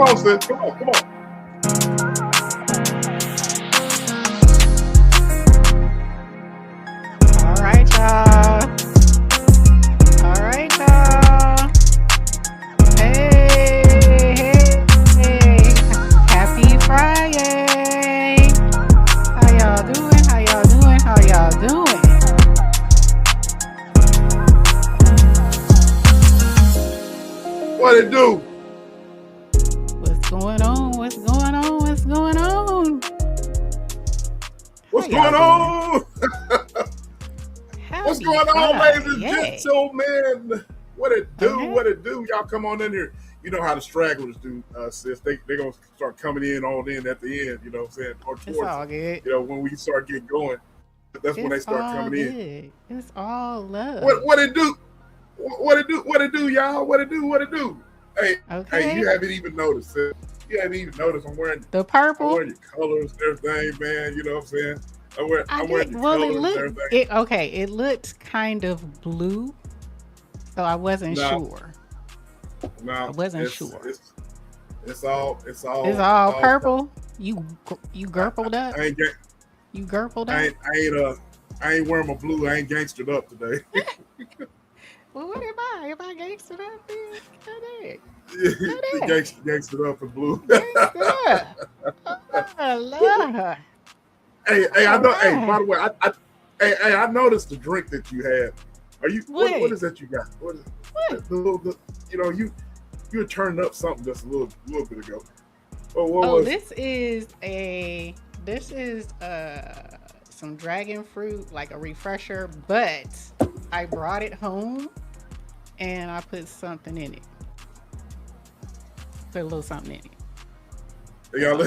on, sis. Come on, come on. All right, y'all. All right, y'all. Hey, hey. Happy Friday. How y'all doing? How y'all doing? How y'all doing? What it do? What's going on? What's going on? What's going on? What's How y'all going on? What's Happy going on, ladies and Friday. gentlemen? What it do? Okay. What it do? Y'all come on in here. You know how the stragglers do, sis. They gonna start coming in all in at the end. You know what I'm saying? Or It's towards, all good. when we start getting going. That's when they It's start all coming in. good. It's all love. What it do? What it do? What it do, y'all? What it do? What it do? Hey, Okay. you haven't even noticed, sis. You haven't even noticed. I'm wearing The purple. your colors and everything, man. You know what I'm saying? I'm wearing your Well, colors and everything. it looked kind of blue, so I wasn't sure. No, I wasn't sure. It's all It's all purple. You gurpled up. I ain't You gurpled up. I ain't wearing my blue. I ain't gangstered up today. Well, what am I? If I gangstered up, then Gangstered up in blue. gangstered up. Oh, Lord. Hey, I know. Hey, Alright. by the way, I noticed the drink that you had. Are you? What is that you got? What is What? you had turned up something just a little bit ago. This is some dragon fruit, like a refresher, but I brought it home and I put something in it. Put a little something in it. Hey, y'all,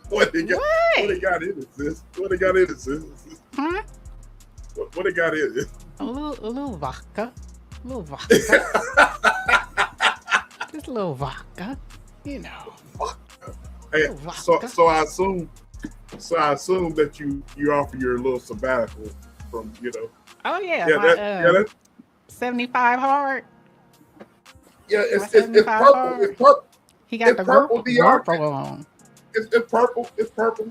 what they got in it, sis? What they got in it, sis? Huh? What they got in it? A little vodka. A little vodka. Just a little vodka. You know. Hey, so I assume that you offer your little sabbatical from, Oh yeah, that 75 hard. Yeah, it's 75 purple. hard. It's purple. He got It's the purple, purple on. It's purple. It's purple.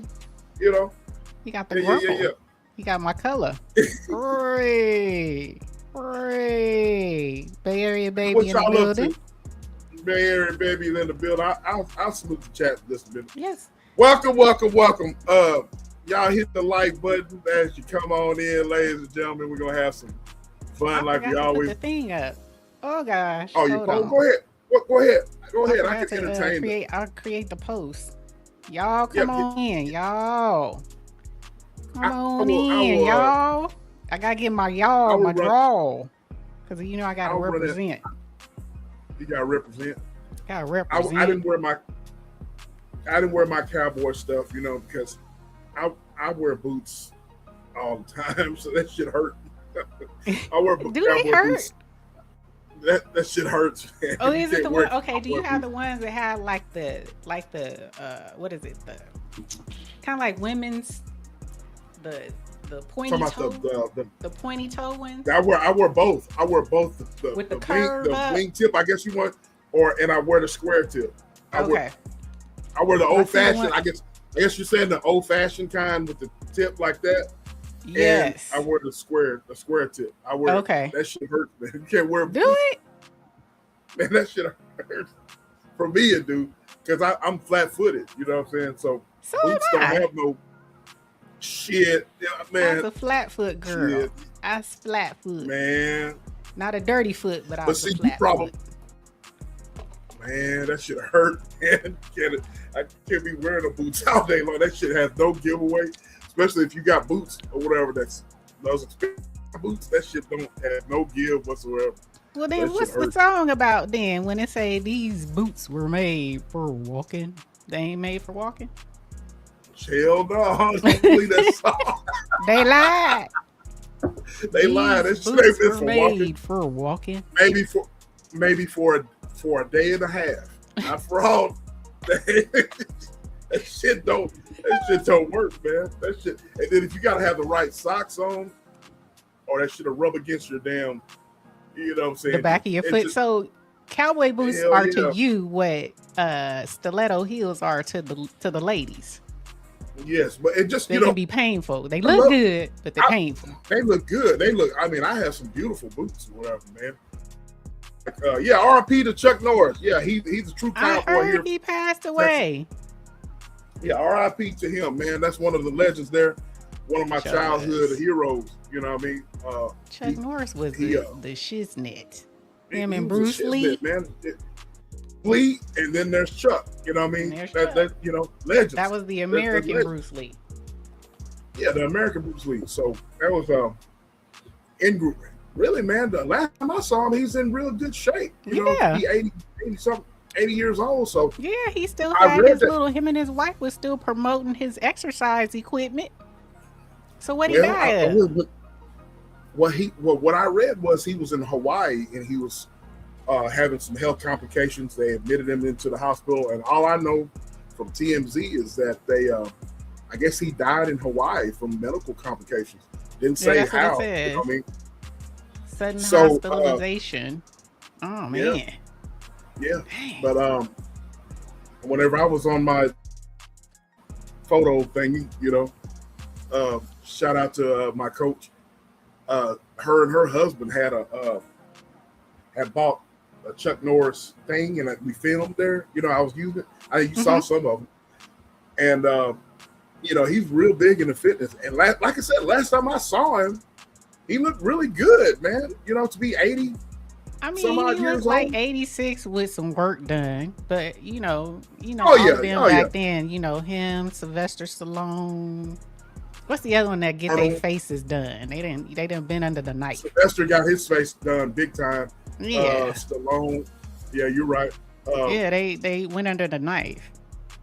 He got the purple. Yeah. He got my color. Hooray! Hooray! Bay Area baby What in the y'all up building. to? Bay Area baby in the building. I'll salute the chat just a minute. Yes. Welcome. Y'all hit the like button as you come on in, ladies and gentlemen. We're gonna have some fun like we always. Put the thing up. Oh gosh. Oh, you go ahead. Go ahead. I can entertain I'll create the post. Y'all come on in, y'all. Come on in, y'all. I gotta get my draw. Cause I gotta represent. You gotta represent. Gotta represent. I didn't wear my cowboy stuff, because I wear boots all the time, so that shit hurt. I wear Do they hurt? Boots. That shit hurts, man. Oh, is it the one? Okay, do you have the ones that have like the what is it? The kind of like women's the pointy toe, the pointy toe ones. I wear both. I wear both with the curve the wing tip. I guess you want, and I wear the square tip. I wear the old fashioned. I guess you're saying the old fashioned kind with the tip like that. Yes. And I wear the square tip. I wear that shit hurts, man. You can't wear boots. Do it? Man, that shit hurts. For me it do, because I'm flat footed, you know what I'm saying? So boots don't have no shit. Man. I was a flat foot girl. Shit. I was flat foot. Man. Not a dirty foot, but I was a flat foot. Man, that shit hurt, man. I can't be wearing the boots all day long. That shit has no giveaway. Especially if you got boots or whatever those expensive boots, that shit don't have no give whatsoever. Well, then what's the song about then when it say these boots were made for walking? They ain't made for walking? Hell no. Don't believe that song. They lied. They lied. That shit ain't made for walking. Maybe for a day and a half. Not for all day. That shit don't work, man. That shit. And then if you gotta have the right socks on, or that shit'll rub against your damn, you know what I'm saying? The back of your foot. So Cowboy boots Hell are yeah. to you what stiletto heels are to the ladies. Yes, but it just They can be painful. They look good, but they're painful. They look good. I mean, I have some beautiful boots or whatever, man. Like, R.I.P. to Chuck Norris. Yeah, he's a true cowboy I heard here. he passed away. Yeah, R.I.P. to him, man. That's one of the legends there. One of my childhood heroes. You know what I mean? Chuck Norris was the shiznit. Him and Bruce Lee, man. Lee, and then there's Chuck. You know what I mean? That legends. That was the American Bruce Lee. Yeah, the American Bruce Lee. So that was in group. Really, man. The last time I saw him, he's in real good shape. You know, he 80 years old. So yeah, he still had his little. Him and his wife was still promoting his exercise equipment. So what he died? What I read was he was in Hawaii and he was having some health complications. They admitted him into the hospital, and all I know from TMZ is that they, I guess he died in Hawaii from medical complications. Didn't say how. You know what I mean? Sudden hospitalization. Oh man. Yeah. But whenever I was on my photo thingy, shout out to my coach. Her and her husband had bought a Chuck Norris thing, and we filmed there. I was using it. You saw some of them, and he's real big into fitness. And like I said, last time I saw him, he looked really good, man. To be 80. I mean, he looked like 86 with some work done, but all of them back then, him, Sylvester Stallone. What's the other one that get their faces done? They didn't been under the knife. Sylvester got his face done big time. Yeah. Stallone. Yeah, you're right. They went under the knife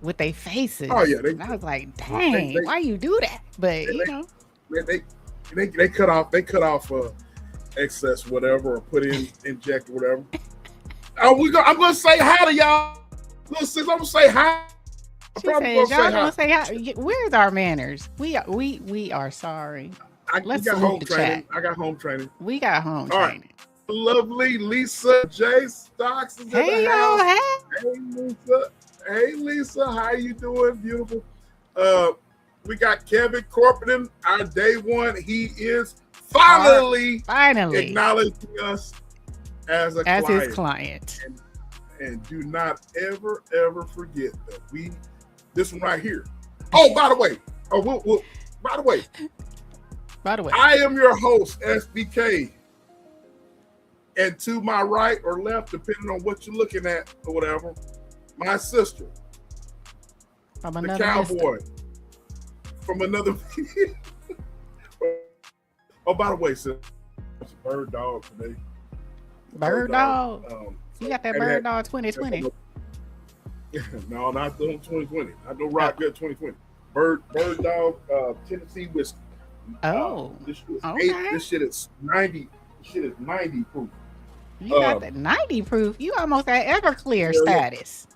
with their faces. Oh yeah. I was like, dang, why you do that? But they cut off excess whatever, or inject whatever. I'm gonna say hi to y'all. Little sis, I'm gonna say hi. Y'all gonna say hi. Where's our manners? We are sorry. Let's got home training. I got home training. We got home training. Right. Lovely Lisa J. Stocks is in the house. Hey Lisa. Hey Lisa, how you doing? Beautiful. We got Kevin Corpenden, our day one. He is finally acknowledging us as his client. And do not ever forget that this one right here. Oh, by the way. By the way, I am your host, SBK. And to my right or left, depending on what you're looking at or whatever, my sister, the cowboy from another. Oh, by the way, sis, it's a bird dog today. Bird dog? You got that bird dog 2020. No, not 2020. I don't rock good 2020. Bird dog, Tennessee whiskey. This shit is 90. This shit is 90 proof. You got that 90 proof. You almost at Everclear status.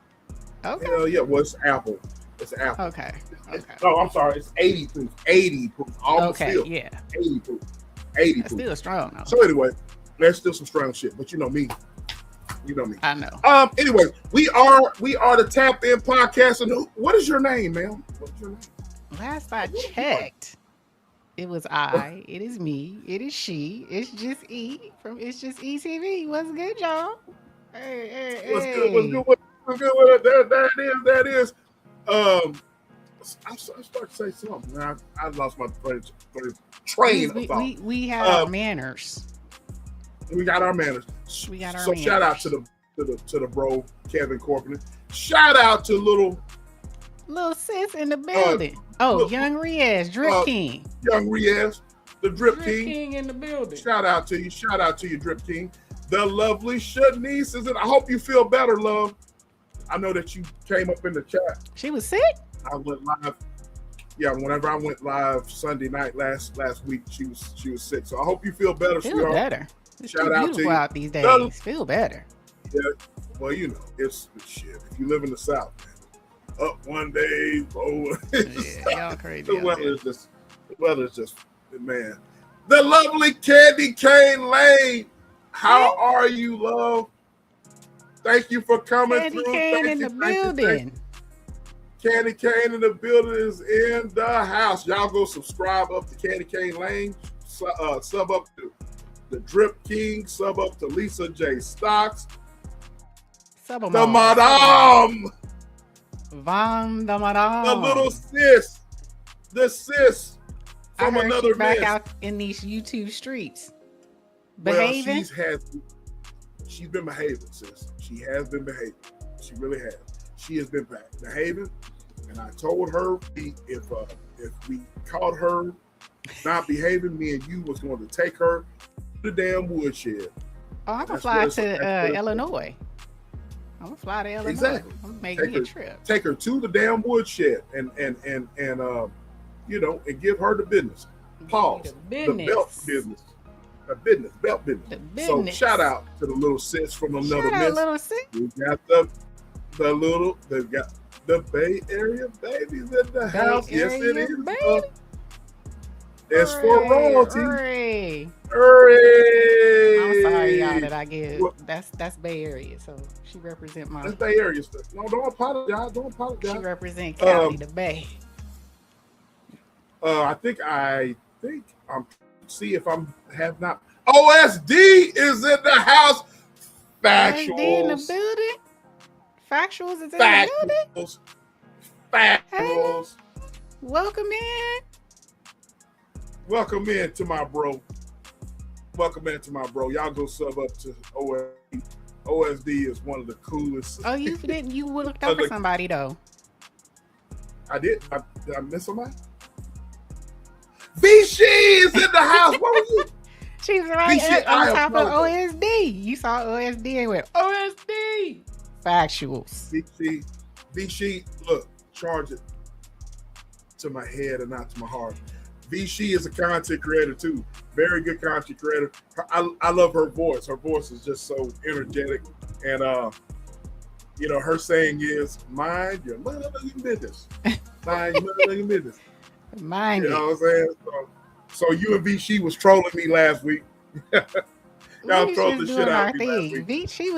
Okay. Hell yeah. Well, it's Apple. It's Apple. Okay. No, I'm sorry. It's 80 proof. 80 proof. Almost still. Yeah. 80 proof. 80 That's proof. still strong though. So anyway, there's still some strong shit, but you know me. I know. Anyway, we are the Tap In Podcast. And what is your name, man? What's your name? Last I checked, it was I. It is me. It is she. It's just E from It's Just ETV. What's good, y'all? Hey. What's good? What's good? That is. I started to say something. Man, I lost my train of thought. We have manners. We got our manners. So shout out to the bro Kevin Corpenden. Shout out to little sis in the building. Young Riaz, Drip King. Young Riaz, the Drip King in the building. Shout out to you, Drip King. The lovely Shanice is in. I hope you feel better, love. I know that you came up in the chat. She was sick. I went live. Yeah, whenever I went live Sunday night last week, she was sick. So I hope you feel better. Feel better. It's shout out to you. Out these days. Feel better. Yeah. Well, it's shit. If you live in the South, man, up one day, lower. Y'all crazy. The weather's just, man. The lovely Candy Cane Lane. How are you, love? Thank you for coming Candy through. cane Thank in you, the thank you, building. Candy Cane in the building is in the house. Y'all go subscribe up to Candy Cane Lane. Sub up to the Drip King. Sub up to Lisa J. Stocks. The Madame. Van the Madame. The little sis. The sis from I heard another she's back miss. out in these YouTube streets. Well, Behaving. she's been behaving, sis. She has been behaving. She really has. She has been behaving. And I told her if we caught her not behaving, me and you was going to take her to the damn woodshed. Oh, I'm gonna fly to Illinois. I'm gonna fly to Illinois. Exactly. I'm gonna make me a trip. Take her to the damn woodshed and you know, and give her the business. Pause. The belt business. The belt business. The business. So shout out to the little sis from another miss. Little sis. We got they've got the Bay Area babies in the house. Yes, it is. It's for royalty. Hooray! I'm sorry, y'all, that I get that's Bay Area, so she represent my. That's Bay Area stuff. No, don't apologize. Don't apologize. She represent County the Bay. I think I'm see if I'm have not. OSD is in the house. Factuals. OSD in the building. Factuals is in the building. Factuals. Hey, welcome in. Welcome in to my bro. Welcome into my bro. Y'all go sub up to OSD. OSD is one of the coolest. Oh, you didn't? You looked up for somebody though. I did. Did I miss somebody? Vichy is in the house. What was you? She's right on top of OSD. You saw OSD and went OSD. Factuals. Vichy, look, charge it to my head and not to my heart. Vichy is a content creator too. Very good content creator. I love her voice. Her voice is just so energetic. And you know, her saying is, mind your motherfucking business. Mind your motherfucking business. Mind you know what I'm saying? So you and Vichy was trolling me last week. Y'all trolled the shit out of me last week. She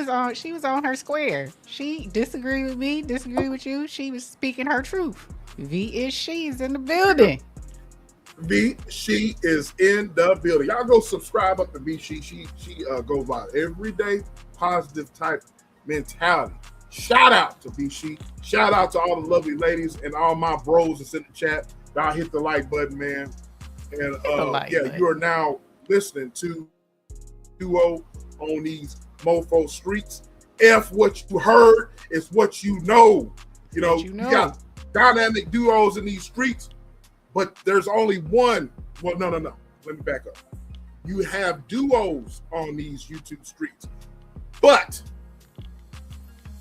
was on her square. She disagreed with me, disagreed with you. She was speaking her truth. She's in the building. She is in the building. Y'all go subscribe up to Vichy. She goes by everyday positive type mentality. Shout out to Vichy. Shout out to all the lovely ladies and all my bros that's in the chat. Y'all hit the like button, man. And you are now listening to Duo on these mofo streets. What you heard is what you know. You know, you got dynamic duos in these streets, but there's only one. Well, no. Let me back up. You have duos on these YouTube streets, but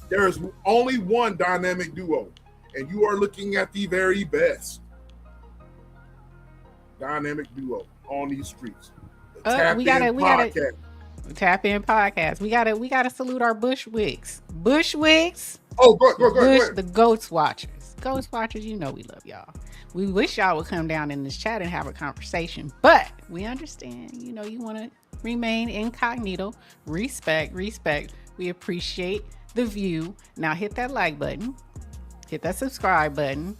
there's only one dynamic duo, and you are looking at the very best dynamic duo on these streets. We gotta tap in podcast. We gotta salute our Bushwicks. Oh, go ahead. The Ghost Watchers. Ghost Watchers, you know we love y'all. We wish y'all would come down in this chat and have a conversation, but we understand, you know, you want to remain incognito. Respect. We appreciate the view. Now hit that like button, hit that subscribe button,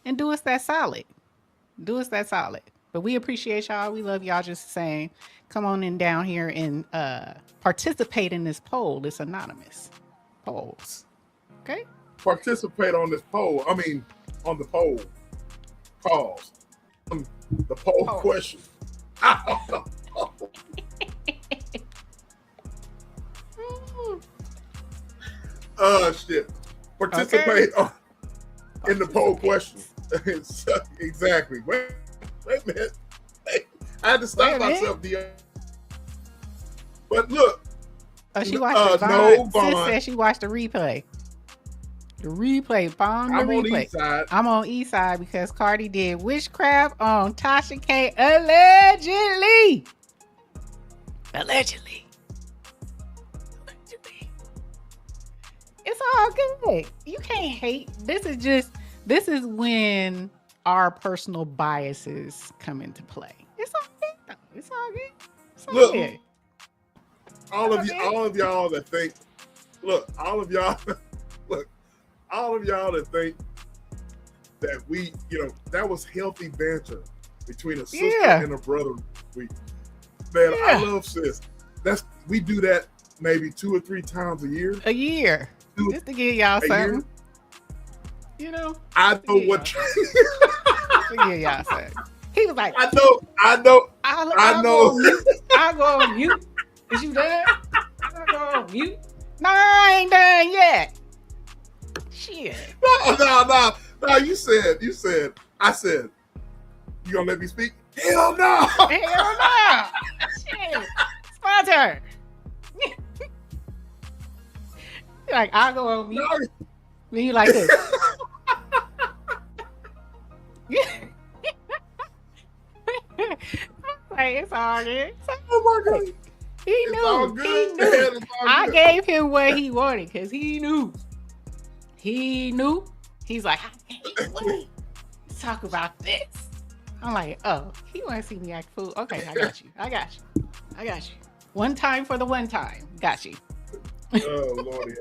and do us that solid. But we appreciate y'all. We love y'all just saying, come on in down here and participate in this poll. This anonymous polls. Okay? Participate on this poll. I mean, on the poll. Pause. The poll question. Shit. Participate in the poll question. Exactly. Wait a minute. I had to stop myself, Dion. But look. She watched the Sis said she watched the replay. The replay. I'm on East Side. I'm on East Side because Cardi did witchcraft on Tasha K. Allegedly. It's all good. You can't hate. This is when our personal biases come into play. It's all good. It's all good. All of y'all that think, look, all of y'all, all of y'all that think that we, that was healthy banter between a sister and a brother. Man, I love sis. We do that maybe 2 or 3 times a year. Just to give y'all something. I know what. To give y'all something. He was like, I know. I'll go on mute. Is you done? I'll go on mute. No, I ain't done yet. Shit. No. You said. I said. You gonna let me speak? Hell no. Hell no. Shit. It's my turn. You're like, I'll go on mute. No. Then you like this. Like, it's all good. Oh my God. He knew. I gave him what he wanted because he knew. He's like, let's talk about this. I'm like, oh, he want to see me act fool. Okay, I got you. One time for the one time. Got you. Oh, Lordy.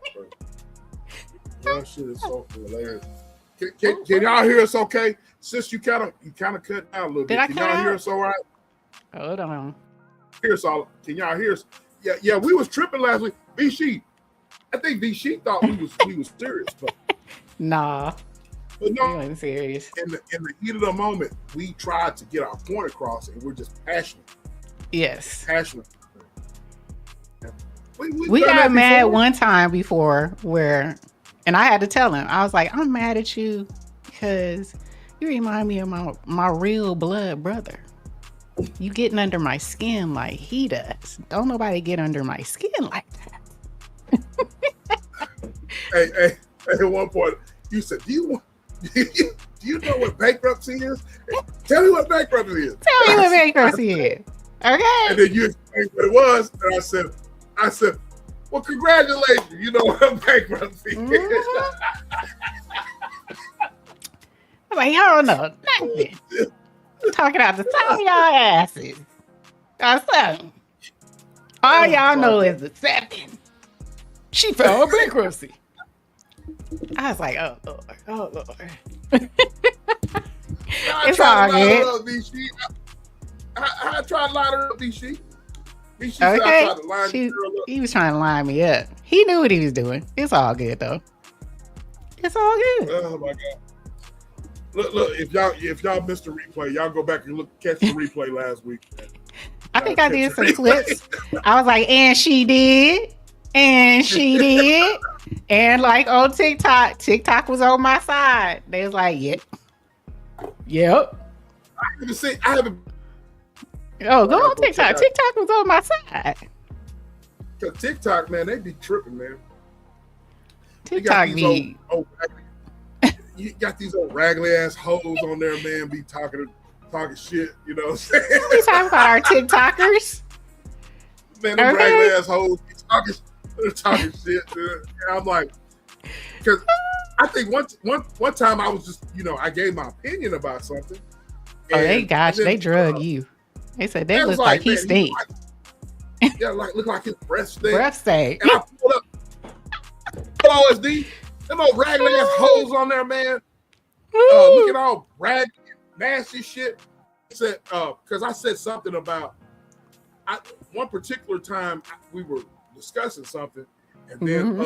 That shit is so hilarious. Can y'all hear us okay? Sis, you kind of cut down a little bit. Can y'all hear us all right? Hold on. Hear us all. Can y'all hear us? Yeah, we was tripping last week. V-Sheet. I think V-Sheet thought we was serious, but nah. But no, we wasn't serious. In the heat of the moment, we tried to get our point across, and we're just passionate. Yes. Passionate. We got mad one time before and I had to tell him, I was like, I'm mad at you because you remind me of my real blood brother. You getting under my skin like he does. Don't nobody get under my skin like that. Hey, at one point, you said, do you know what bankruptcy is? Tell me what bankruptcy is. Tell me what bankruptcy is. Okay. And then you explained what it was, and I said, well, congratulations. You know what bankruptcy is. I'm like, y'all don't know nothing. Talking out the top of y'all asses. Something. All y'all know is accepting. She filed bankruptcy. I was like, oh Lord. It's all good. I tried to line her up, B-Sheet. Okay. He was trying to line me up. He knew what he was doing. It's all good though. It's all good. Oh my God. Look, if y'all missed the replay, y'all go back and catch the replay last week. I think I did some clips. I was like, and she did. And like on TikTok was on my side. They was like, yep. I haven't. Oh, go on TikTok. TikTok was on my side. Cause TikTok, man, they be tripping, man. TikTok be. You got these old raggedy ass hoes on there, man, be talking shit, you know what I'm saying? We talking about our TikTokers? Man, them raggedy ass hoes be talking shit, dude. And I'm like, because I think one time I was just, I gave my opinion about something. Oh, they drug you. They said they look like he stink. Look like his breath stink. Breath stink. And I pulled up. Hello, SD. Them old raggedy ass hoes on there, man. Looking all raggedy, nasty shit. Said, because I said something about one particular time we were discussing something, and then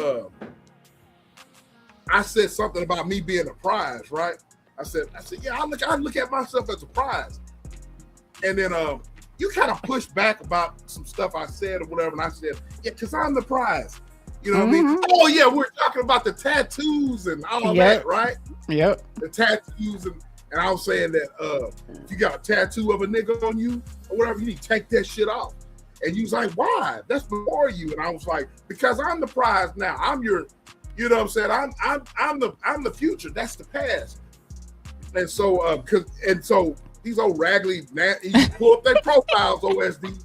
I said something about me being a prize, right? I said, yeah, I look at myself as a prize. And then you kind of pushed back about some stuff I said or whatever, and I said, yeah, because I'm the prize. You know what I mean? Oh yeah, we're talking about the tattoos and all that, right? Yep. The tattoos and I was saying that if you got a tattoo of a nigga on you or whatever, you need to take that shit off. And you was like, why? That's before you. And I was like, because I'm the prize now. I'm your, you know what I'm saying? I'm the future. That's the past. And so so these old raggedy, you pull up their profiles, OSD.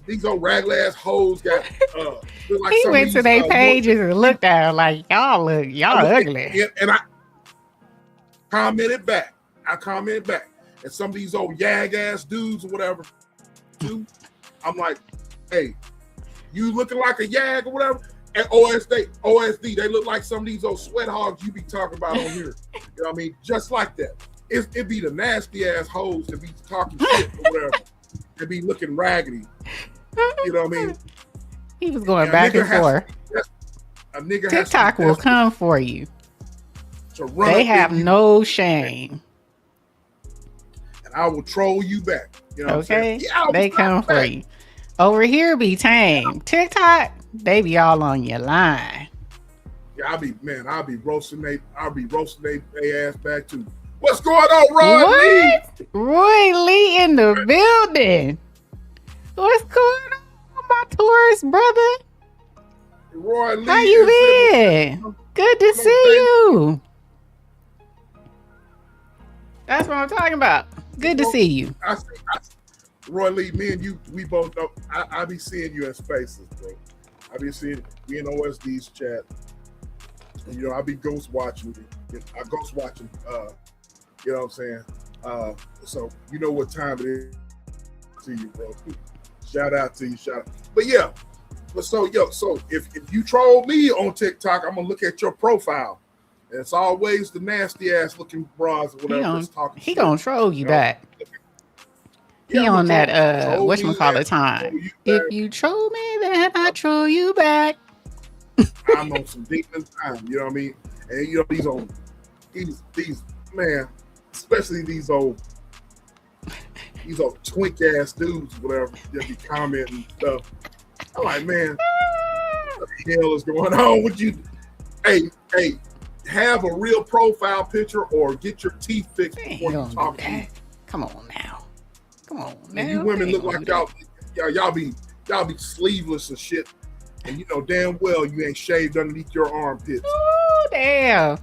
These old raggedy ass hoes got like he went to their pages and looked at her like, y'all ugly. And I commented back. And some of these old yag ass dudes or whatever, too. I'm like, hey, you looking like a yag or whatever. And OSD, they look like some of these old sweat hogs you be talking about on here. You know what I mean? Just like that. It be the nasty ass hoes that be talking shit or whatever. They be looking raggedy. You know what I mean? He was going back and forth. A nigga TikTok will come for you. They have no shame. And I will troll you back. You know what I'm saying? Yeah, they come for you. Over here be tame. TikTok, they be all on your line. Yeah, I'll be roasting they ass back too. What's going on, Roy Lee? Roy Lee in the building. What's going on, my tourist brother? Roy Lee. How you been? Good to see you. That's what I'm talking about. Good to see you. Roy Lee, me and you, we both know. I be seeing you in spaces, bro. I be seeing we in OSD's chat. And, you know, I be ghost watching. I ghost watching. You know what I'm saying? So you know what time it is to you, bro. Shout out to you, shout out. But yeah, so if you troll me on TikTok, I'm gonna look at your profile. And it's always the nasty ass looking bras or whatever that's talking. He gonna troll you back. He on that whatchamacallit time. If you troll me, then I troll you back. I'm on some demon time, you know what I mean? And you know these man, especially these old twink ass dudes, whatever, that be commenting and stuff. I'm like, man, what the hell is going on with you? Hey, have a real profile picture or get your teeth fixed before you talk to me. Come on now. And you women look like y'all be sleeveless and shit. And you know damn well you ain't shaved underneath your armpits. Oh damn.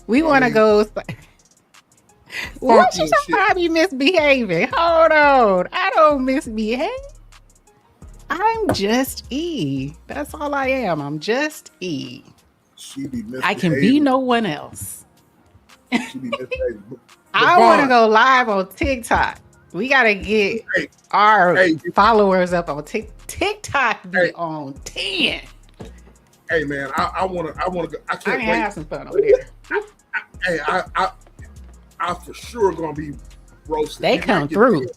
We want to go. What you somebody misbehaving? Hold on. I don't misbehave. I'm just E. That's all I am. I'm just E. She be misbehaving. I can be no one else. She be misbehaving. I want to go live on TikTok. We gotta get our followers up on TikTok. Be on 10. Hey man, I wanna go. I can't wait. Have some fun over there. I for sure gonna be roasted. They come through.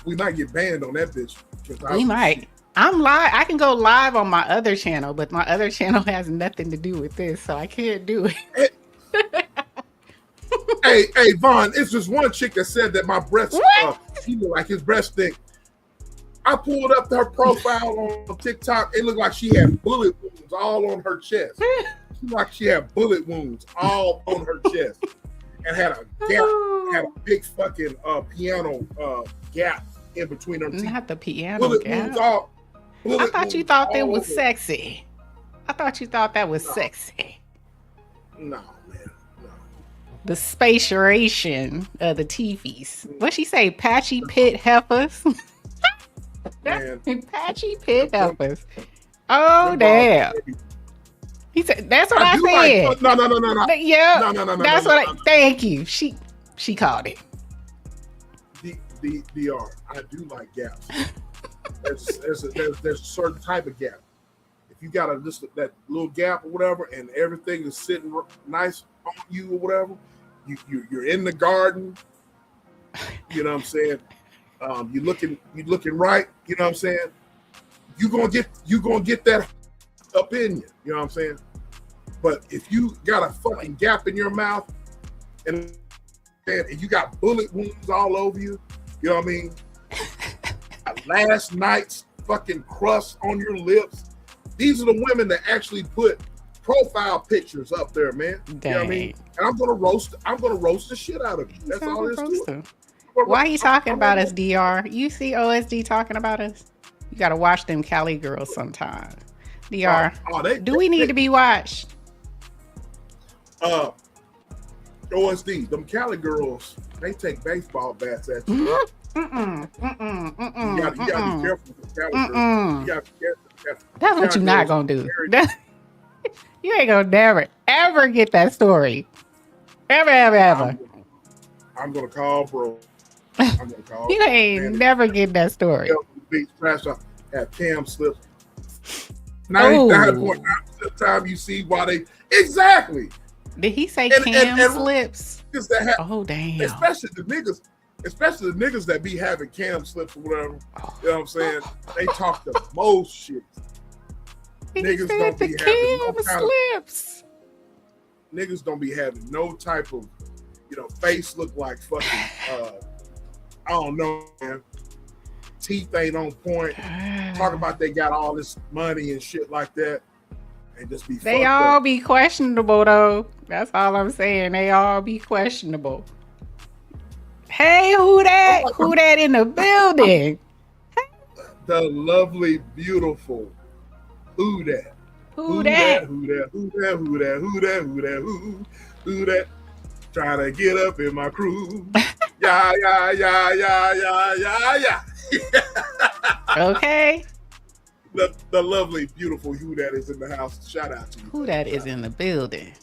We might get banned on that bitch. We might. I'm live. I can go live on my other channel, but my other channel has nothing to do with this, so I can't do it. Hey, Vaughn, it's just one chick that said that my breasts, he looked like his breast stink. I pulled up her profile on TikTok. It looked like she had bullet wounds all on her chest. It looked like she had bullet wounds all on her chest. And had a gap, had a big fucking piano gap in between her teeth. Not the piano bullet gap. Wounds I thought you thought that was sexy. I thought you thought that was sexy. No, man. No. The spatiation of the teefies. What'd she say? Patchy pit heifers? Patchy pit heifers. Oh, damn. He said, that's what I said. No. Yeah. No. That's what I, thank you. She called it. DR. I do like gaps. There's a certain type of gap. If you got that little gap or whatever, and everything is sitting nice on you or whatever, you're in the garden. You know what I'm saying? You're looking right. You know what I'm saying? You gonna get that up in you. You know what I'm saying? But if you got a fucking gap in your mouth and you got bullet wounds all over you, you know what I mean? Last night's fucking crust on your lips. These are the women that actually put profile pictures up there, man. Dang. You know what I mean? And I'm gonna roast the shit out of you. That's all there is to it. Why are you talking about us, DR? You see OSD talking about us? You gotta watch them Cali girls sometime. DR, do we need to be watched? OSD, them Cali girls, they take baseball bats at you. You gotta be careful with the Cali girls. You gotta be careful. That's what you're not gonna do. You ain't gonna never, ever get that story. Ever. I'm gonna call, bro. You ain't never get that story. have cam slips. 99.9% of the time you see why they exactly. Did he say cam slips? Oh damn! Especially the niggas that be having cam slips or whatever. You know what I'm saying? They talk the most shit. Niggas don't be having no kind slips. Niggas don't be having no type of, face look like fucking. I don't know, man. Teeth ain't on point. Talk about they got all this money and shit like that. And just be they all up. Be questionable though. That's all I'm saying. They all be questionable. Hey, who that? Who that in the building? The lovely, beautiful. Who that? Who that? Who that? Who that? Who that? Who that? Who that? Who that? Trying to get up in my crew. Yeah. Okay. The lovely, beautiful who that is in the house. Shout out to you. Who that is in the building.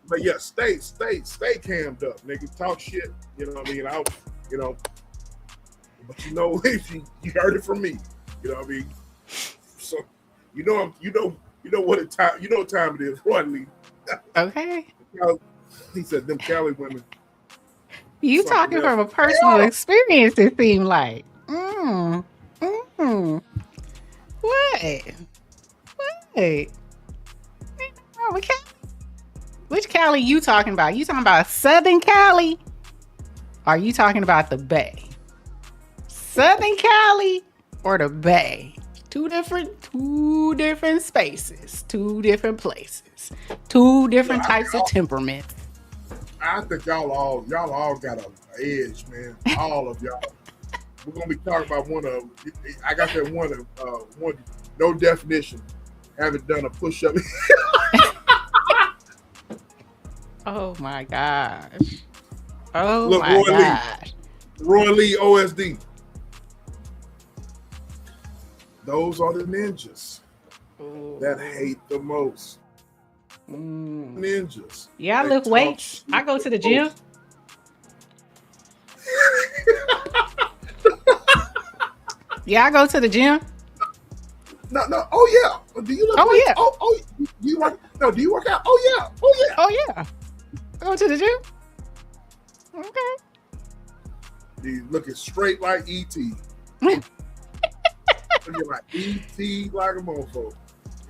But yeah, stay cammed up, nigga. Talk shit. You know what I mean? But if you heard it from me. You know what I mean? So you know what time it is, Rodney. Okay. He said them Cali women. You talking from a personal experience, it seemed like. What? Which Cali you talking about? You talking about Southern Cali? Or are you talking about the Bay? Southern Cali or the Bay? Two different spaces, two different places, two different types of temperaments. I think y'all all got an edge, man. All of y'all. We're gonna be talking about one of. I got that one. No definition. Haven't done a push-up. Oh my gosh. Oh my gosh. Roy Lee OSD. Those are the ninjas that hate the most. Ninjas. Yeah, I lift weights. I go to the gym. Yeah, I go to the gym. No. Oh yeah. Do you? Yeah. Oh. Do you work? No. Do you work out? Oh yeah. Oh yeah. I go to the gym. Okay. You looking straight like ET. Looking like ET like a mofo.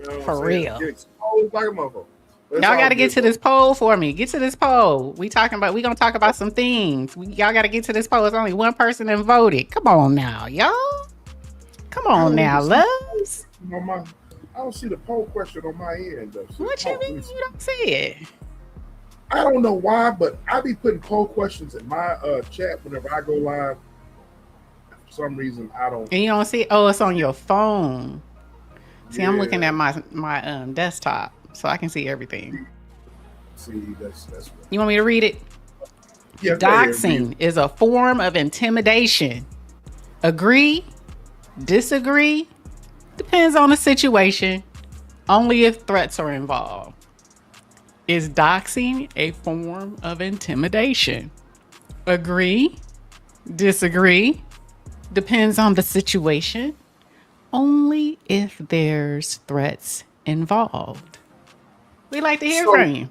You know for real. Get exposed like a mofo. Y'all got to get to this poll for me. Get to this poll. We gonna talk about some things. Y'all got to get to this poll. It's only one person that voted. Come on now, y'all. Come on now, loves. I don't see the poll question on my end though. So what you mean you don't see it? I don't know why, but I be putting poll questions in my chat whenever I go live. For some reason, I don't. And you don't see? Oh, it's on your phone. See, yeah. I'm looking at my desktop, so I can see everything. See, that's. You want me to read it? Yeah. Doxing is a form of intimidation. Agree? Disagree? Depends on the situation. Only if threats are involved. Is doxing a form of intimidation? Agree? Disagree? Depends on the situation. Only if there's threats involved. We like to hear from you.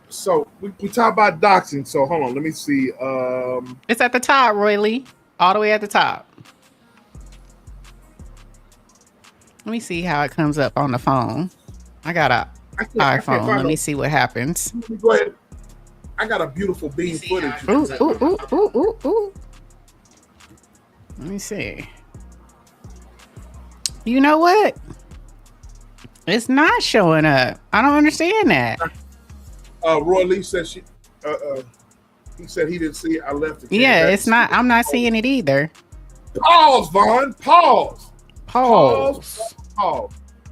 So we talk about doxing. So hold on, let me see. It's at the top, Roy Lee. All the way at the top. Let me see how it comes up on the phone. I got a iPhone. Let me see what happens. Go ahead. I got a beautiful beam footage. Ooh. Let me see. You know what? It's not showing up. I don't understand that. Roy Lee said he said he didn't see it. I left it. Yeah, it's not. I'm not seeing it either. Pause, Vaughn. Pause. Pause.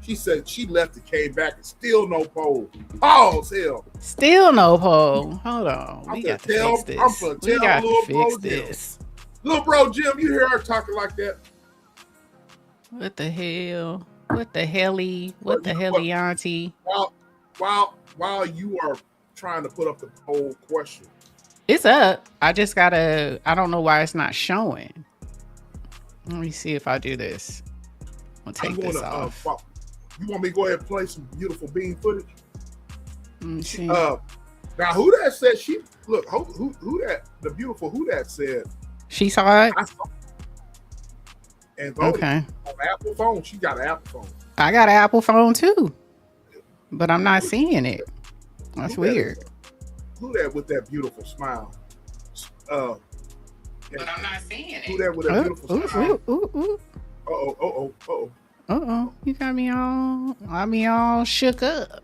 She said she left it, came back, and still no poll. Pause, hell. Still no poll. Hold on. We got to fix this. We got to fix this. Little bro Jim, you hear her talking like that? What the hell? What the helly, auntie? While you are trying to put up the poll question. It's up. I don't know why it's not showing. Let me see if I do this. I'll take this off. You want me to go ahead and play some beautiful bean footage? Now, who that said she look? Who that? The beautiful who that said she saw it. I saw it and voted okay. On Apple phone. She got an Apple phone. I got an Apple phone too, but I'm not seeing it. That's weird. Who that with that beautiful smile? But I'm not seeing it. Who that with that beautiful smile? You got me all shook up.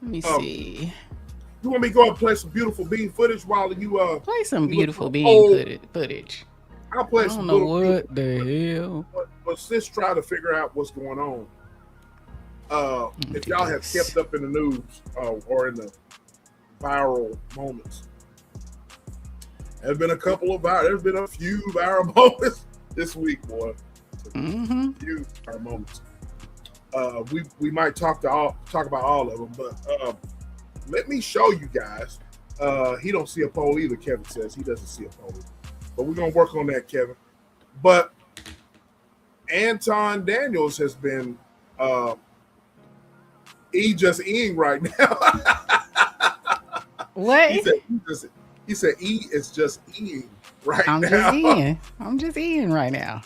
Let me see. You want me to go and play some beautiful bean footage while you play some beautiful bean footage? I'll play some. I don't know what the hell. But sis try to figure out what's going on. If y'all have kept up in the news or in the viral moments, there's been a few viral moments this week, boy. A few viral moments. We might talk about all of them, but let me show you guys. He don't see a poll either. Kevin says he doesn't see a poll, but we're gonna work on that, Kevin. But Anton Daniels has been eating right now. What? He said E is just eating right now. I'm just eating right now.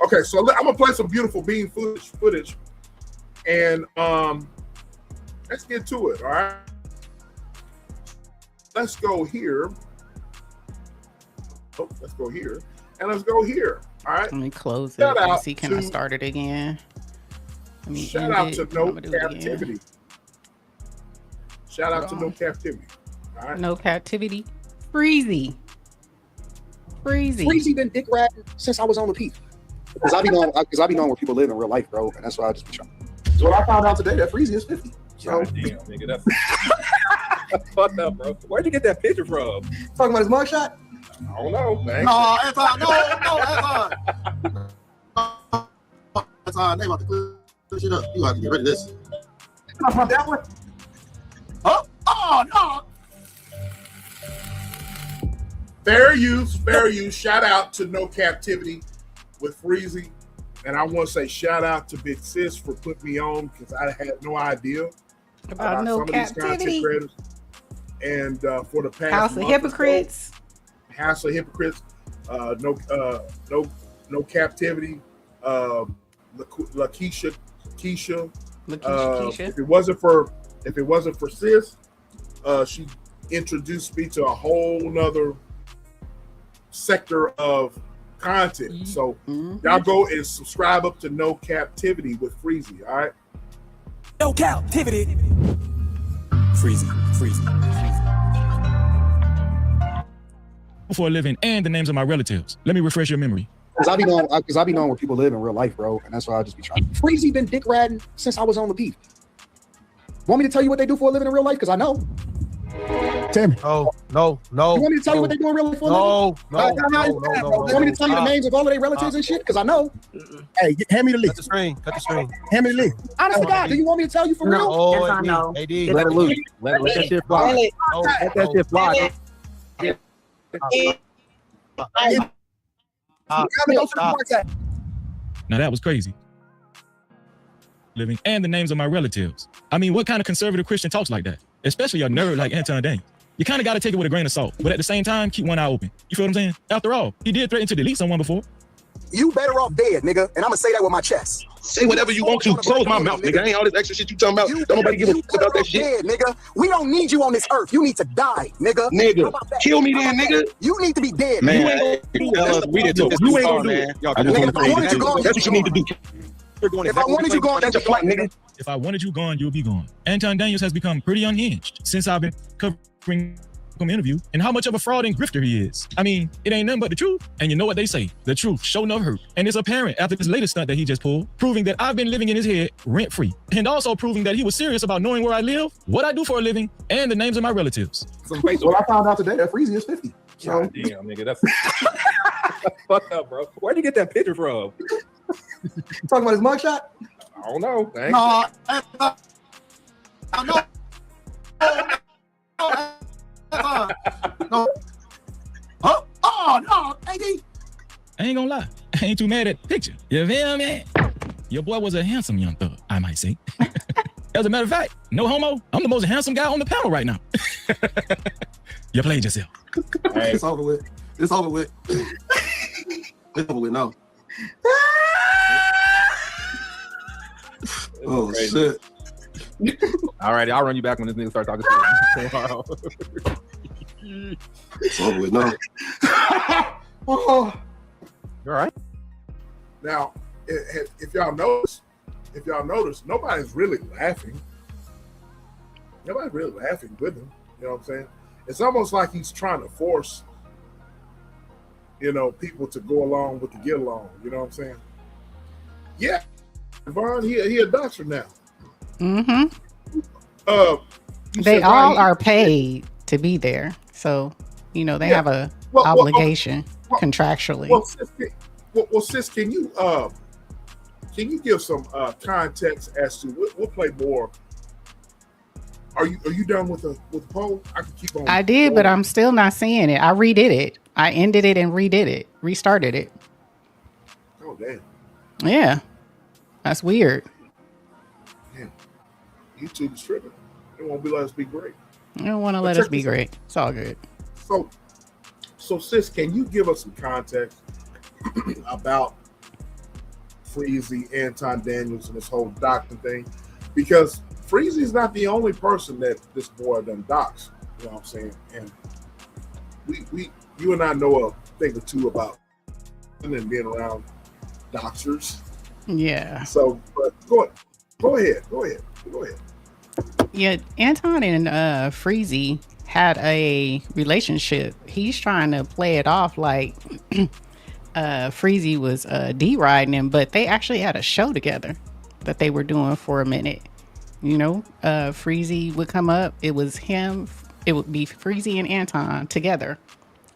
Okay, so I'm gonna play some beautiful bean footage, and let's get to it. All right, let's go here. Let's go here, and let's go here. All right. Let me close it. Let me see. Can I start it again? Shout out to No Captivity. Shout out to No Captivity. All right. No Captivity. Freezy been dick riding since I was on the peak. Because I be knowing where people live in real life, bro, and that's why I just be trying. So what I found out today, that Freezy is 50. So damn, nigga, that's fucked up, bro. Where'd you get that picture from? Talking about his mugshot? I don't know, man. No, that's on. They about to clear shit up. You have to get rid of this. That one? Oh no. Fair use. Shout out to No Captivity with Freezy. And I want to say shout out to Big Sis for putting me on because I had no idea about No some Captivity. Of these content creators. And for the past House of Hypocrites. No Captivity. Lakeisha. If it wasn't for Sis, she introduced me to a whole nother sector of content. So y'all go and subscribe up to No Captivity with Freezy. All right. No Captivity. Freezy. For a living and the names of my relatives. Let me refresh your memory. Because I be knowing where people live in real life, bro, and that's why I just be trying. Freezy been dick riding since I was on the peak. Want me to tell you what they do for a living in real life? Because I know. Tell me. Oh, no. You want me to tell you what they do in real life for a living? No. You want me to tell you the names of all of their relatives and shit? Because I know. Hey, hand me the list. Cut the string. Hand me the list. Honest to God, do you want me to tell you for real? Oh, no. AD. Let it loose. Let that shit fly. Let that shit fly. Now that was crazy. Living and the names of my relatives. I mean, what kind of conservative Christian talks like that? Especially a nerd like Anton Daniels. You kind of got to take it with a grain of salt, but at the same time, keep one eye open. You feel what I'm saying? After all, he did threaten to delete someone before. You better off dead, nigga, and I'm gonna say that with my chest. Say whatever you want to. Close my mouth, nigga. Ain't all this extra shit you talking about. Don't nobody give a fuck about that shit. Dead, nigga. We don't need you on this earth. You need to die, nigga. Nigga, kill me then, nigga. You need to be dead. Man, you ain't gonna do it. You ain't gonna do it. That's what you need to do. If I wanted you gone, that's your plight, nigga. If I wanted you gone, you'll be gone. Anton Daniels has become pretty unhinged since I've been covering him interview and how much of a fraud and grifter he is. I mean, it ain't nothing but the truth. And you know what they say, the truth show no hurt. And it's apparent after this latest stunt that he just pulled, proving that I've been living in his head rent free. And also proving that he was serious about knowing where I live, what I do for a living, and the names of my relatives. Well, I found out today that Freezy is 50. So. God damn, nigga, that's fucked up, bro. Where'd you get that picture from? Talking about his mugshot? I don't know. No. Oh no, AD. I ain't gonna gonna lie. I ain't too mad at the picture. You feel me? Your boy was a handsome young thug, I might say. As a matter of fact, no homo, I'm the most handsome guy on the panel right now. You played yourself. Hey. It's over with. It's over with. It's over with now. Oh, shit. All right, I'll run you back when this nigga start talking shit. It's over with now. Oh. You all right? Now, if y'all notice, nobody's really laughing. Nobody's really laughing with him. You know what I'm saying? It's almost like he's trying to force, people to go along with the get along. You know what I'm saying? Yeah, Vaughn, he a doctor now. Mm-hmm. They all are paid to be there, so they have a obligation contractually. Sis, can you give some context as to what play more? Are you done with the poll? I can keep on. I did, but I'm still not seeing it. I redid it. I ended it and restarted it. Oh damn! Yeah, that's weird. Yeah. YouTube is tripping. They won't let us be great. They don't want to let us be great. It's all good. So sis, can you give us some context about Freezy, Anton Daniels, and this whole doctor thing? Because Freezy is not the only person that this boy done docs. You know what I'm saying? And you and I know a thing or two about and being around doctors. Yeah. So, but go ahead. Yeah, Anton and Freezy had a relationship. He's trying to play it off like Freezy was D-riding him, but they actually had a show together that they were doing for a minute. Freezy would come up. It was him. It would be Freezy and Anton together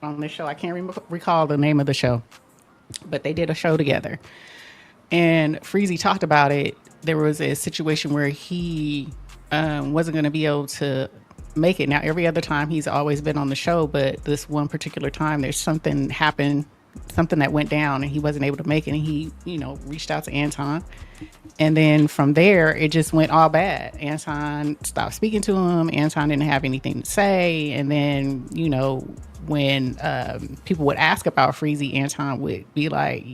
on the show. I can't recall the name of the show, but they did a show together. And Freezy talked about it. There was a situation where he wasn't going to be able to make it. Now, every other time he's always been on the show, but this one particular time there's something happened, something that went down, and he wasn't able to make it. And he, reached out to Anton. And then from there, it just went all bad. Anton stopped speaking to him. Anton didn't have anything to say. And then, when people would ask about Freezy, Anton would be like,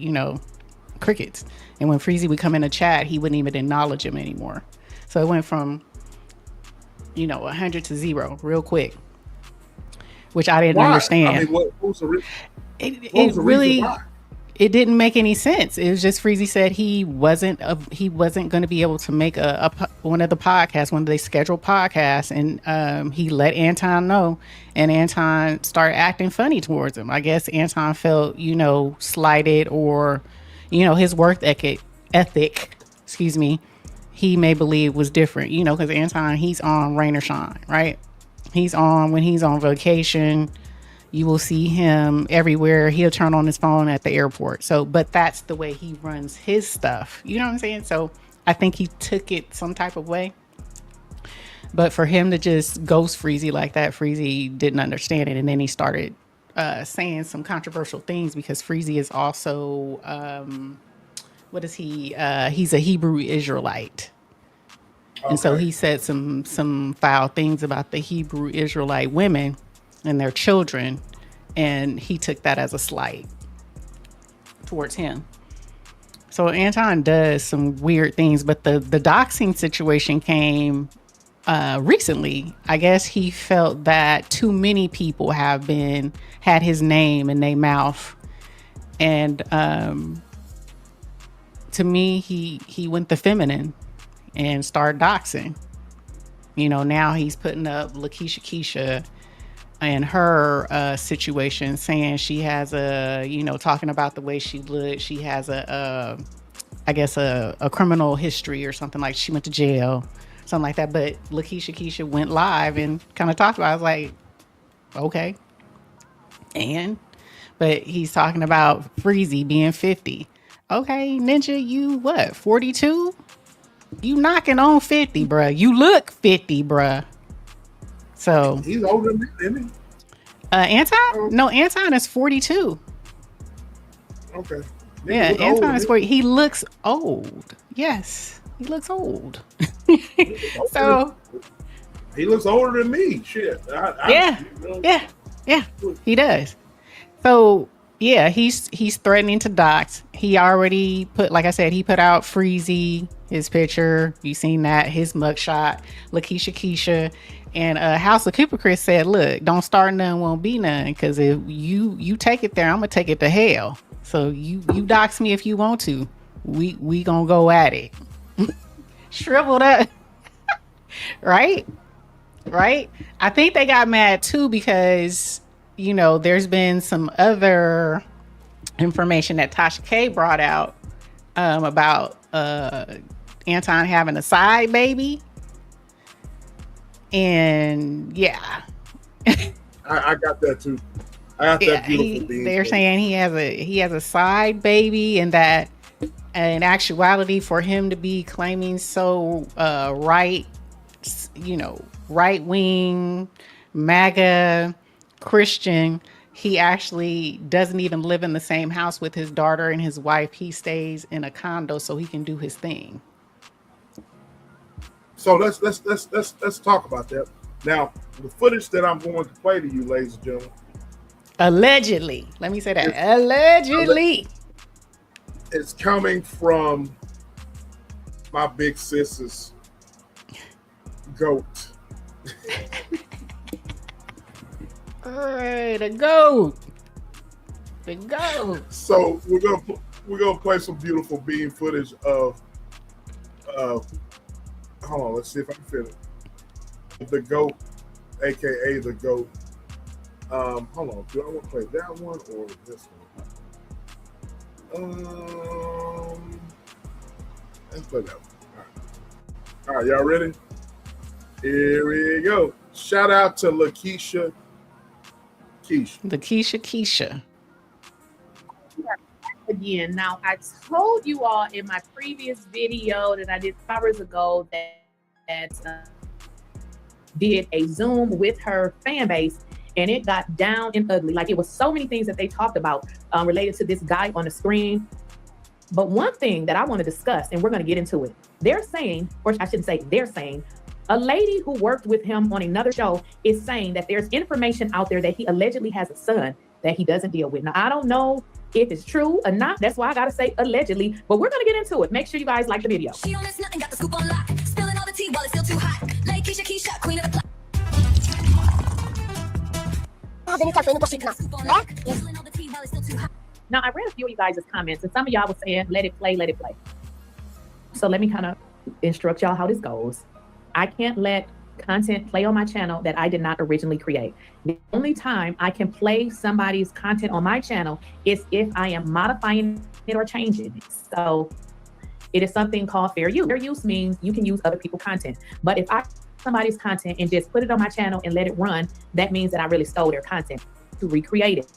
crickets. And when Freezy would come in a chat, he wouldn't even acknowledge him anymore. So it went from 100 to 0 real quick, which I didn't understand. I mean, what was the it didn't make any sense. It was just Freezy said he wasn't going to be able to make one of the podcasts, one of the scheduled podcasts, and he let Anton know, and Anton started acting funny towards him. I guess Anton felt slighted, or his work ethic, he may believe was different, because Anton, he's on rain or shine, right? When he's on vacation, you will see him everywhere. He'll turn on his phone at the airport. So, but that's the way he runs his stuff. You know what I'm saying? So I think he took it some type of way. But for him to just ghost Freezy like that, Freezy didn't understand it. And then he started saying some controversial things, because Freezy is also, what is he? He's a Hebrew Israelite. Okay. And so he said some foul things about the Hebrew Israelite women and their children, and he took that as a slight towards him. So Anton does some weird things, but the doxing situation came recently. I guess he felt that too many people had his name in their mouth, and to me, he went the feminine and started doxing. Now he's putting up Keisha and her situation, saying she has talking about the way she looked. She has a criminal history or something, like she went to jail, something like that. But Keisha went live and kind of talked about it. I was like, okay. But he's talking about Freezy being 50. Okay, Ninja, you what, 42? You knocking on 50, bruh. You look 50, bruh. So he's older than me, isn't he? Anton? No, Anton is 42. Okay. Yeah, Anton is where he looks old. Yes, he looks old. So he looks older than me. Shit. Yeah, he does. So yeah, he's threatening to dox. He already put, like I said, he put out Freezy, his picture. You seen that, his mugshot, Lakeisha Keisha. And House of Cooper Chris said, look, don't start none, won't be none. Because if you take it there, I'm gonna take it to hell. So you dox me if you want to. We gonna go at it. Shriveled up. Right? I think they got mad too because, you know, there's been some other information that Tasha K brought out about Anton having a side baby. And yeah. I got that too. I got that beautiful being. They're saying he has a side baby, and that in actuality for him to be claiming so right-wing, MAGA Christian, he actually doesn't even live in the same house with his daughter and his wife. He stays in a condo so he can do his thing. So let's talk about that. Now, the footage that I'm going to play to you, ladies and gentlemen. Allegedly. Let me say that. Allegedly. It's coming from my big sis's goat. The goat. So we're gonna play some beautiful beam footage of hold on, let's see if I can fit it. The goat, aka the goat. Hold on, do I want to play that one or this one? Let's play that one. All right, y'all ready? Here we go. Shout out to Lakeisha Keisha. Lakeisha Keisha. Again, now I told you all in my previous video that I did hours ago that did a Zoom with her fan base, and it got down and ugly. Like, it was so many things that they talked about related to this guy on the screen. But one thing that I want to discuss, and we're going to get into it, they're saying, or I shouldn't say they're saying, a lady who worked with him on another show is saying that there's information out there that he allegedly has a son that he doesn't deal with. Now, I don't know if it's true or not. That's why I got to say allegedly, but we're going to get into it. Make sure you guys like the video. She don't miss nothing, got the scoop on lock. Spilling all the tea while it's still too hot. Like Keisha, queen of the plot. Now, I read a few of you guys' comments, and some of y'all were saying, let it play. So let me kind of instruct y'all how this goes. I can't let content play on my channel that I did not originally create. The only time I can play somebody's content on my channel is if I am modifying it or changing it. So it is something called fair use. Fair use means you can use other people's content. But if I somebody's content and just put it on my channel and let it run, that means that I really stole their content to recreate it.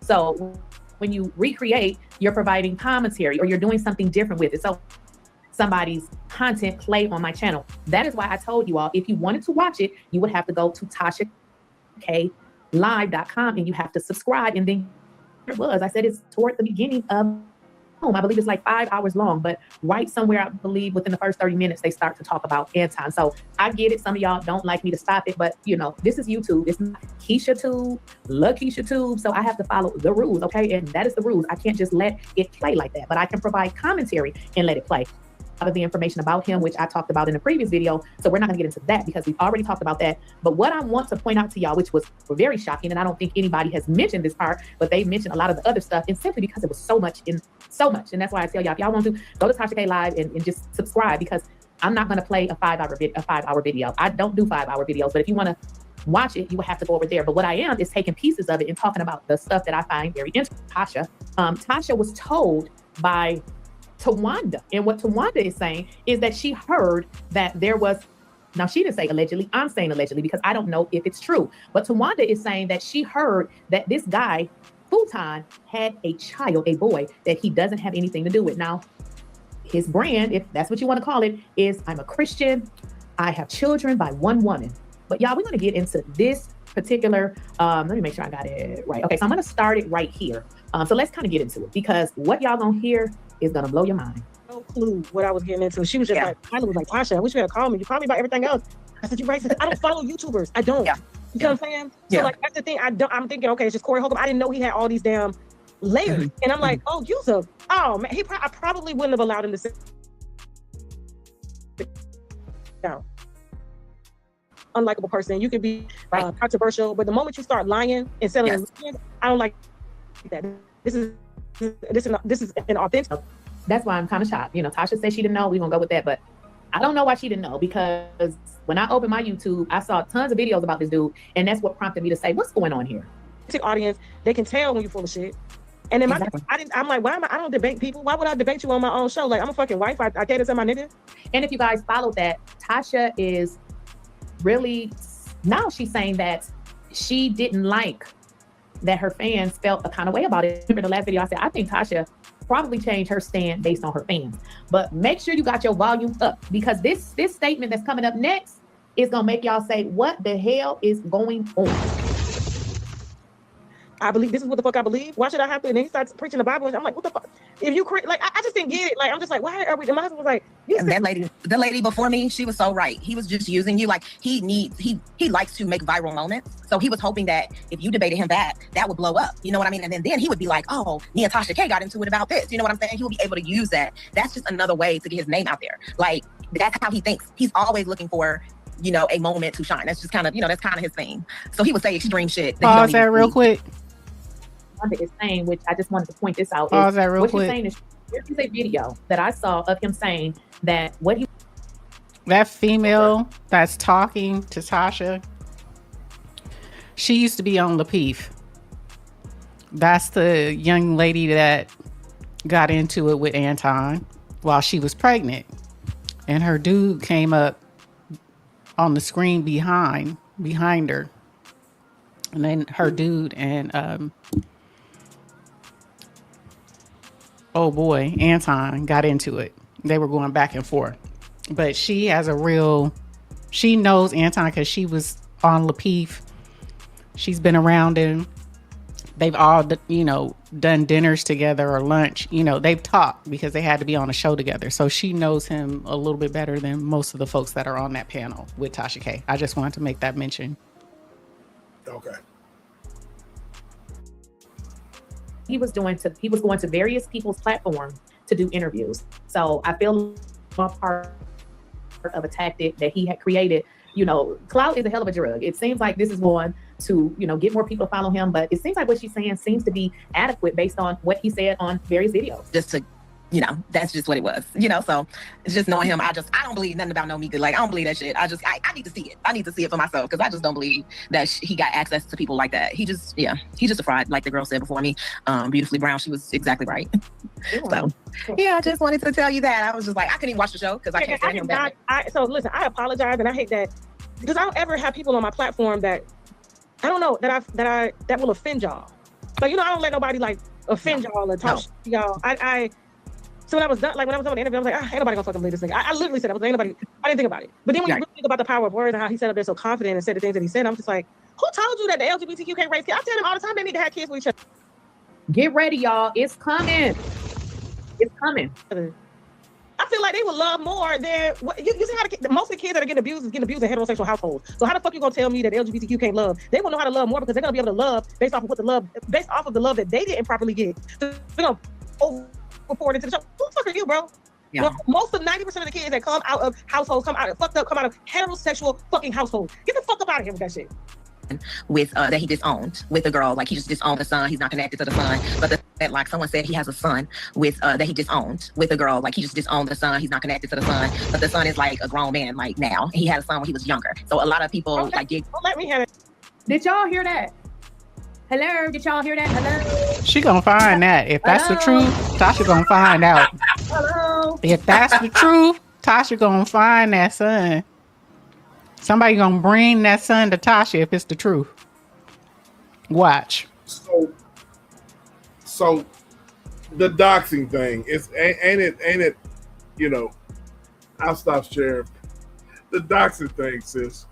So when you recreate, you're providing commentary or you're doing something different with it. So somebody's content play on my channel. That is why I told you all, if you wanted to watch it, you would have to go to TashaKLive.com and you have to subscribe. And then it was, I said it's toward the beginning of I believe it's like 5 hours long, but right somewhere, I believe within the first 30 minutes, they start to talk about Anton. So I get it. Some of y'all don't like me to stop it, but you know, this is YouTube. It's not Keisha Tube, Lakeisha Tube. So I have to follow the rules. Okay. And that is the rules. I can't just let it play like that, but I can provide commentary and let it play. Of the information about him, which I talked about in the previous video. So we're not going to get into that because we've already talked about that. But what I want to point out to y'all, which was very shocking, and I don't think anybody has mentioned this part, but they mentioned a lot of the other stuff, and simply because it was so much. And that's why I tell y'all, if y'all want to go to Tasha K Live and just subscribe, because I'm not going to play a 5 hour video. I don't do 5 hour videos, but if you want to watch it, you will have to go over there. But what I am is taking pieces of it and talking about the stuff that I find very interesting. Tasha was told by Tawanda, and what Tawanda is saying is that she heard that there was, now she didn't say allegedly, I'm saying allegedly because I don't know if it's true, but Tawanda is saying that she heard that this guy, Futon, had a child, a boy, that he doesn't have anything to do with. Now, his brand, if that's what you want to call it, is I'm a Christian, I have children by one woman. But y'all, we're going to get into this particular, let me make sure I got it right. Okay, so I'm going to start it right here. So let's kind of get into it, because what y'all gonna hear is gonna blow your mind. No clue what I was getting into. She was just like, Kyla was like, Tasha, I wish you had called me. You called me about everything else. I said, you racist. I don't follow YouTubers. I don't. You know what I'm saying? So like that's the thing. I'm thinking, okay, it's just Corey Holcomb. I didn't know he had all these damn layers. And I'm like, oh, man, I probably wouldn't have allowed him to sit down. Unlikable person. You can be controversial, but the moment you start lying and selling, I don't like that. This is an authentic. That's why I'm kind of shocked. You know, Tasha said she didn't know. We're gonna go with that, but I don't know why she didn't know, because when I opened my YouTube, I saw tons of videos about this dude, and that's what prompted me to say, what's going on here? Audience, they can tell when you're full of shit. And then I'm like, I don't debate people. Why would I debate you on my own show? Like, I'm a fucking wife. I cater to my nigga. And if you guys followed that, Tasha is really, now she's saying that she didn't like that her fans felt a kind of way about it. Remember the last video I said, I think Tasha probably changed her stand based on her fans. But make sure you got your volume up, because this statement that's coming up next is gonna make y'all say, what the hell is going on? I believe this is what the fuck I believe. Why should I have to? And then he starts preaching the Bible, and I'm like, what the fuck? If you like, I just didn't get it. Like, I'm just like, why are we? And my husband was like, and the lady before me, she was so right. He was just using you. Like, he likes to make viral moments. So he was hoping that if you debated him back, that would blow up. You know what I mean? And then he would be like, oh, me and Tasha K got into it about this. You know what I'm saying? He will be able to use that. That's just another way to get his name out there. Like, that's how he thinks. He's always looking for, you know, a moment to shine. That's just kind of, you know, that's kind of his thing. So he would say extreme shit. Pause that real quick. Is saying, which I just wanted to point this out. Pause that real quick. She's saying is, there is a video that I saw of him saying that that female that's talking to Tasha, she used to be on Lapeef. That's the young lady that got into it with Anton while she was pregnant, and her dude came up on the screen behind her, and then her dude and oh boy, Anton got into it. They were going back and forth. But she knows Anton because she was on Lapeef. She's been around him. They've all, you know, done dinners together or lunch. You know, they've talked because they had to be on a show together. So she knows him a little bit better than most of the folks that are on that panel with Tasha K. I just wanted to make that mention. Okay. He was going to various people's platforms to do interviews. So I feel one part of a tactic that he had created. You know, clout is a hell of a drug. It seems like this is one to, you know, get more people to follow him, but it seems like what she's saying seems to be adequate based on what he said on various videos. Just to, you know, that's just what it was, you know. So it's just knowing him. I don't believe nothing about no Mika. Like, I don't believe that shit. I need to see it. I need to see it for myself, because I just don't believe that he got access to people like that. He's just a fraud, like the girl said before me. Beautifully Brown, she was exactly right. So yeah, I just wanted to tell you that. I was just like, I couldn't even watch the show because I can't stand him back. So listen, I apologize, and I hate that, because I don't ever have people on my platform that I don't know that will offend y'all. So, you know, I don't let nobody like offend y'all or talk shit to y'all. So when I was done, like when I was on the interview, I was like, ain't nobody gonna fucking believe this nigga. I literally said, I didn't think about it. But then when you really think about the power of words and how he said up there so confident and said the things that he said, I'm just like, who told you that the LGBTQ can't raise kids? I tell them all the time they need to have kids with each other. Get ready, y'all. It's coming. It's coming. I feel like they would love more than you see how most of the kids that are getting abused in heterosexual households. So how the fuck you gonna tell me that LGBTQ can't love? They will know how to love more because they're gonna be able to love based off of the love that they didn't properly get. So they're gonna over-report into the show. Who the fuck are you, bro? Yeah. Well, most of 90% of the kids that come out of households come out of heterosexual fucking households. Get the fuck up out of here with that shit. With that he disowned with the girl, like he just disowned the son. He's not connected to the son. But that like someone said he has a son with that he disowned with the girl, like he just disowned the son. He's not connected to the son. But the son is like a grown man, like now. He had a son when he was younger. So a lot of people don't let me have it. Did y'all hear that? Hello, did y'all hear that? Hello. She gonna find that. If that's the truth, Tasha gonna find out. Hello. If that's the truth, Tasha gonna find that son. Somebody gonna bring that son to Tasha if it's the truth. Watch. So the doxing thing ain't it, you know, I'll stop sharing. The doxing thing, sis.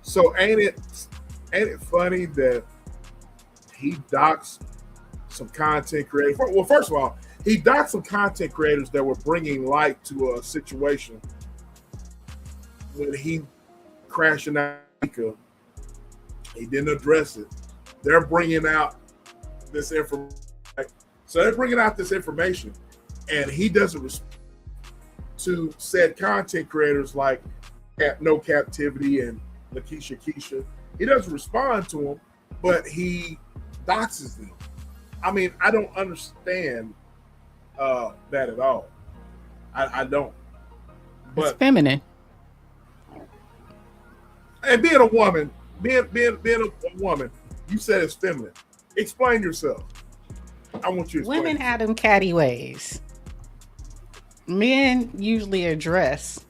So ain't it funny that he doxed some content creators. Well, first of all, he docked some content creators that were bringing light to a situation when he crashing out. He didn't address it. They're bringing out this information. So they're bringing out this information, and he doesn't respond to said content creators like No Captivity and Lakeisha Keisha. He doesn't respond to them, but he doxes them. I mean, I don't understand that at all. I don't. But it's feminine. And being a woman, being a woman, you said it's feminine. Explain yourself. I want you to explain. Women have them catty ways. Men usually address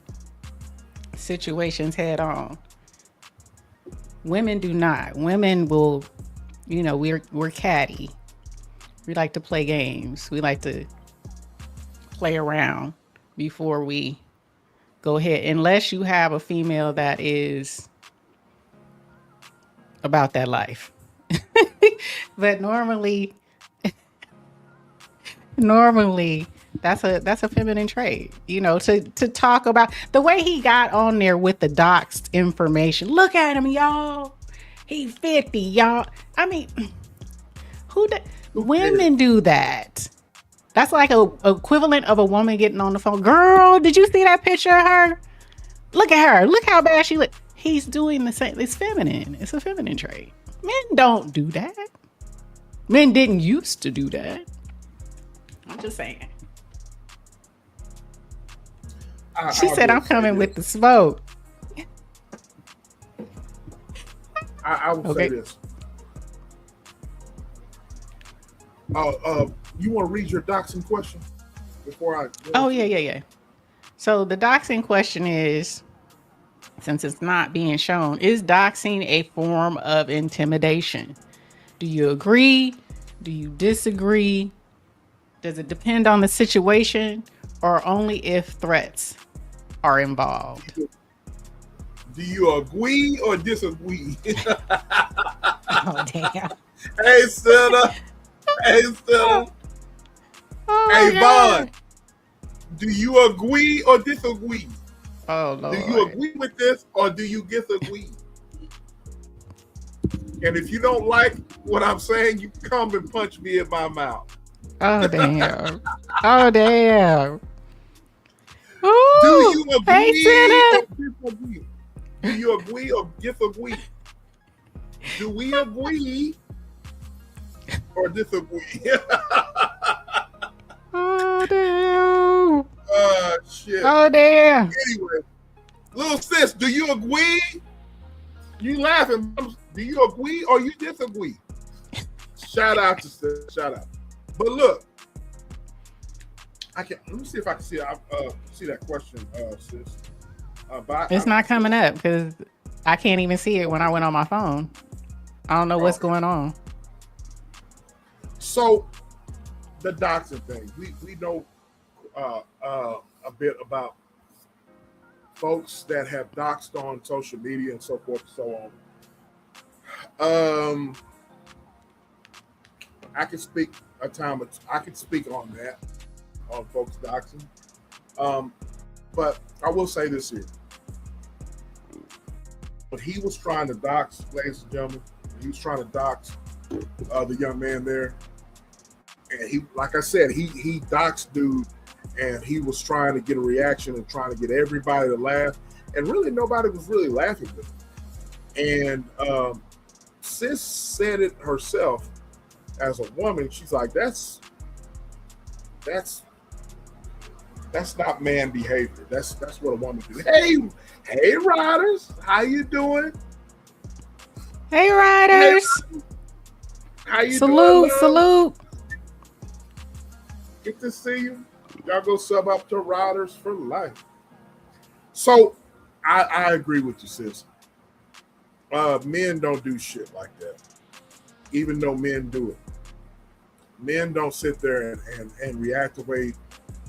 situations head on. Women do not. Women will, we're catty. We like to play games. We like to play around before we go ahead. Unless you have a female that is about that life. But normally that's a feminine trait, to talk about the way he got on there with the doxed information. Look at him, y'all. He 50, y'all. I mean, women do that. That's like a equivalent of a woman getting on the phone. Girl, did you see that picture of her? Look at her. Look how bad she looks. He's doing the same. It's feminine. It's a feminine trait. Men don't do that. Men didn't used to do that. I'm just saying. She said, I'm coming with the smoke. I will say this. You want to read your doxing question before I? Oh, yeah. So the doxing question is, since it's not being shown, is doxing a form of intimidation? Do you agree? Do you disagree? Does it depend on the situation or only if threats are involved? Do you agree or disagree? Oh, damn. Hey, Stella. Oh, hey, Vaughn. Do you agree or disagree? Oh, Lord. Do you agree with this or do you disagree? And if you don't like what I'm saying, you come and punch me in my mouth. Oh, damn. Oh, damn. Ooh, do you agree hey, or disagree? Do you agree or disagree? Do we agree or disagree? Oh, damn. Shit. Oh, damn. Anyway, little sis, do you agree? You laughing. Do you agree or you disagree? Shout out to sis. Shout out. But look, let me see if I can see that question, sis. It's not coming up because I can't even see it when I went on my phone. I don't know what's going on. So the doxing thing, we know a bit about folks that have doxed on social media and so forth and so on. I can speak on that, on folks doxing. But I will say this here. When he was trying to dox, ladies and gentlemen, he was trying to dox the young man there. And he, like I said, he doxed dude, and he was trying to get a reaction and trying to get everybody to laugh. And really, nobody was really laughing with him. And sis said it herself as a woman. She's like, that's not man behavior. That's what a woman do. Hey, riders, how you doing? Hey, riders. How you doing? Salute. Good to see you. Y'all go sub up to Riders for life. So I agree with you, sis. Men don't do shit like that. Even though men do it. Men don't sit there and react the way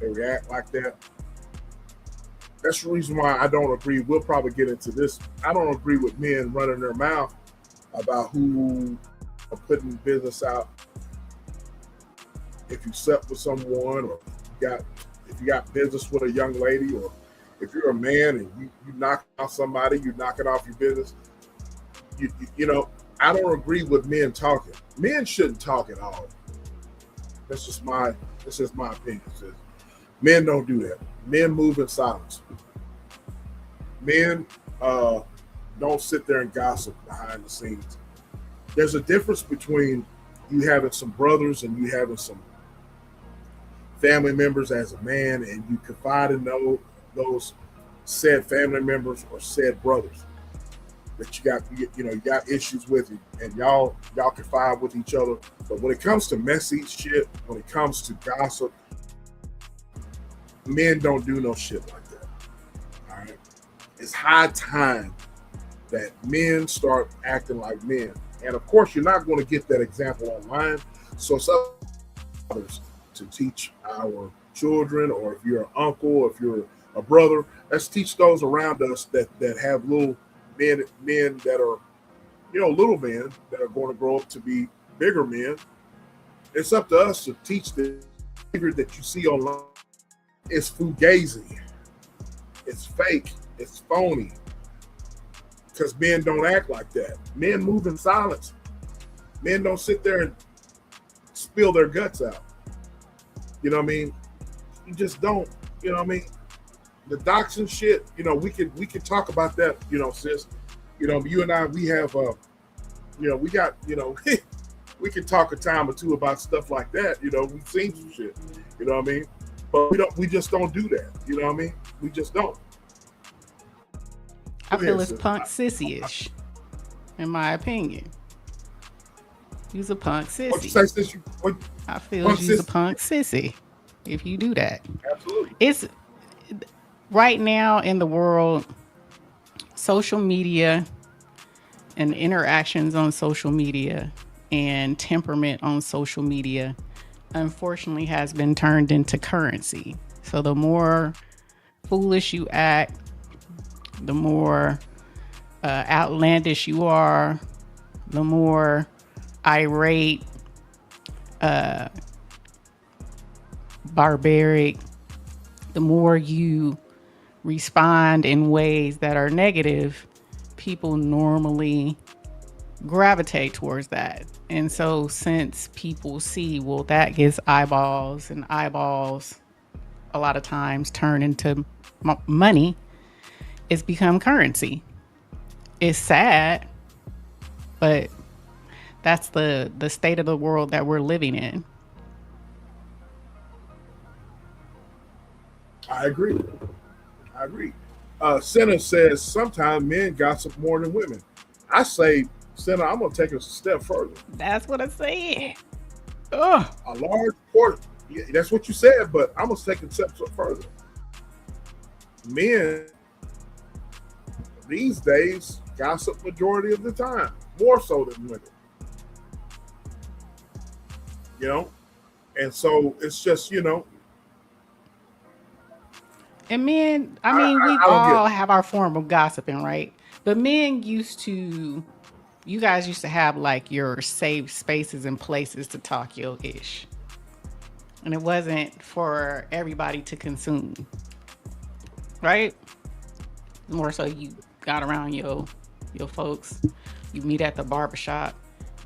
they react like that. That's the reason why I don't agree. We'll probably get into this. I don't agree with men running their mouth about who are putting business out if you slept with someone, or if you got business with a young lady, or if you're a man and you knock out somebody, you knocking off your business. You know, I don't agree with men talking. Men shouldn't talk at all. That's just my opinion. Men don't do that. Men move in silence. Men don't sit there and gossip behind the scenes. There's a difference between you having some brothers and you having some family members as a man, and you confide in those said family members or said brothers that you got issues with, and y'all confide with each other. But when it comes to messy shit, when it comes to gossip, men don't do no shit like that. All right, it's high time that men start acting like men. And of course, you're not going to get that example online. So it's up to others to teach our children, or if you're an uncle, or if you're a brother, let's teach those around us that have little men that are, little men that are going to grow up to be bigger men. It's up to us to teach the behavior that you see online. It's fugazi. It's fake. It's phony. Because men don't act like that. Men move in silence. Men don't sit there and spill their guts out. You know what I mean? You just don't. You know what I mean? The doxing shit, we could talk about that, sis. You and I, we have, we got, we can talk a time or two about stuff like that. We've seen some shit. You know what I mean? But we just don't do that. You know what I mean? We just don't. I feel it's punk sissy-ish, in my opinion. You's a punk sissy. What you say, sis? I feel you's a punk sissy if you do that. Absolutely. It's right now in the world, social media and interactions on social media and temperament on social media, unfortunately, has been turned into currency. So the more foolish you act, the more outlandish you are, the more irate, barbaric, the more you respond in ways that are negative, people normally gravitate towards that. And so since people see, well, that gets eyeballs, and eyeballs a lot of times turn into money, it's become currency. It's sad, but that's the state of the world that we're living in. I agree. Senna says sometimes men gossip more than women. I say, Senna, I'm going to take it a step further. That's what I said. Ugh. A large portion. Yeah, that's what you said, but I'm going to take it a step further. Men these days gossip majority of the time, more so than women. And so it's just, And men, I mean, we all have our form of gossiping, right? But men you guys used to have like your safe spaces and places to talk your ish. And it wasn't for everybody to consume, right? More so you got around your folks, you meet at the barbershop,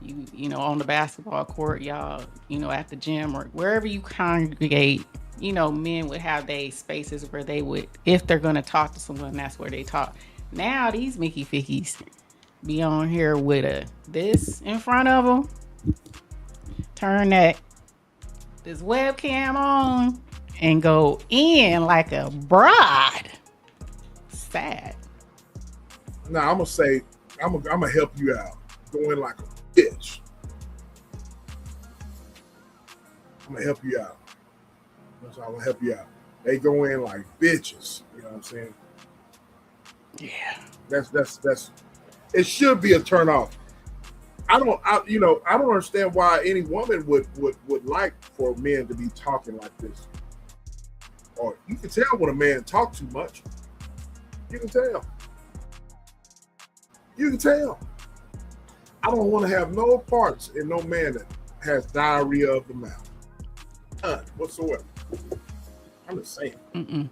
you know, on the basketball court, y'all, at the gym or wherever you congregate. Men would have their spaces where they would, if they're going to talk to someone, that's where they talk. Now these Mickey Fickies be on here with this in front of them. Turn this webcam on and go in like a bride. Sad. Now I'm gonna say, I'm gonna help you out. Go in like a bitch. I'm gonna help you out. I'm gonna help you out. They go in like bitches. You know what I'm saying? Yeah. That's. It should be a turn off. I don't understand why any woman would like for men to be talking like this. Or you can tell when a man talks too much. You can tell. I don't want to have no parts in no man that has diarrhea of the mouth. None whatsoever. I'm just saying.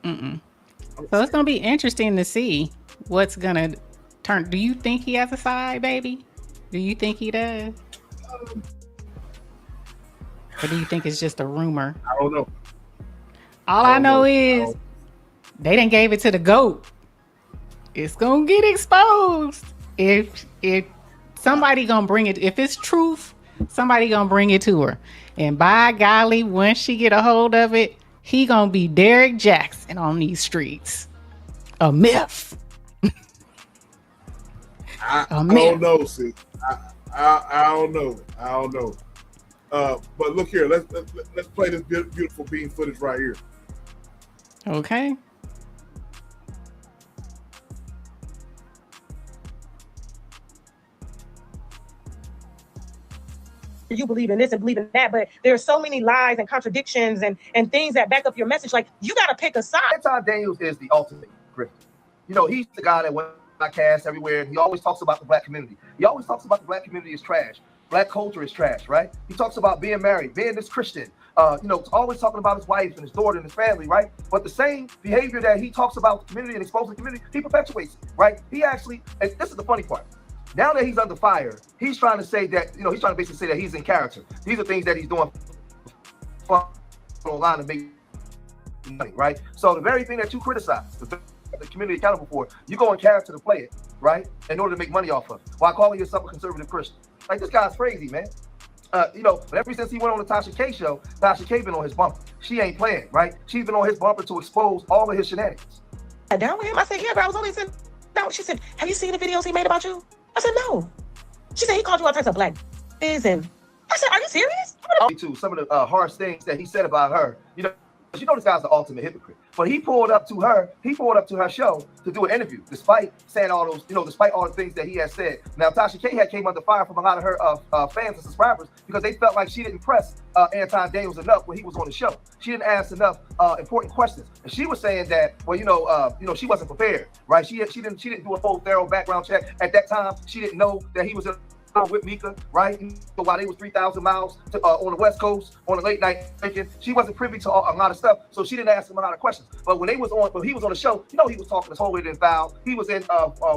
So it's gonna be interesting to see what's gonna turn. Do you think he has a side, baby? Do you think he does? Or do you think it's just a rumor? I don't know. All I know is they done gave it to the GOAT. It's gonna get exposed. If somebody gonna bring it, if it's truth, somebody gonna bring it to her. And by golly, once she get a hold of it, he gonna be Derek Jackson on these streets. A myth. I don't know, sis. I don't know. But look here, let's play this beautiful bean footage right here. Okay. You believe in this and believe in that, but there are so many lies and contradictions and things that back up your message. Like, you got to pick a side. Anton Daniels is the ultimate grifter. You know, he's the guy that went podcast everywhere. He always talks about the black community. He always talks about the black community is trash. Black culture is trash, right? He talks about being married, being this Christian, always talking about his wife and his daughter and his family, right? But the same behavior that he talks about the community and exposing the community, he perpetuates it, right? He actually, and this is the funny part. Now that he's under fire, he's trying to say that, he's trying to basically say that he's in character. These are things that he's doing online to make money, right? So the very thing that you criticize, the community accountable for, you go in character to play it, right? In order to make money off of it, while calling yourself a conservative Christian. Like, this guy's crazy, man. But ever since he went on the Tasha K show, Tasha K been on his bumper. She ain't playing, right? She's been on his bumper to expose all of his shenanigans. I down with him. I said, yeah, but I was only sitting down. She said, have you seen the videos he made about you? I said, no. She said, he called you all types of black biz, and I said, are you serious? Too, some of the harsh things that he said about her, this guy's the ultimate hypocrite. But he pulled up to her show to do an interview, despite saying all those, despite all the things that he has said. Now, Tasha K had came under fire from a lot of her fans and subscribers because they felt like she didn't press Anton Daniels enough when he was on the show. She didn't ask enough important questions. And she was saying that, she wasn't prepared, right? She didn't do a whole thorough background check. At that time, she didn't know that he was with Mika, right? While they was 3,000 miles on the West Coast on a late night drinking, she wasn't privy to a lot of stuff, so she didn't ask him a lot of questions. But when he was on the show, he was talking as holier than thou. He was in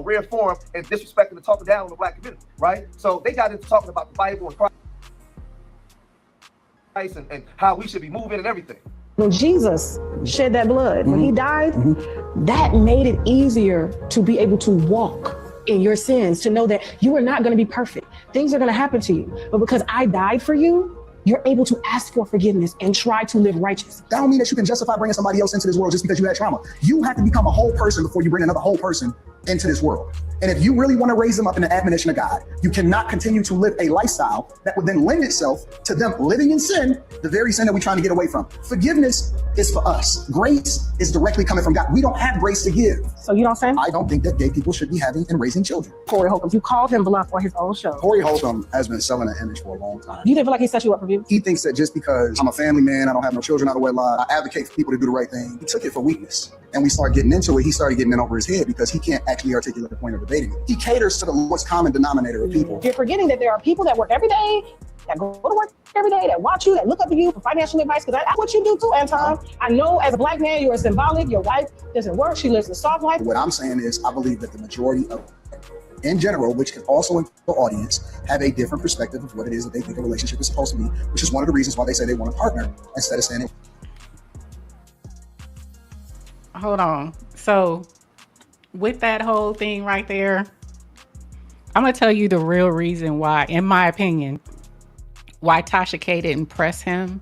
rare form and disrespecting and talking down on the black community, right? So they got into talking about the Bible and Christ and how we should be moving and everything. When Jesus shed that blood, when he died, that made it easier to be able to walk in your sins, to know that you are not going to be perfect. Things are going to happen to you. But because I died for you, you're able to ask for forgiveness and try to live righteous. That don't mean that you can justify bringing somebody else into this world just because you had trauma. You have to become a whole person before you bring another whole person into this world. And if you really want to raise them up in the admonition of God, you cannot continue to live a lifestyle that would then lend itself to them living in sin, the very sin that we're trying to get away from. Forgiveness is for us. Grace is directly coming from God. We don't have grace to give. So you don't say? I don't think that gay people should be having and raising children. Corey Holcomb, you called him bluff on his own show. Corey Holcomb has been selling an image for a long time. You didn't feel like he set you up for views? He thinks that just because I'm a family man, I don't have no children out of wedlock, I advocate for people to do the right thing. He took it for weakness. And we start getting into it, he started getting in over his head because he can't actually articulate the point of debating it. He caters to the lowest common denominator of people. You're forgetting that there are people that work every day, that go to work every day, that watch you, that look up to you for financial advice, because that's what you do too, Anton. I know as a black man, you are symbolic. Your wife doesn't work. She lives a soft life. What I'm saying is I believe that the majority of, in general, which can also include the audience, have a different perspective of what it is that they think a relationship is supposed to be, which is one of the reasons why they say they want a partner instead of saying Hold on. So with that whole thing right there, I'm going to tell you the real reason why, in my opinion, why Tasha K didn't press him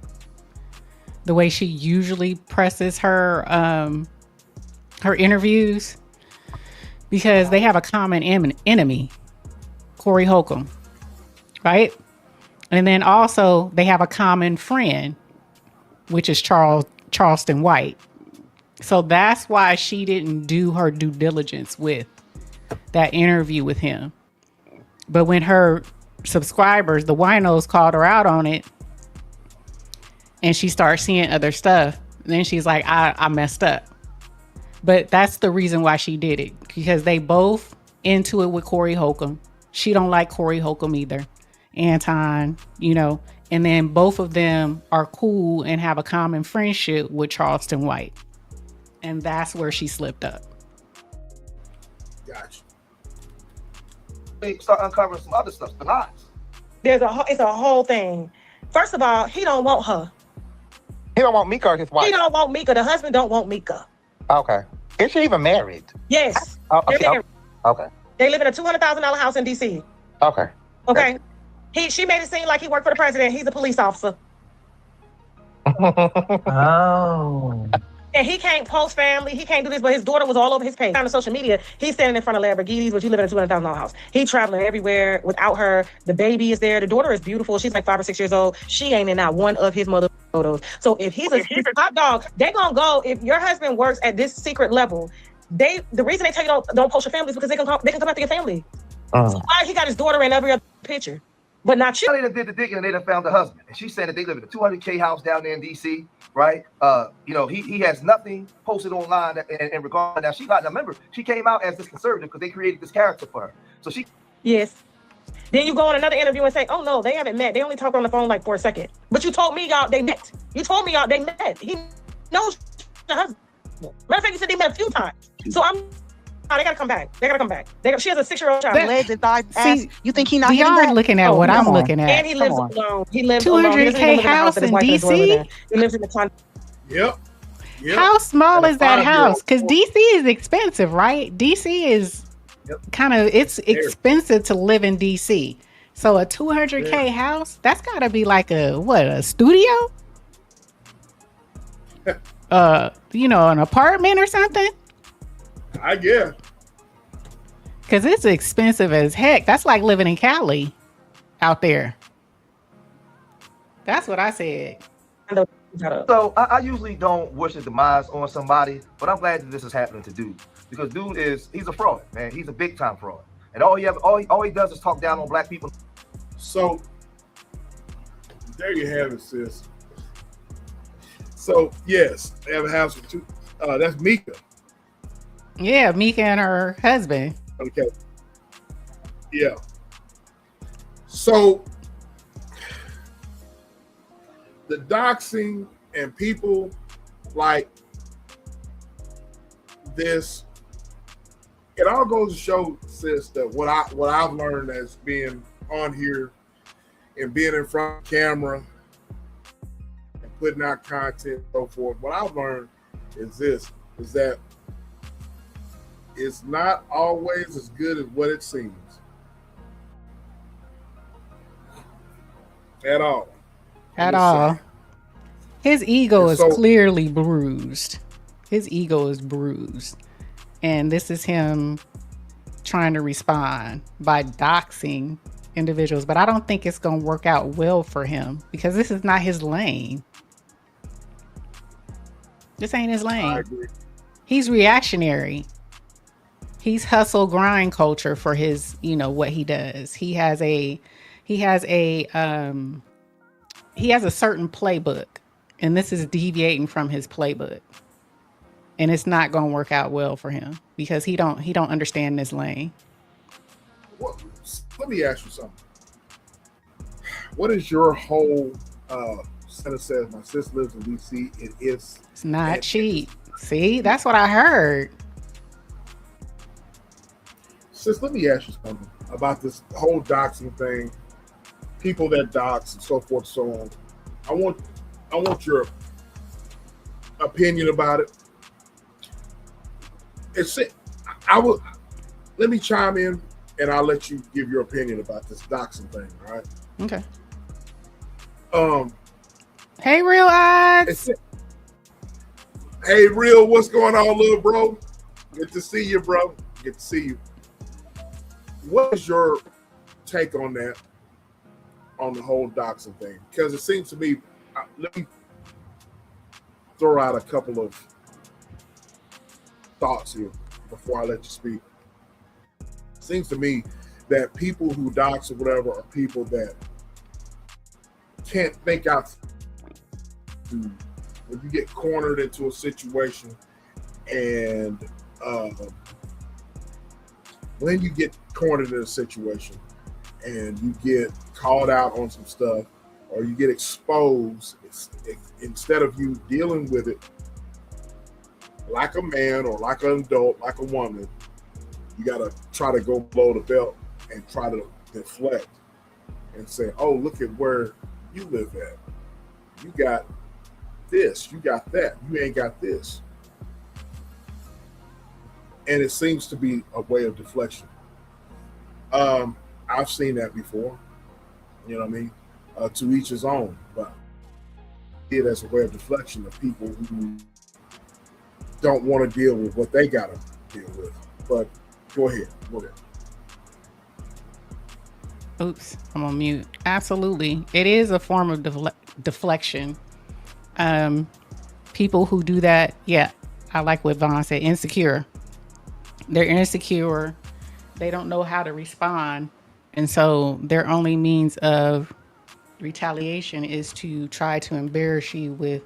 the way she usually presses her interviews, because they have a common enemy, Corey Holcomb, right? And then also they have a common friend, which is Charleston White. So that's why she didn't do her due diligence with that interview with him. But when her subscribers, the winos, called her out on it, and she started seeing other stuff, then she's like, I messed up. But that's the reason why she did it, because they both into it with Corey Holcomb. She don't like Corey Holcomb either. Anton, And then both of them are cool and have a common friendship with Charleston White. And that's where she slipped up. Gotcha. They start uncovering some other stuff, the lies. It's a whole thing. First of all, he don't want her. He don't want Mika or his wife? He don't want Mika. The husband don't want Mika. Okay. Is she even married? Yes. Okay. They're married. Okay. They live in a $200,000 house in DC. Okay. Okay. She made it seem like he worked for the president. He's a police officer. Oh. And he can't post family. He can't do this, but his daughter was all over his page. On social media, he's standing in front of Lamborghinis, but you live in a $200,000 house. He's traveling everywhere without her. The baby is there. The daughter is beautiful. She's like 5 or 6 years old. She ain't in not one of his mother photos. So if he's a hot dog, they're gonna go. If your husband works at this secret level, the reason they tell you don't post your family is because they can come after your family. So why he got his daughter in every other picture, but not you? They done did the digging and they done found the husband. And she said that they live in a $200K house down there in DC, right? He has nothing posted online in regard. Now remember, she came out as this conservative because they created this character for her. So she. Yes. Then you go on another interview and say, oh no, they haven't met. They only talked on the phone like for a second. But you told me y'all they met. You told me y'all they met. He knows the husband. Matter of fact, you said they met a few times. So they gotta come back. She has a 6-year-old child. Legs and thighs. Ass. You think he not? Y'all are looking at what I'm looking at. And he lives alone. He lives alone. $200K house in DC. He lives in the condo. Yep. How small is that house? Because DC is expensive, right? DC is it's expensive to live in DC. So a $200K house, that's gotta be like a studio? An apartment or something? I guess. Because it's expensive as heck. That's like living in Cali out there. That's what I said. So I usually don't wish the demise on somebody, but I'm glad that this is happening to Dude, because Dude he's a fraud, man. He's a big time fraud, and all he does is talk down on black people. So there you have it, sis. So yes, they have a house with two. That's Mika. Yeah, Mika and her husband. Okay. Yeah. So the doxing and people like this, it all goes to show, sis, that what I've learned as being on here and being in front of the camera and putting out content and so forth. What I've learned is that it's not always as good as what it seems. At all. At all. His ego is clearly bruised. His ego is bruised. And this is him trying to respond by doxing individuals. But I don't think it's going to work out well for him because this is not his lane. This ain't his lane. I agree. He's reactionary. He's hustle grind culture for his, what he does. He has a certain playbook, and this is deviating from his playbook. And it's not going to work out well for him because he don't understand this lane. Well, let me ask you something. What is your whole Senator says my sister lives in DC? It's not cheap. See, that's what I heard. Sis, let me ask you something about this whole doxing thing. People that dox and so forth, so on. I want your opinion about it. Let me chime in and I'll let you give your opinion about this doxing thing, all right? Okay. Hey, Real Eyes. Hey, Real, what's going on, little bro? Good to see you, bro. Good to see you. What is your take on that, on the whole doxing thing? Because it seems to me, let me throw out a couple of thoughts here before I let you speak. It seems to me that people who dox or whatever are people that can't think out. When you get cornered into a situation and when you get cornered in a situation and you get called out on some stuff or you get exposed, instead of you dealing with it like a man or like an adult, like a woman, you got to try to go below the belt and try to deflect and say, oh, look at where you live at. You got this, you got that, you ain't got this. And it seems to be a way of deflection. I've seen that before, you know what I mean? To each his own, but it as a way of deflection of people who don't want to deal with what they got to deal with. But go ahead. Oops, I'm on mute. Absolutely. It is a form of deflection. People who do that, yeah, I like what Vaughn said, insecure. They're insecure. They don't know how to respond. And so their only means of retaliation is to try to embarrass you with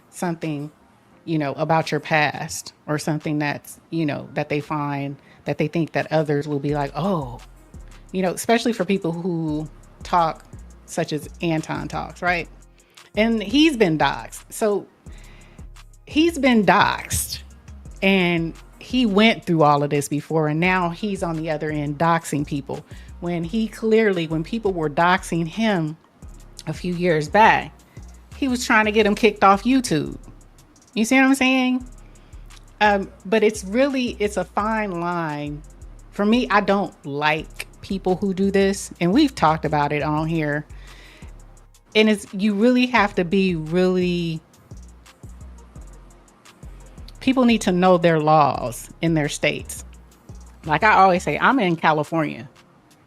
something, about your past, or something that's, that they find, that they think that others will be like, oh, especially for people who talk such as Anton talks, right? And he's been doxxed. So he's been doxxed, and he went through all of this before, and now he's on the other end doxing people. When people were doxing him a few years back, he was trying to get them kicked off YouTube. You see what I'm saying? But it's a fine line. For me, I don't like people who do this, and we've talked about it on here. And you really have to be people need to know their laws in their states. Like I always say, I'm in California.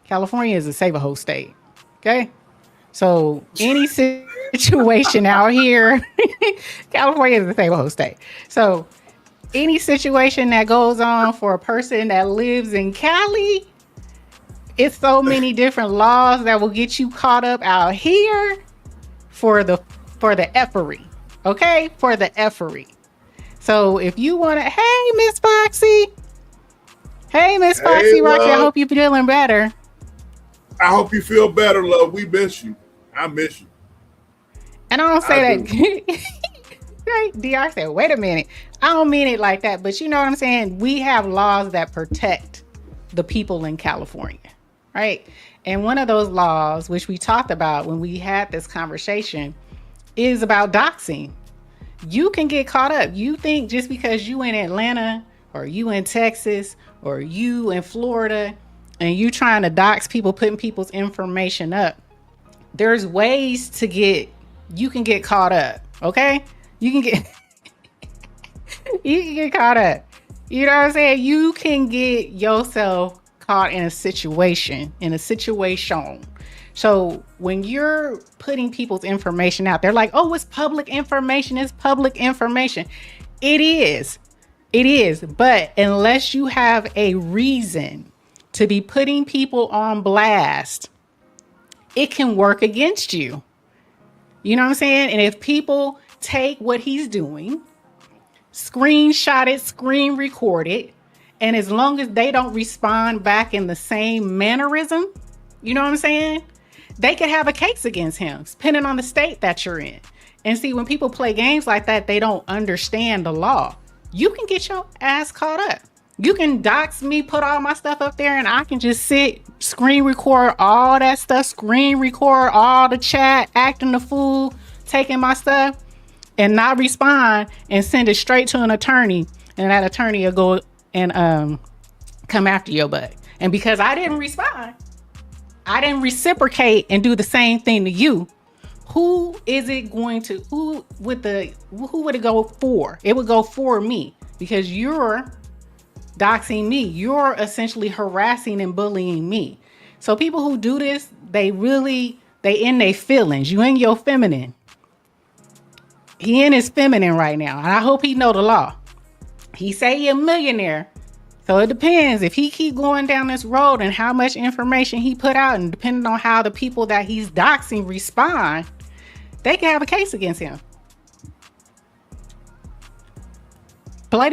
California is a save-a-hoe state. Okay? So any situation out here, California is a save-a-hoe state. So any situation that goes on for a person that lives in Cali, it's so many different laws that will get you caught up out here for the effery. Okay? For the effery. So if you want to, hey, Miss Foxy. Hey, Miss Foxy Roxy, I hope you're feeling better. I hope you feel better, love. We miss you. I miss you. And I don't say that. Right? DR said, wait a minute. I don't mean it like that, but you know what I'm saying? We have laws that protect the people in California, right? And one of those laws, which we talked about when we had this conversation, is about doxing. You can get caught up. You think just because you in Atlanta or you in Texas or you in Florida and you trying to dox people, putting people's information up, there's ways you can get caught up. Okay? You can get caught up. You know what I'm saying? You can get yourself caught in a situation. So when you're putting people's information out, they're like, oh, it's public information. It's public information. It is. But unless you have a reason to be putting people on blast, it can work against you. You know what I'm saying? And if people take what he's doing, screenshot it, screen record it, and as long as they don't respond back in the same mannerism, you know what I'm saying? They could have a case against him, depending on the state that you're in. And see, when people play games like that, they don't understand the law. You can get your ass caught up. You can dox me, put all my stuff up there, and I can just sit, screen record all that stuff, screen record all the chat, acting the fool, taking my stuff, and not respond, and send it straight to an attorney, and that attorney will go and come after your butt. And because I didn't respond, I didn't reciprocate and do the same thing to you, who would it go for? It would go for me, because you're doxing me. You're essentially harassing and bullying me. So people who do this, they in their feelings. You in your feminine. He in his feminine right now. And I hope he know the law. He say he a millionaire. So it depends if he keep going down this road and how much information he put out, and depending on how the people that he's doxing respond, they can have a case against him. Play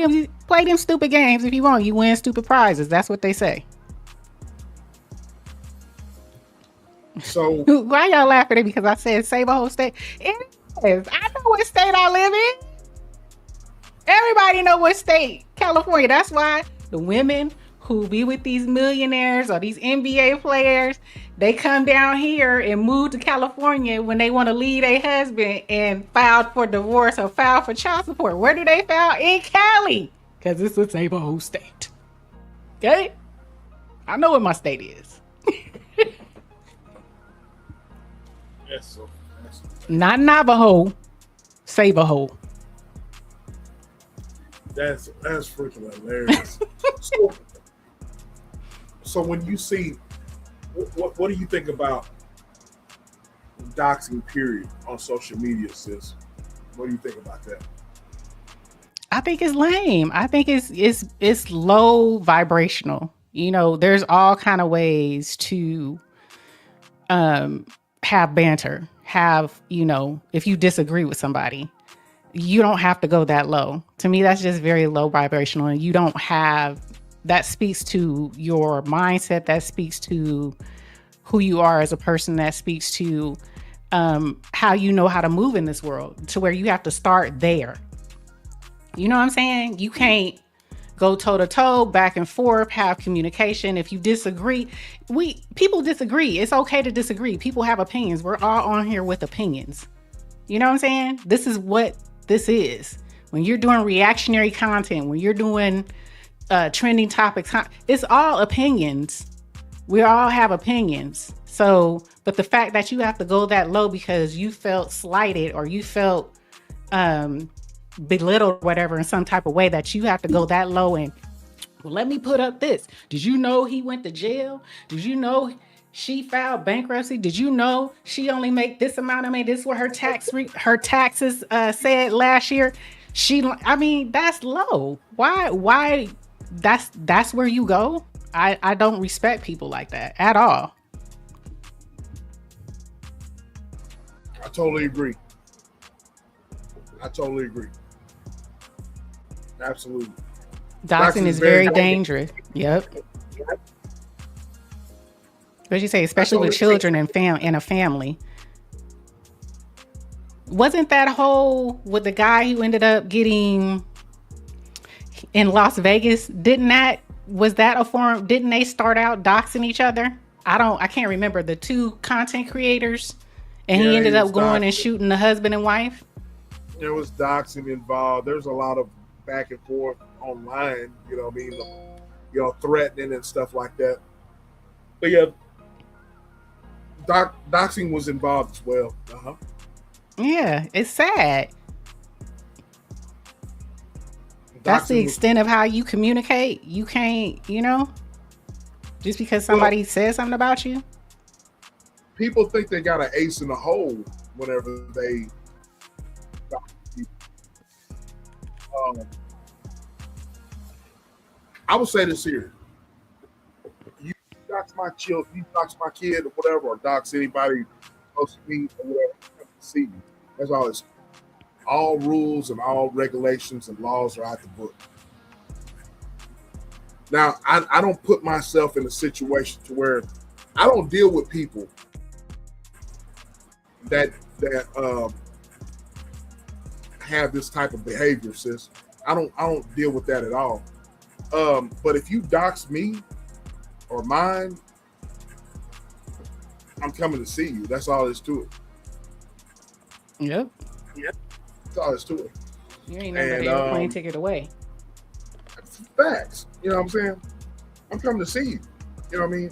them stupid games if you want. You win stupid prizes. That's what they say. So why y'all laughing at me because I said save a whole state? It is. I know what state I live in. Everybody know what state. California. That's why the women who be with these millionaires or these NBA players, they come down here and move to California when they want to leave their husband and file for divorce or file for child support. Where do they file? In Cali. Because it's a save a whole state. Okay? I know what my state is. Not Navajo, Save-A-Ho. That's freaking hilarious. so when you see, what do you think about doxing period on social media, sis? What do you think about that? I think it's lame. I think it's low vibrational. You know, there's all kind of ways to have banter. Have, you know, if you disagree with somebody, you don't have to go that low. To me, that's just very low vibrational, and you don't have, that speaks to your mindset, that speaks to who you are as a person, that speaks to how you know how to move in this world, to where you have to start there. You know what I'm saying? You can't go toe to toe, back and forth, have communication. If you disagree, people disagree. It's okay to disagree. People have opinions. We're all on here with opinions. You know what I'm saying? This is what this is. When you're doing reactionary content, when you're doing trending topics, it's all opinions. We all have opinions. So, but the fact that you have to go that low because you felt slighted or you felt belittled or whatever in some type of way, that you have to go that low and, well, let me put up this. Did you know he went to jail? Did you know she filed bankruptcy? Did you know she only make this amount of money? This is what her taxes said last year. I mean, that's low. Why? That's where you go. I don't respect people like that at all. I totally agree. Absolutely. Doxing is very dangerous. Yep. What you say, especially with children and in a family. Wasn't that whole with the guy who ended up getting in Las Vegas? Didn't they start out doxing each other? I can't remember the two content creators, and he ended up going and shooting the husband and wife. There was doxing involved. There's a lot of back and forth online, you know what I mean? You know, threatening and stuff like that. But yeah, doxing was involved as well. Yeah, it's sad. That's the extent of how you communicate. You can't, you know, just because somebody says something about you. People think they got an ace in the hole whenever they I would say this here. You dox my child, you dox my kid or whatever, or dox anybody close to me or whatever, to see you. That's all it's. All rules and all regulations and laws are out the book. Now, I don't put myself in a situation to where I don't deal with people that have this type of behavior, sis. I don't deal with that at all. But if you dox me or mine, I'm coming to see you. That's all there's to it. Yep. That's all there's to it. You ain't never an airplane ticket away. Facts. You know what I'm saying? I'm coming to see you. You know what I mean?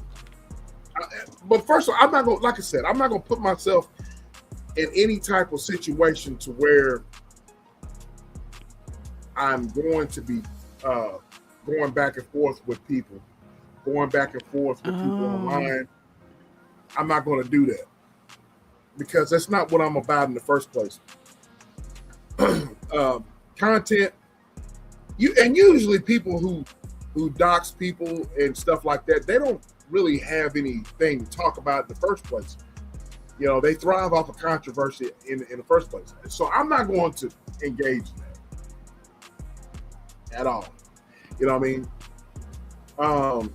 But first of all, I'm not going to, like I said, I'm not going to put myself in any type of situation to where I'm going to be going back and forth with people, online. I'm not going to do that because that's not what I'm about in the first place. Content, usually people who dox people and stuff like that, they don't really have anything to talk about in the first place. You know, they thrive off of controversy in the first place. So I'm not going to engage in that at all. You know what I mean?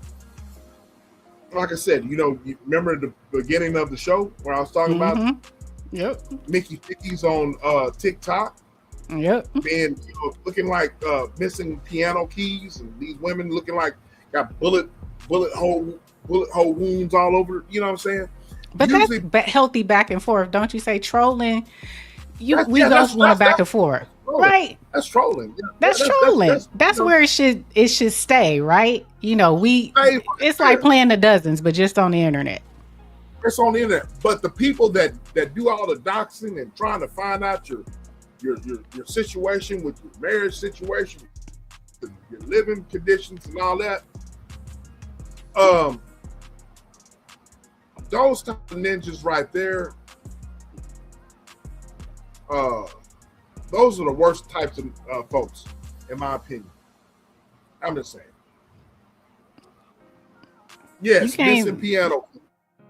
like I said, you remember the beginning of the show where I was talking about Mickey Ficky's on TikTok. Yep. Being looking like missing piano keys, and these women looking like got bullet hole wounds all over. You know what I'm saying? But usually, that's healthy back and forth, don't you say? Trolling. We both want back and forth, right? That's trolling. Yeah, that's trolling. That's where it should stay, right? It's like playing the dozens, but just on the internet. It's on the internet. But the people that do all the doxing and trying to find out your situation with your marriage situation, your living conditions and all that, those type of ninjas right there, those are the worst types of folks, in my opinion. I'm just saying. Yes, missing piano.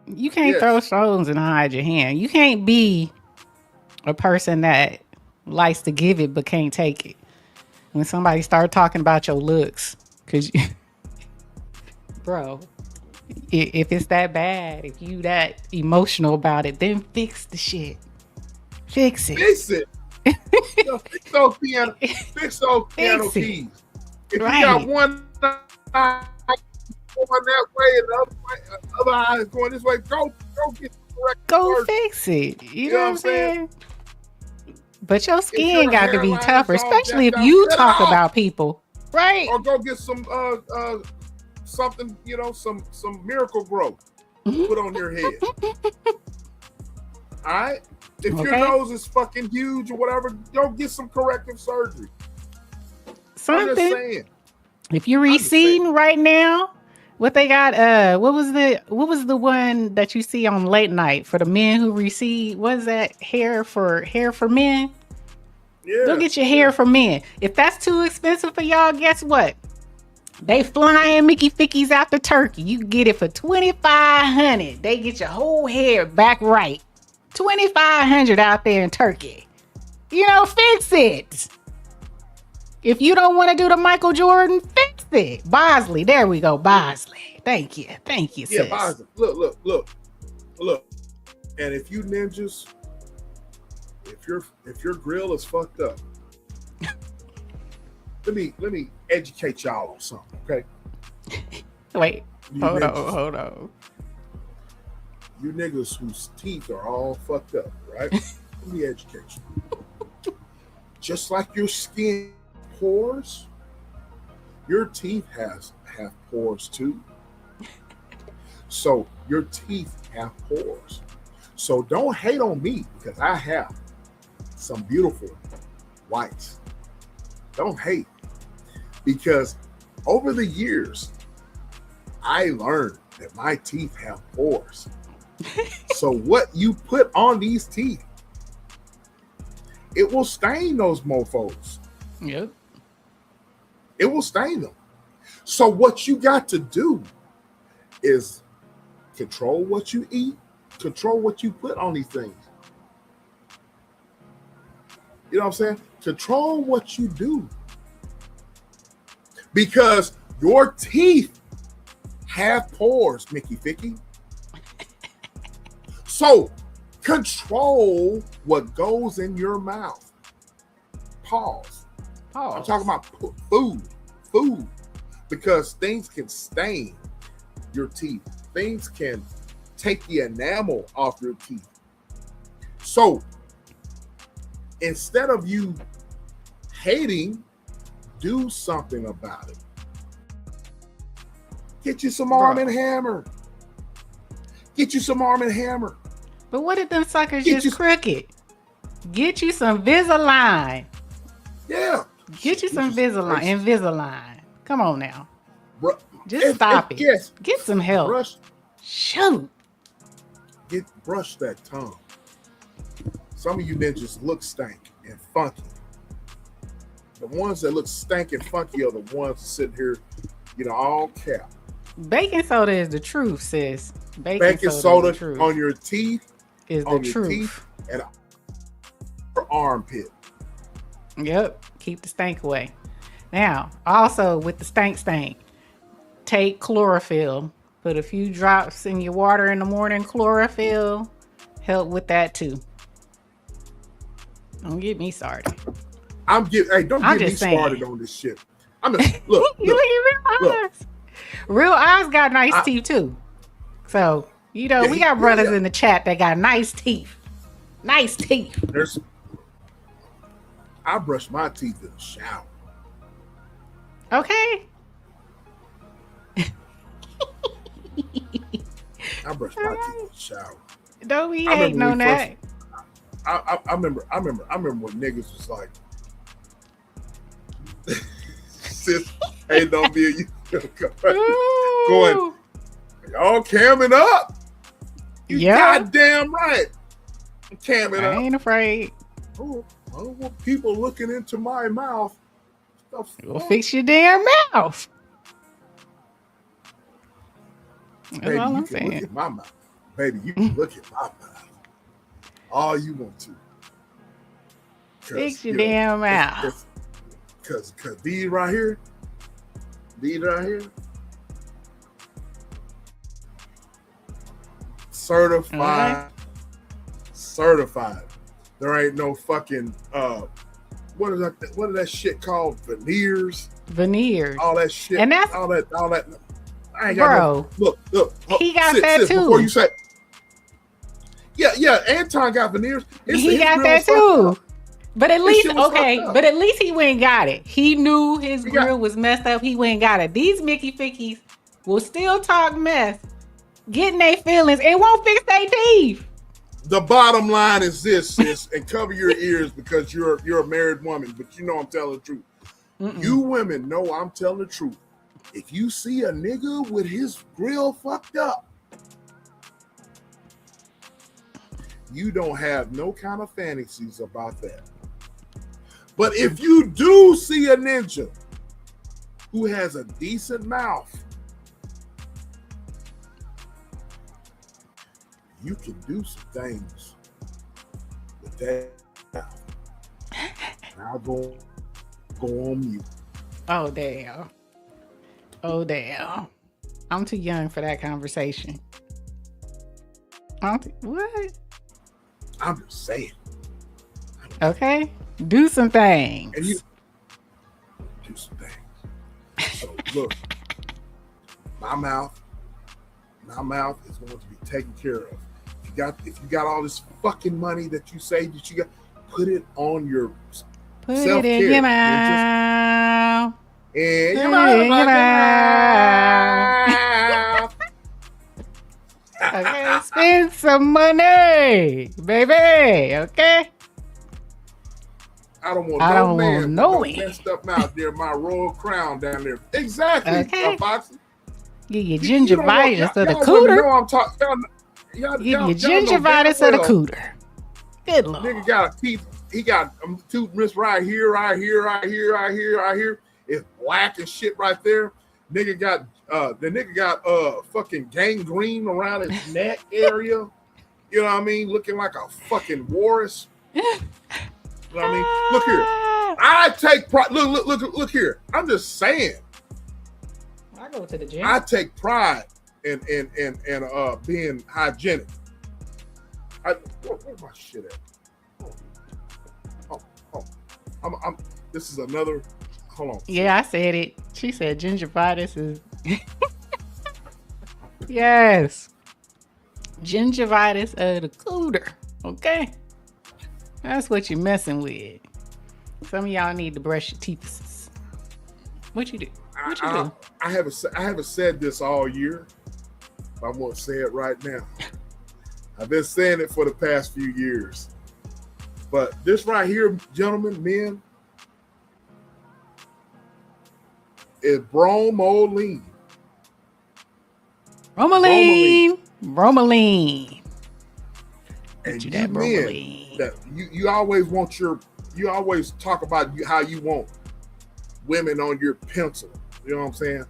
You can't throw stones and hide your hand. You can't be a person that likes to give it but can't take it. When somebody start talking about your looks, because bro, if it's that bad, if you that emotional about it, then fix the shit. Fix it. Fix it. Fix those piano keys. If you got one eye going that way and the other eye is going this way, go get the correct. Go fix it. You know what I'm saying? But your skin got to be tougher, especially if you talk about people, right? Or go get some something, some miracle grow put on your head. All right? If your nose is fucking huge or whatever, go get some corrective surgery. Something. I'm just saying. If you're receding right now, what they got? What was the one that you see on late night for the men who recede? What is that? Hair for men? Yeah. Go get your hair for men. If that's too expensive for y'all, guess what? They flying Mickey Fickies out to Turkey. You can get it for $2,500. They get your whole hair back right. $2,500 out there in Turkey. Fix it. If you don't want to do the Michael Jordan, fix it. Bosley. There we go. Bosley. Thank you, sis. Yeah, Bosley. Look. And if you ninjas, if your grill is fucked up, let me educate y'all on something, okay? Wait. Hold on. You niggas whose teeth are all fucked up, right? Let me educate you. Just like your skin pores, your teeth have pores too. So your teeth have pores. So don't hate on me because I have some beautiful whites. Don't hate, because over the years I learned that my teeth have pores. So what you put on these teeth, it will stain those mofos. Yep. It will stain them. So what you got to do is control what you eat, control what you put on these things. You know what I'm saying? Control what you do. Because your teeth have pores, Mickey Ficky. So control what goes in your mouth. Pause. I'm talking about food. Because things can stain your teeth. Things can take the enamel off your teeth. So instead of you hating, do something about it. Get you some Arm & Hammer. Get you some Arm & Hammer. But what if them suckers just crooked? Get you some Invisalign. Yeah. Get you some Invisalign. Come on now. Just stop it. Yes. Get some help. Shoot. Brush that tongue. Some of you ninjas look stank and funky. The ones that look stank and funky are the ones sitting here, all cap. Baking soda is the truth, sis. Baking soda on your teeth is the truth. Teeth and your armpit. Yep. Keep the stank away. Now, also with the stank, take chlorophyll Put a few drops in your water in the morning. Chlorophyll help with that too. Don't get me started. Don't get me started on this shit. Look. Real eyes got nice teeth too. So, we got brothers in the chat that got nice teeth. Nice teeth. I brush my teeth in the shower. Okay. I brush my teeth in the shower. Don't be hating on that. I remember when niggas was like, sis, hating on me and you going, y'all camming up. You goddamn right. I'm camming up. I ain't afraid. Oh, I don't want people looking into my mouth. Well, fix your damn mouth. That's Baby, all you I'm can saying. look at my mouth. Baby, you can look at my mouth. All you want to. Fix your damn mouth. Cause these right here, certified. There ain't no fucking what is that shit called? Veneers. All that shit. And that's all that. I ain't bro. Look. He got that too. Before you say, yeah. Anton got veneers. He got that too. But at least he went and got it. He knew his grill was messed up. He went and got it. These Mickey Fickies will still talk mess, getting their feelings, and won't fix their teeth. The bottom line is this, sis, and cover your ears because you're a married woman, but you know I'm telling the truth. You women know I'm telling the truth. If you see a nigga with his grill fucked up, you don't have no kind of fantasies about that. But if you do see a ninja who has a decent mouth, you can do some things with that mouth. I'll go on mute. Oh, damn. I'm too young for that conversation. What? I'm just saying. Okay. Do some things. And you do some things. So look, my mouth is going to be taken care of. If you got all this fucking money that you say that you got, put it on your self-care. Put it in your mouth. In your mouth. Okay, spend some money, baby. Okay. I don't want no man messed up mouth there. My royal crown down there. Exactly. Okay. Foxy. Get your gingivitis of the cooter. Know I'm talking. Get your gingivitis of the cooter. Good lord. Nigga got a teeth. He got a tooth missed right here. It's black and shit right there. Nigga got fucking gangrene around his neck area. You know what I mean? Looking like a fucking walrus. You know what I mean? Look here. I take pride. Look here. I'm just saying. I go to the gym. I take pride in being hygienic. Where's my shit at? This is another. Hold on. Yeah, I said it. She said gingivitis is. Yes. Gingivitis of the cooter. Okay. That's what you're messing with. Some of y'all need to brush your teeth. What you do? I haven't said this all year. I won't say it right now. I've been saying it for the past few years. But this right here, gentlemen, men, is bromelain. Bromelain. And you men, that you always want you always talk about how you want women on your pencil. You know what I'm saying?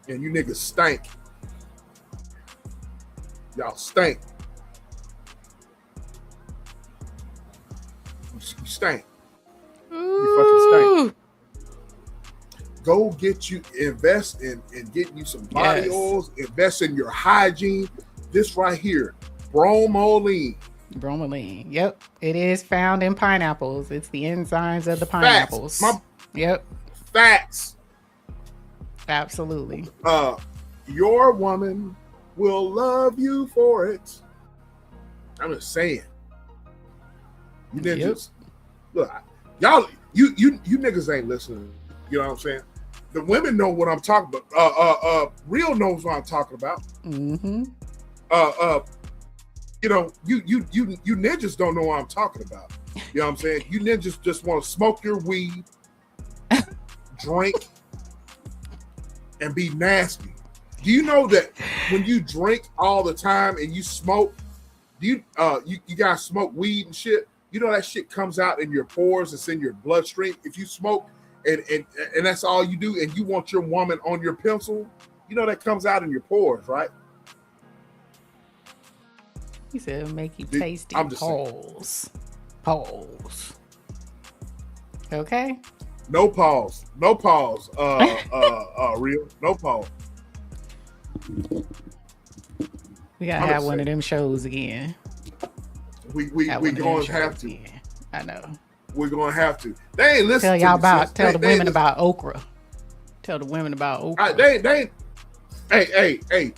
And you niggas stink. Y'all stink. You stink. You fucking stink. Go invest in getting you some body oils, invest in your hygiene. This right here, bromelain. Bromelain. Yep. It is found in pineapples. It's the enzymes of the pineapples. Yep. Facts. Absolutely. Your woman will love you for it. I'm just saying. You ninjas. Look, y'all, you niggas ain't listening. You know what I'm saying? The women know what I'm talking about. Real knows what I'm talking about. Mm-hmm. You know, you ninjas don't know what I'm talking about. You know what I'm saying? You ninjas just want to smoke your weed, drink, and be nasty. Do you know that when you drink all the time and you smoke, you guys smoke weed and shit? You know that shit comes out in your pores. It's in your bloodstream. If you smoke and that's all you do, and you want your woman on your pencil, you know that comes out in your pores, right? He said it'll make you tasty. Pause. Okay. No pause. No pause. Real. No pause. We gotta have one of them shows again. We gonna have to. Again. I know. We're gonna have to. They ain't listening. Tell the women about okra. Tell the women about okra. Hey.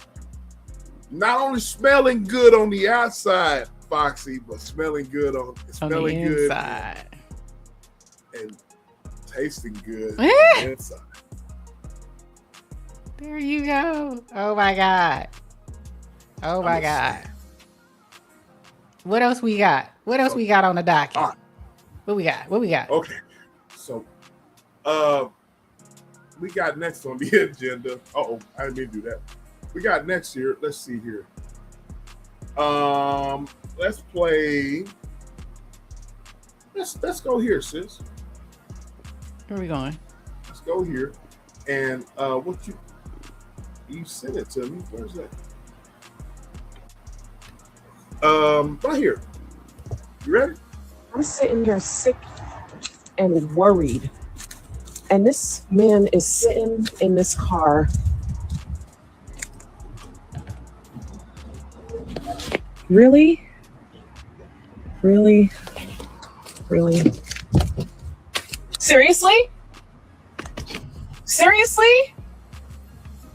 Not only smelling good on the outside, Foxy, but smelling good on the inside. And tasting good on the inside. There you go. Oh my God. What else we got? What else we got on the docket? Right. What we got? Okay. So we got next on the agenda. I didn't mean to do that. We got next here. Let's see here. Let's play. Let's go here, sis. Where are we going? Let's go here. And what you sent it to me. Where's that? Right here. You ready? I'm sitting here sick and worried. And this man is sitting in this car. Really? Seriously?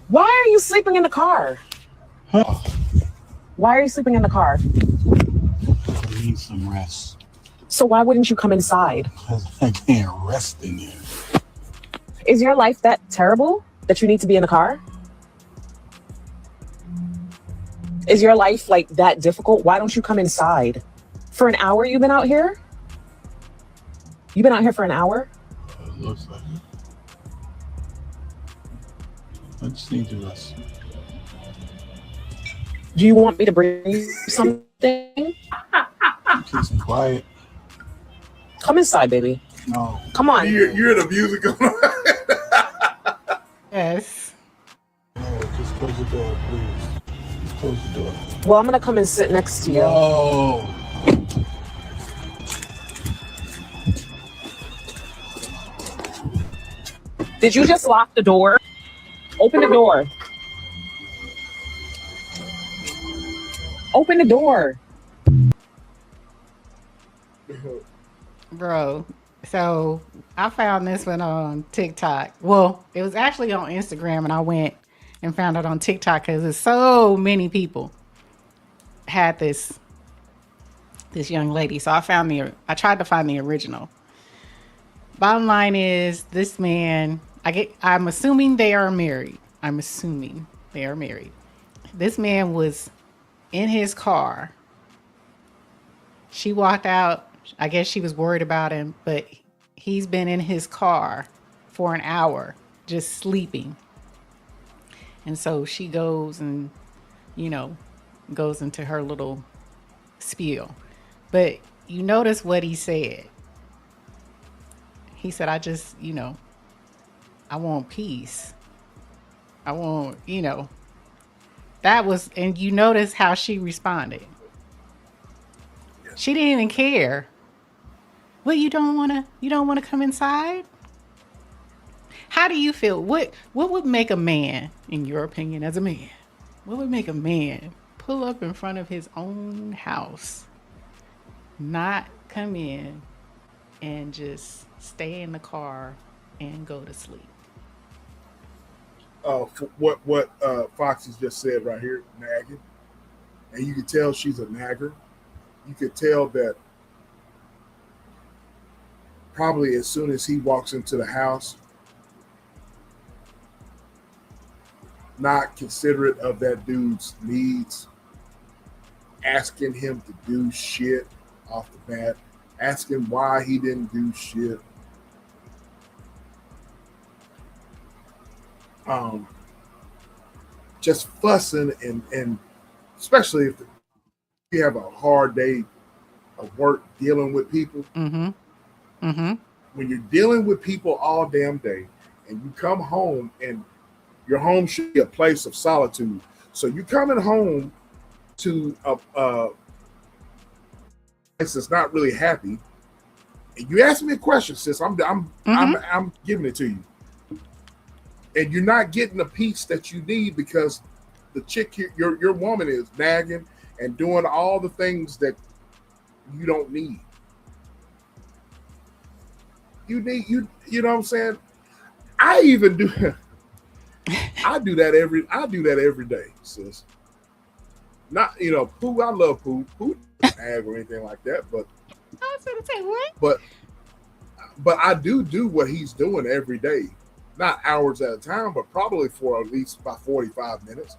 Why are you sleeping in the car? Why are you sleeping in the car? I need some rest. So why wouldn't you come inside? I can't rest in there. Is your life that terrible that you need to be in the car? Is your life like that difficult? Why don't you come inside? For an hour you've been out here? You've been out here for an hour? It looks like it. I just need to rest. Do you want me to bring you something? Please be quiet. Come inside, baby. No. Come on. You're the musical. Yes. No, just close the door, please. Just close the door. Well, I'm gonna come and sit next to you. No. Did you just lock the door? Open the door. Open the door. Bro, so I found this one on TikTok. Well, it was actually on Instagram, and I went and found it on TikTok because there's so many people had this young lady. So I tried to find the original. Bottom line is, this man, I'm assuming they are married. This man was in his car. She walked out. I guess she was worried about him, but he's been in his car for an hour just sleeping. And so she goes and, goes into her little spiel. But you notice what he said. He said, I just, I want peace. I want, that was, and you notice how she responded. She didn't even care. Well, you don't want to come inside? How do you feel? What would make a man, in your opinion, as a man? What would make a man pull up in front of his own house, not come in, and just stay in the car and go to sleep? What Foxy's just said right here, nagging, and you can tell she's a nagger. You could tell that probably as soon as he walks into the house, not considerate of that dude's needs, asking him to do shit off the bat, asking why he didn't do shit. Just fussing and especially if you have a hard day of work dealing with people. Mm-hmm. Mm-hmm. When you're dealing with people all damn day and you come home, and your home should be a place of solitude. So you coming home to a place that's not really happy, and you ask me a question, sis. I'm giving it to you, and you're not getting the peace that you need because the chick, your woman, is nagging and doing all the things that you don't need. You know what I'm saying? I even do. I do that every day, sis. Not, Pooh. I love Pooh. Pooh doesn't nag or anything like that, but I was gonna say what? But I do what he's doing every day, not hours at a time, but probably for at least about 45 minutes.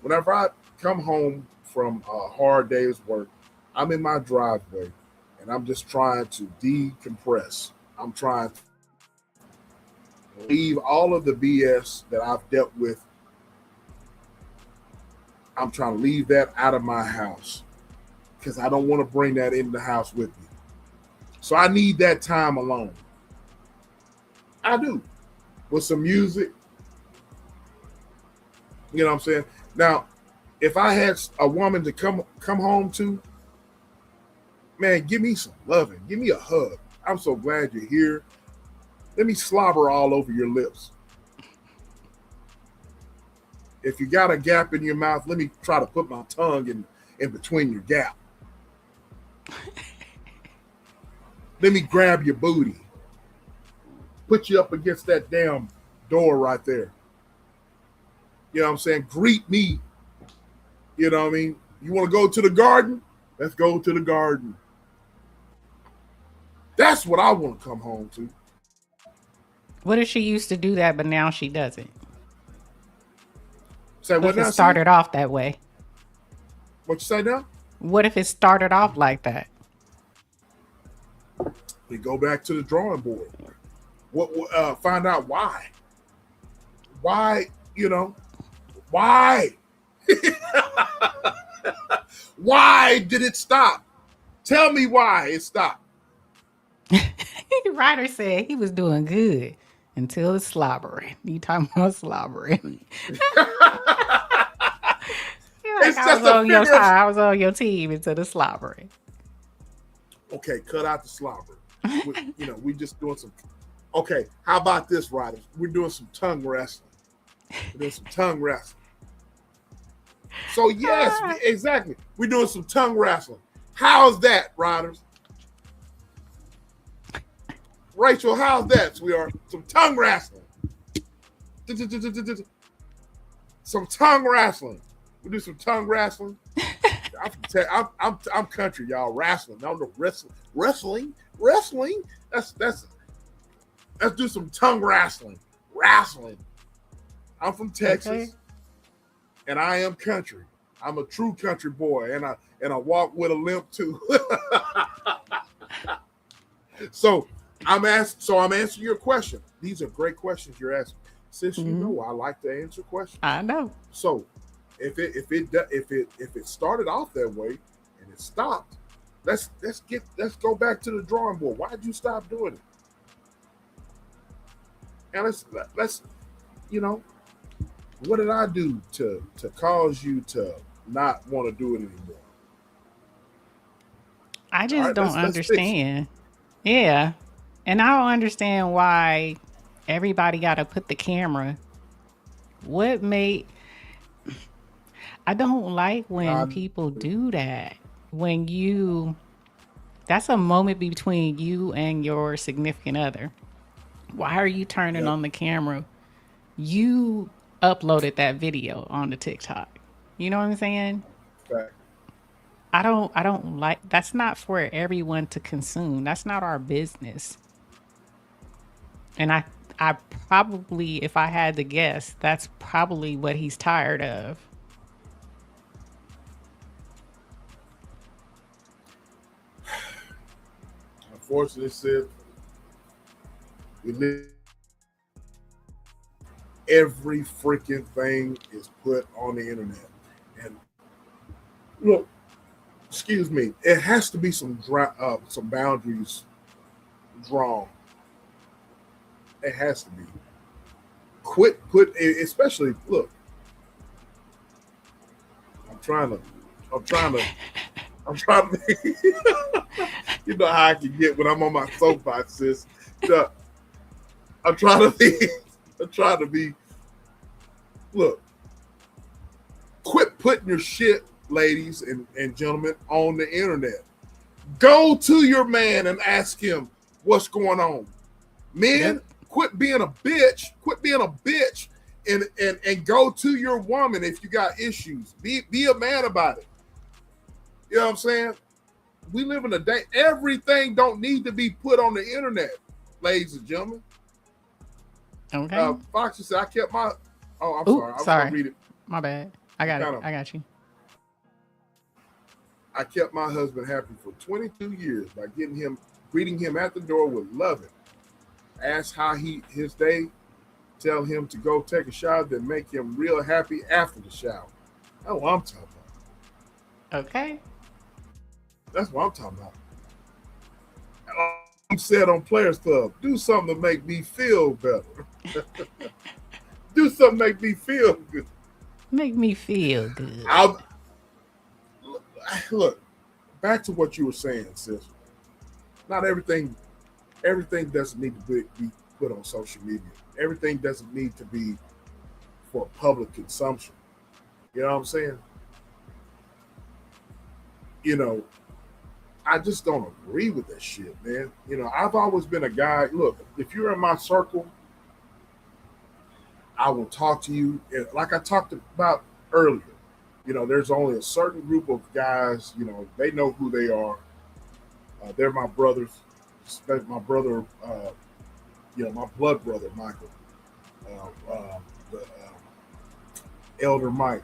Whenever I come home from a hard day's work, I'm in my driveway and I'm just trying to decompress. I'm trying to leave all of the BS that I've dealt with. I'm trying to leave that out of my house because I don't want to bring that in the house with me. So I need that time alone. I do. With some music. You know what I'm saying? Now, if I had a woman to come home to, man, give me some loving. Give me a hug. I'm so glad you're here. Let me slobber all over your lips. If you got a gap in your mouth, let me try to put my tongue in between your gap. Let me grab your booty. Put you up against that damn door right there. You know what I'm saying? Greet me. You know what I mean? You want to go to the garden? Let's go to the garden. That's what I want to come home to. What if she used to do that, but now she doesn't? Say what if it started off that way? What you say now? What if it started off like that? We go back to the drawing board. Find out why. Why, why? Why did it stop? Tell me why it stopped. Ryder said he was doing good until the slobbering. You talking about slobbering? I was on your team until the slobbering. Okay, cut out the slobbering. We just doing some. Okay, how about this, Ryder? We're doing some tongue wrestling. So yes, exactly. We're doing some tongue wrestling. How's that, Riders? Rachel, how's that, sweetheart? Some tongue wrestling. Some tongue wrestling. We do some tongue wrestling. I'm country, y'all. Wrestling. No, wrestling. Let's do some tongue wrestling. I'm from Texas, and I am country. I'm a true country boy, and I walk with a limp too. So I'm answering your question. These are great questions you're asking. Since you know I like to answer questions. I know. So if it started off that way and it stopped, let's go back to the drawing board. Why'd you stop doing it? And let's what did I do to cause you to not want to do it anymore? I just don't understand. Yeah. And I don't understand why everybody got to put the camera. What made... I don't like when people do that. When you... That's a moment between you and your significant other. Why are you turning on the camera? You uploaded that video on the TikTok. You know what I'm saying? Fact. I don't like... That's not for everyone to consume. That's not our business. And I probably, if I had to guess, that's probably what he's tired of. Unfortunately, Sid, we live. Every freaking thing is put on the internet, and look, excuse me, it has to be some boundaries drawn. It has to be. Quit put, especially look. I'm trying to. You know how I can get when I'm on my soapbox, sis. I'm trying to be. Look, quit putting your shit, ladies and gentlemen, on the internet. Go to your man and ask him what's going on. Men, quit being a bitch. Quit being a bitch, and go to your woman if you got issues. Be a man about it. You know what I'm saying? We live in a day. Everything don't need to be put on the internet, ladies and gentlemen. Okay. Foxy said, I kept my... Oh, I'm sorry. I was sorry. going to read it. My bad. I got it. I got you. I kept my husband happy for 22 years by greeting him at the door with loving. Ask how his day, tell him to go take a shower, then make him real happy after the shower. That's what I'm talking about. Okay. That's what I'm talking about. I'm said on Players Club, do something to make me feel better. Do something to make me feel good. Make me feel good. Look, back to what you were saying, sis. Not everything doesn't need to be put on social media. Everything doesn't need to be for public consumption. You know what I'm saying? You know, I just don't agree with that shit, man. You know, I've always been a guy. Look, if you're in my circle, I will talk to you. And like I talked about earlier, you know, there's only a certain group of guys, you know, they know who they are. They're my brothers. My brother, you know, my blood brother, Michael, the elder Mike.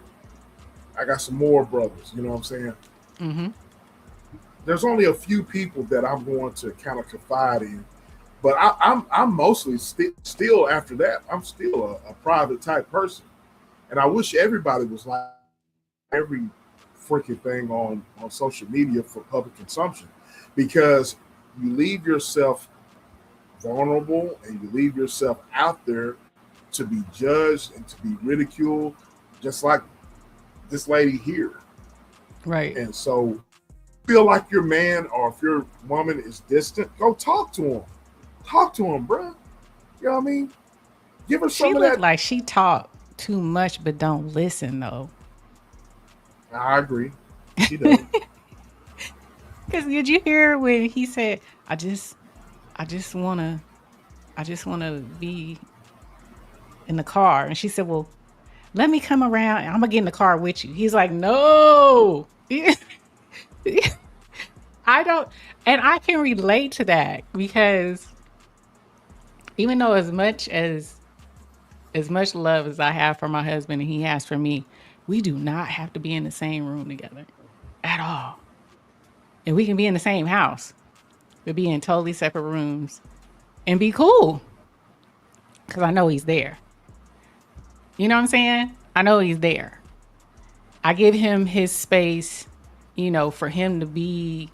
I got some more brothers, you know what I'm saying? Mm-hmm. There's only a few people that I'm going to kind of confide in, but I'm mostly still after that. I'm still a private type person, and I wish everybody was like every freaking thing on social media for public consumption, because you leave yourself vulnerable and you leave yourself out there to be judged and to be ridiculed, just like this lady here. Right. And so feel like your man or if your woman is distant, go talk to him. Talk to him, bro. You know what I mean? Give her some She of look that. like she talk too much but don't listen though. I agree. She does. Because did you hear when he said, I just wanna be in the car, and she said, well, let me come around and I'm gonna get in the car with you. He's like, no. I don't, and I can relate to that, because even though as much love as I have for my husband and he has for me, we do not have to be in the same room together at all. And we can be in the same house, but be in totally separate rooms and be cool. Because I know he's there. You know what I'm saying? I know he's there. I give him his space, you know, for him to be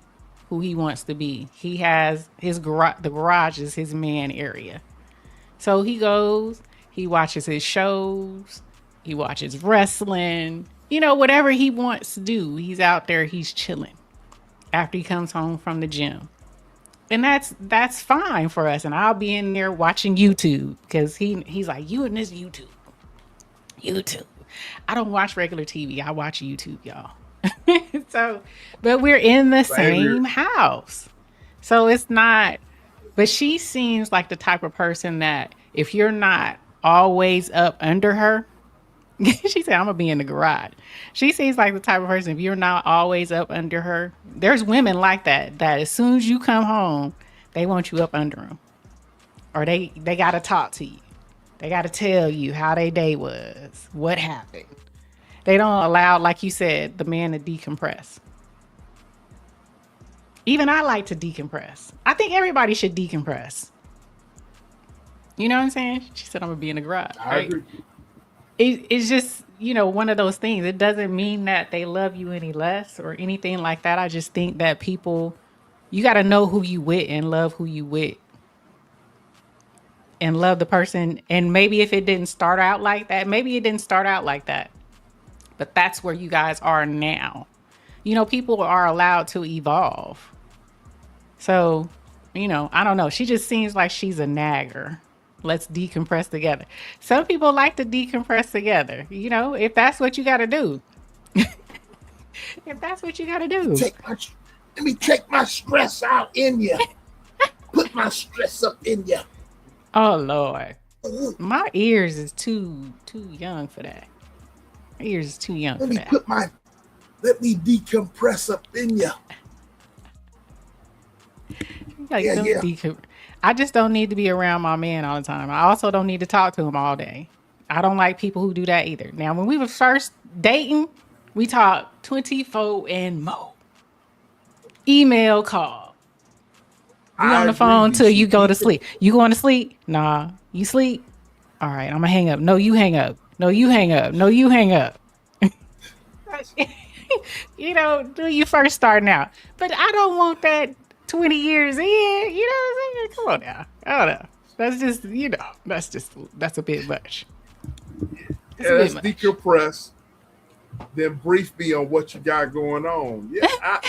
who he wants to be. He has his garage. The garage is his man area. So he goes, he watches his shows, he watches wrestling, you know, whatever he wants to do. He's out there, he's chilling after he comes home from the gym. And that's fine for us. And I'll be in there watching YouTube because he's like, you in this YouTube. I don't watch regular TV. I watch YouTube, y'all. So, but we're in the same house. So it's not, but she seems like the type of person that if you're not always up under her, she said, I'm gonna be in the garage. She seems like the type of person, if you're not always up under her, there's women like that as soon as you come home, they want you up under them. Or they got to talk to you. They got to tell you how their day was, what happened. They don't allow, like you said, the man to decompress. Even I like to decompress. I think everybody should decompress. You know what I'm saying? She said, I'm gonna be in the garage. I agree. It's just, one of those things. It doesn't mean that they love you any less or anything like that. I just think that people, you got to know who you with and love who you with. And love the person. And maybe if it didn't start out like that, but that's where you guys are now. People are allowed to evolve. So, I don't know. She just seems like she's a nagger. Let's decompress together. Some people like to decompress together. If that's what you got to do. If that's what you got to do. Let me take my stress out in you. Put my stress up in you. Oh, Lord. My ears is too young for that. My ears is too young for that. Let me decompress up in you. I just don't need to be around my man all the time. I also don't need to talk to him all day. I don't like people who do that either. Now, when we were first dating, we talked 24 and more. Email, call. We on the phone till you go to sleep. You going to sleep? Nah. You sleep? All right, I'm going to hang up. No, you hang up. No, you hang up. No, you hang up. When you first starting out. But I don't want that 20 years in. You know what I'm saying? Come on now. I don't know. That's just, that's a bit much. Let's decompress. Then brief me on what you got going on. Yeah,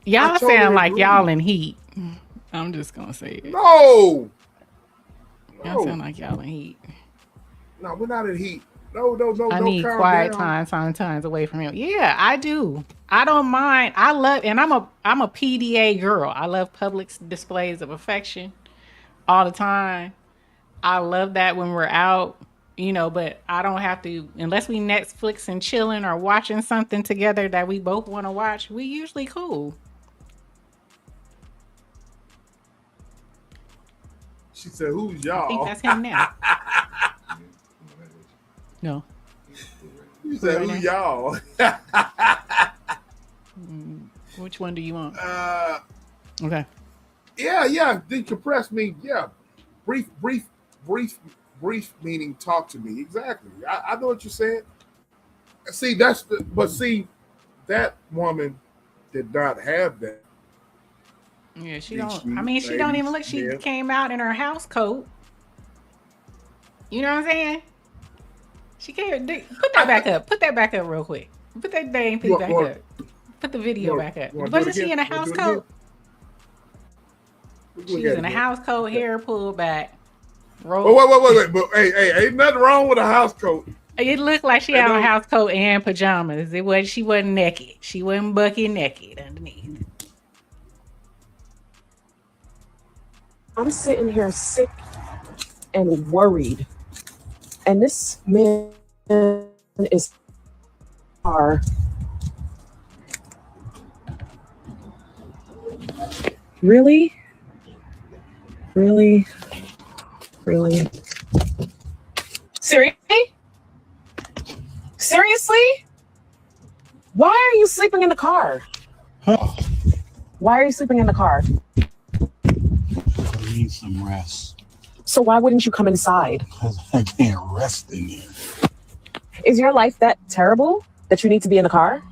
y'all sound like y'all in heat. I'm just gonna say it. No. Y'all sound like y'all in heat. No, we're not in heat. No. I need quiet time sometimes away from him. Yeah, I do. I don't mind. I love, and I'm a PDA girl. I love public displays of affection all the time. I love that when we're out, but I don't have to, unless we Netflix and chilling or watching something together that we both want to watch, we usually cool. She said, who's y'all? I think that's him now. No. You said, who y'all? Which one do you want? Okay. Yeah. Decompress me. Yeah. Brief meaning talk to me. Exactly. I know what you're saying. See, that woman did not have that. Yeah, she don't even look. She came out in her house coat. You know what I'm saying? She came. Put that back up. Put that back up real quick. Put that dang thing back up. Put the video back up. Wasn't she in a house coat? She was in a house coat, hair pulled back. Wait. But hey, ain't nothing wrong with a house coat. It looked like she had a house coat and pajamas. She wasn't naked. She wasn't bucket naked underneath. I'm sitting here sick and worried. And this man is really? Seriously? Why are you sleeping in the car? Why are you sleeping in the car? I need some rest. So why wouldn't you come inside? Because I can't rest in here. Is your life that terrible that you need to be in the car?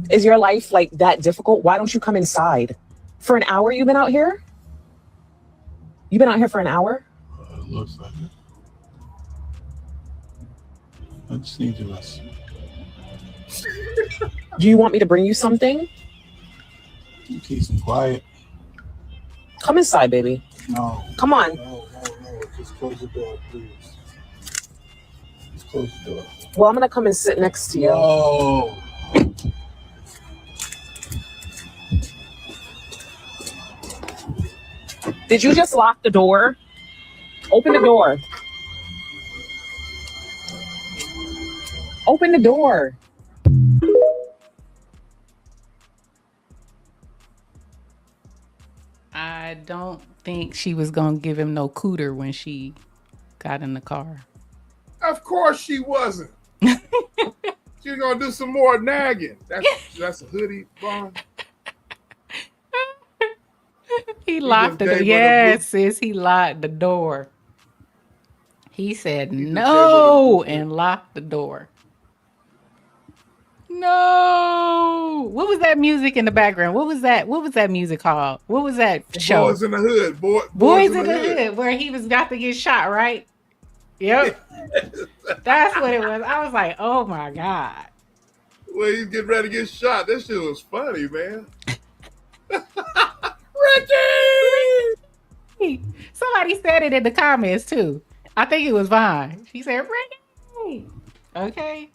Is your life like that difficult? Why don't you come inside? For an hour you've been out here? You've been out here for an hour? It looks like it. I just need to rest. Do you want me to bring you something? You peace and quiet. Come inside, baby. No. Come on. No. Just close the door, please. Just close the door. Well, I'm gonna come and sit next to you. No. Did you just lock the door? Open the door. Open the door. I don't think she was gonna give him no cooter when she got in the car. Of course she wasn't. She was gonna do some more nagging. That's a hoodie, Bond. He locked the door. Yes, sis, he locked the door. He said no and locked the door. No. What was that music in the background? What was that? What was that music called? What was that show? Boys in the Hood. Boys in the Hood, where he was about to get shot, right? Yep. That's what it was. I was like, oh my God. Well, he's getting ready to get shot. That shit was funny, man. Ricky! Somebody said it in the comments too. I think it was Vine. She said, Ricky! Okay.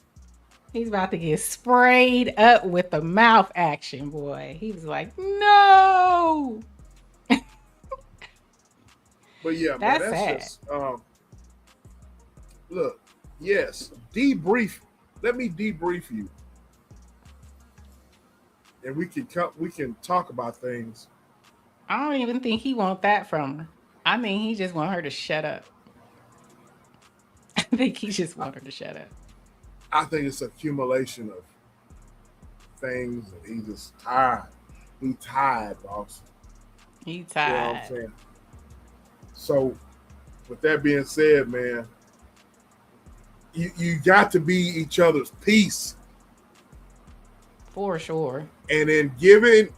He's about to get sprayed up with the mouth action, boy. He was like, no! But yeah, that's man, sad. Just, look, yes, debrief. Let me debrief you. And we can talk about things. I don't even think he want that from her. I mean, he just want her to shut up. I think he just want her to shut up. I think it's accumulation of things, and he just tired. He tired, boss. He tired. You know what I'm saying? So, with that being said, man, you got to be each other's peace. For sure. And in giving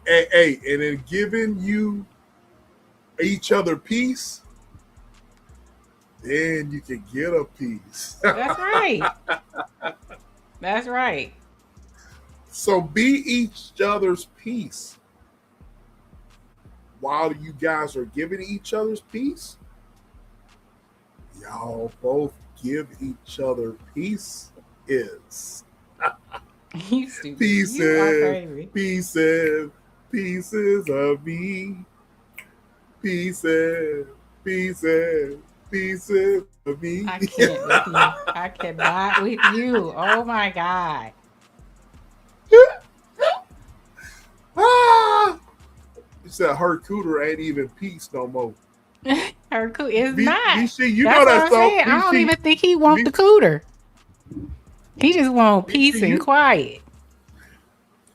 you each other peace, then you can get a piece. That's right. That's right. So be each other's peace. While you guys are giving each other's peace, y'all both give each other peace. You stupid. Pieces, you are crazy. pieces of me. Pieces of me. I can't with you. I cannot with you. Oh my God. You said her cooter ain't even peace no more. Her cooter is not. BC, you That's know what that I'm song. saying. I don't even think he want the cooter. He just want peace and quiet.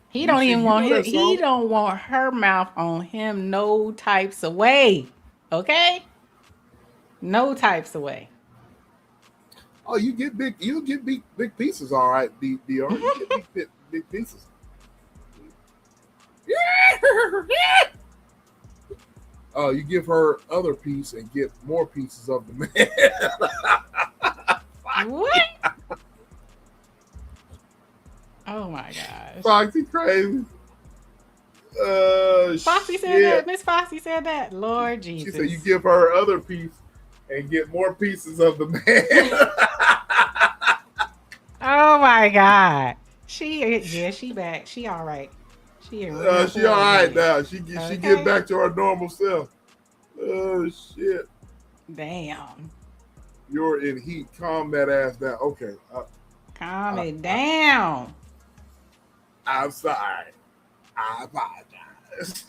He don't even want him. He don't want her mouth on him no types of way. Okay? No types of way. Oh, you get big pieces, all right, DR. You get big pieces. Oh, you give her other piece and get more pieces of the man. What? Oh my gosh. Foxy crazy. Foxy said that. Miss Foxy said that. Lord Jesus. She said you give her other piece and get more pieces of the man. Oh my God. She back. She all right. She all right now. She get back to her normal self. Oh shit. Damn. You're in heat. Calm that ass down. Okay. Calm it down. I'm sorry. I apologize.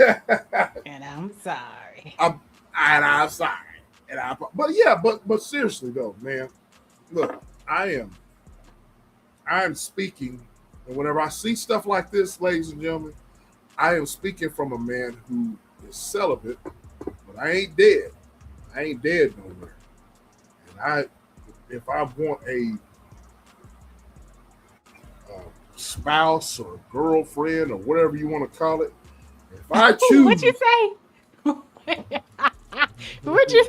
And I'm sorry. I'm sorry. But seriously though, man. Look, I am speaking, and whenever I see stuff like this, ladies and gentlemen, I am speaking from a man who is celibate, but I ain't dead. I ain't dead nowhere. And if I want a spouse or girlfriend or whatever you want to call it, if I choose, What'd you say? What'd you?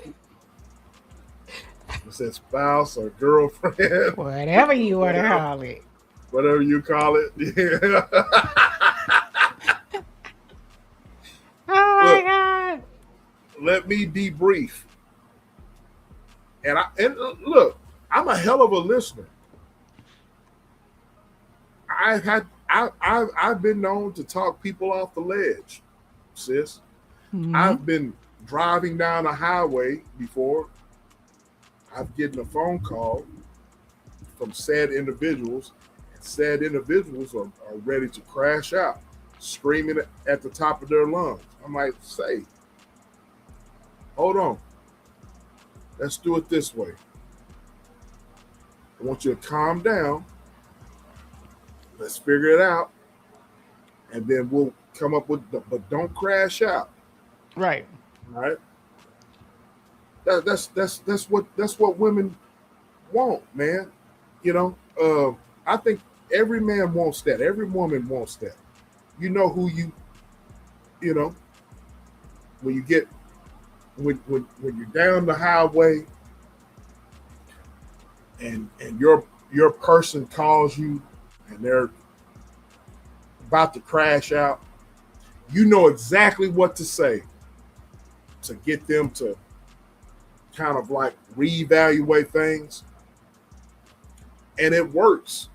It says spouse or girlfriend, Whatever you want to call it. whatever you call it. Yeah. Oh my God. Let me be brief. And look, I'm a hell of a listener. I've been known to talk people off the ledge, sis. Mhm. I've been driving down a highway before. I've gotten a phone call from said individuals, and said individuals are ready to crash out, screaming at the top of their lungs. I might say, hold on. Let's do it this way. I want you to calm down. Let's figure it out. And then we'll come up with but don't crash out. Right. All right. That's what women want, man. You know, I think every man wants that. Every woman wants that. You know who you know, when you get when you're down the highway and your person calls you and they're about to crash out, you know exactly what to say to get them to kind of like reevaluate things. And it works.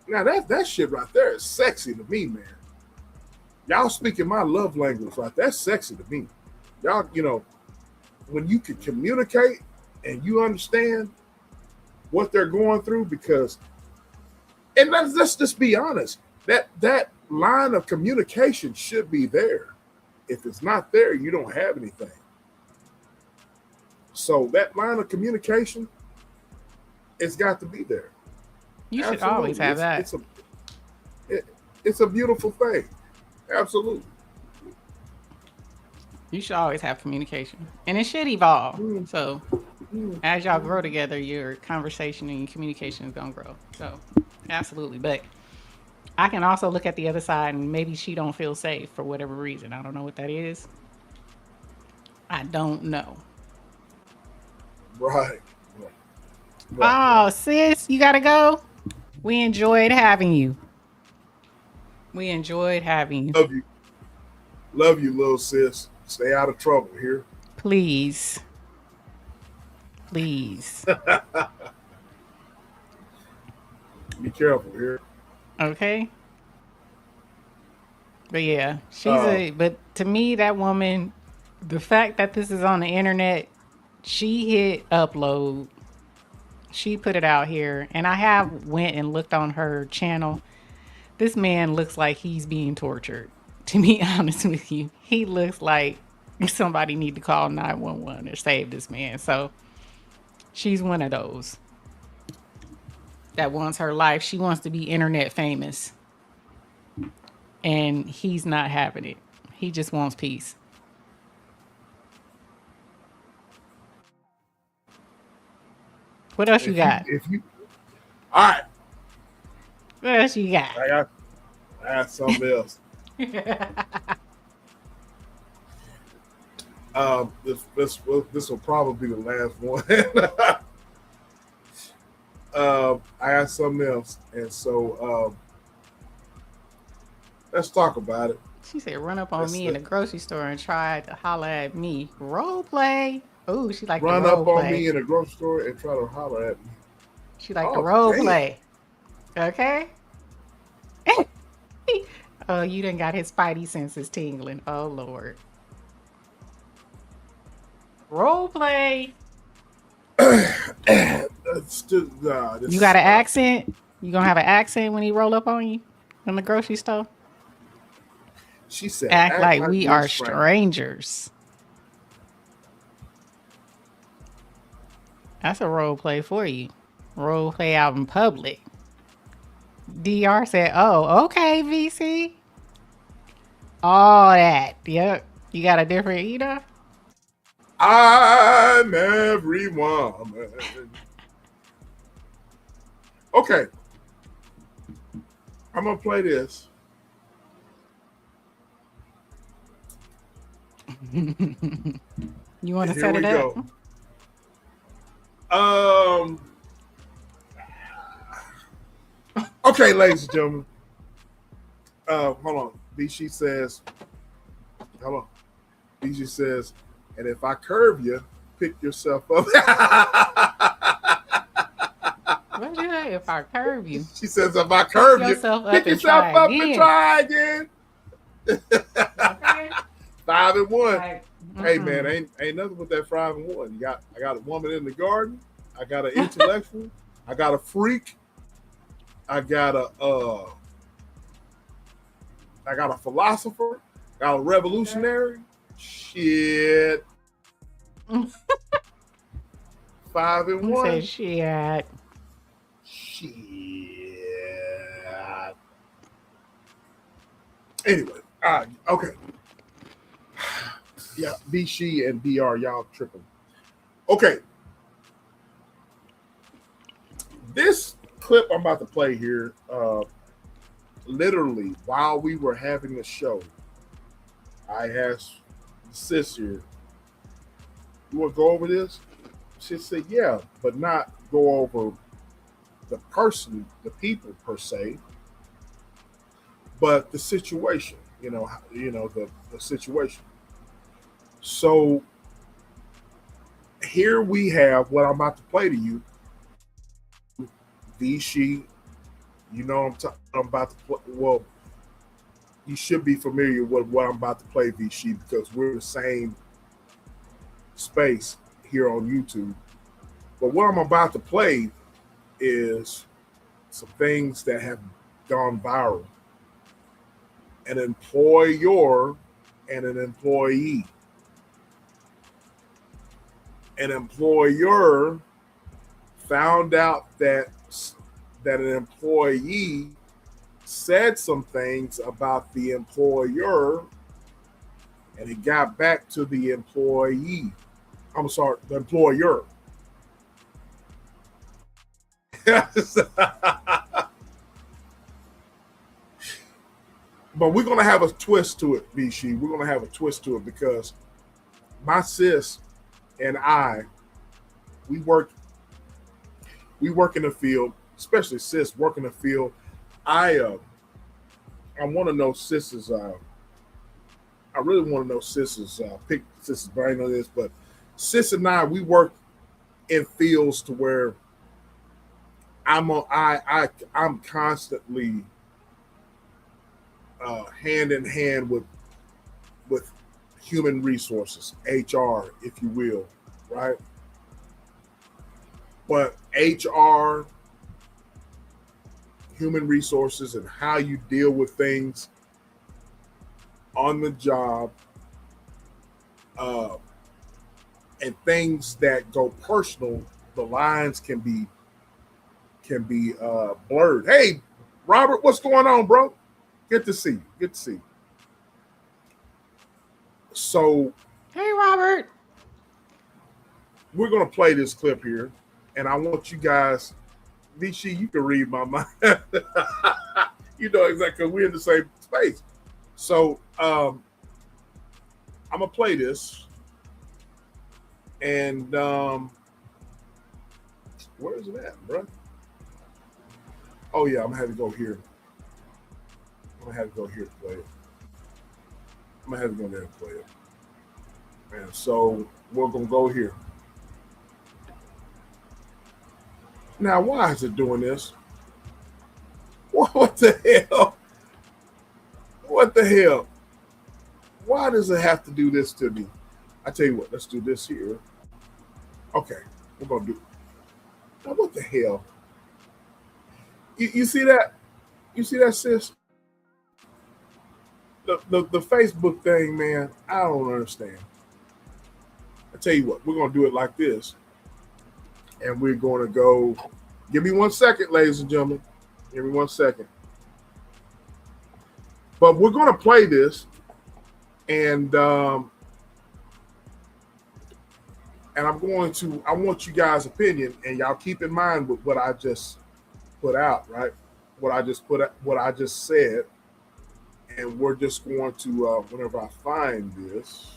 Now that shit right there is sexy to me, man. Y'all speaking my love language, right? That's sexy to me. Y'all, you know, when you can communicate and you understand what they're going through, because, and let's just be honest, that line of communication should be there. If it's not there, you don't have anything. So that line of communication, it's got to be there. You should always have that. It's a beautiful thing. Absolutely. You should always have communication, and it should evolve. So as y'all grow together, your conversation and your communication is gonna grow. So absolutely. But I can also look at the other side, and maybe she don't feel safe for whatever reason. I don't know what that is. I don't know. Right. Oh, sis, you gotta go. We enjoyed having you. Love you, little sis. Stay out of trouble here. Please. Be careful here. Okay. But yeah, but to me, that woman, the fact that this is on the internet, she hit upload. She put it out here, and I have went and looked on her channel. This man looks like he's being tortured. To be honest with you, he looks like somebody need to call 911 or save this man. So she's one of those that wants her life. She wants to be internet famous, and he's not having it. He just wants peace. What else you got? All right. What else you got? I got something else. This will probably be the last one. I got something else, and so let's talk about it. She said, "Run up on me in the grocery store and try to holler at me. Role play. Oh, she like run the role up on play. me in the grocery store and try to holler at me. She like the role play. Okay." Oh, you done got his spidey senses tingling. Oh Lord. Role play. You got an accent? You gonna have an accent when he roll up on you in the grocery store? She said, act like we we're are strangers. strangers. That's a role play for you. Role play out in public. DR said, "Oh, okay, VC. All that. Yep. You got a different, you know?" I'm every woman. Okay. I'm gonna play this. You want to Here set we it up? go. Okay, ladies and gentlemen. Hold on. BC says, hold on. BC says, and if I curve you, pick yourself up. What did you say? If I curve you. She says, if I curve you, pick yourself up and try again. 5-1. Like, hey man, ain't nothing with that 5-1. I got a woman in the garden. I got an intellectual. I got a freak. I got a philosopher. Got a revolutionary. Shit. 5-1. Say shit. Shit. Anyway, all right, okay. Yeah, B, she, and BR, y'all tripping. Okay. This clip I'm about to play here, literally, while we were having the show, I asked sis here, you want to go over this? She said, yeah, but not go over the person, the people per se, but the situation, the situation. So here we have what I'm about to play to you. Vichy, I'm about to play. Well, you should be familiar with what I'm about to play, Vichy, because we're in the same space here on YouTube. But what I'm about to play is some things that have gone viral. An employer and an employee. An employer found out that an employee said some things about the employer, and it got back to the employee. I'm sorry, the employer. But we're going to have a twist to it, Vichy. We're going to have a twist to it because my sis and I, we work in the field, especially sis work in the field. I want to know sis's. I really want to know sis's. Pick sis's brain on this, but sis and I, we work in fields to where I'm constantly hand in hand with human resources, HR, if you will, right? But HR, human resources, and how you deal with things on the job, and things that go personal, the lines can be blurred. Hey, Robert, what's going on, bro? Good to see you. Good to see you. So, hey, Robert. We're going to play this clip here, and I want you guys, Vichy, you can read my mind. You know exactly, we're in the same space. So, I'm going to play this, and where is it at, bro? Oh, yeah, I'm going to have to go here. I'm going to have to go here to play it. I'm going to have to go there and play it. And so we're going to go here. Now, why is it doing this? What the hell? What the hell? Why does it have to do this to me? I tell you what, let's do this here. Okay, we're going to do it. Now, what the hell? You see that? You see that, sis? The Facebook thing, man, I don't understand. I tell you what, we're going to do it like this. And we're going to go, give me 1 second, ladies and gentlemen. Give me 1 second. But we're going to play this. And I want you guys' opinion, and y'all keep in mind with what I just put out, right? What I just said. And we're just going to, whenever I find this,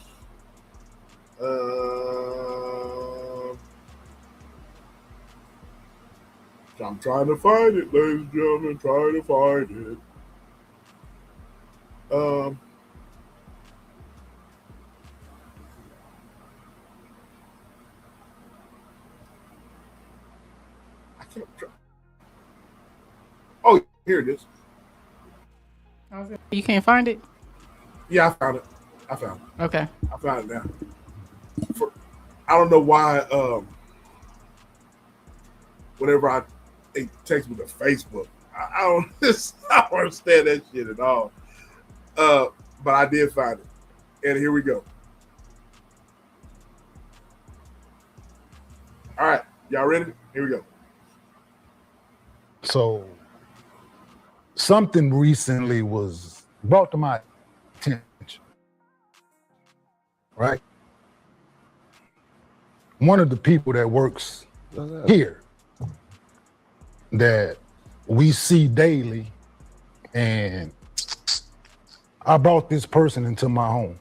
I'm trying to find it, ladies and gentlemen. Trying to find it. I can't. Oh, here it is. You can't find it? Yeah, I found it. Okay. I found it now. I don't know why. Whenever they text me to Facebook, I don't understand that shit at all. But I did find it, and here we go. All right, y'all ready? Here we go. So something recently was brought to my attention, right? One of the people that works here that we see daily, and I brought this person into my home,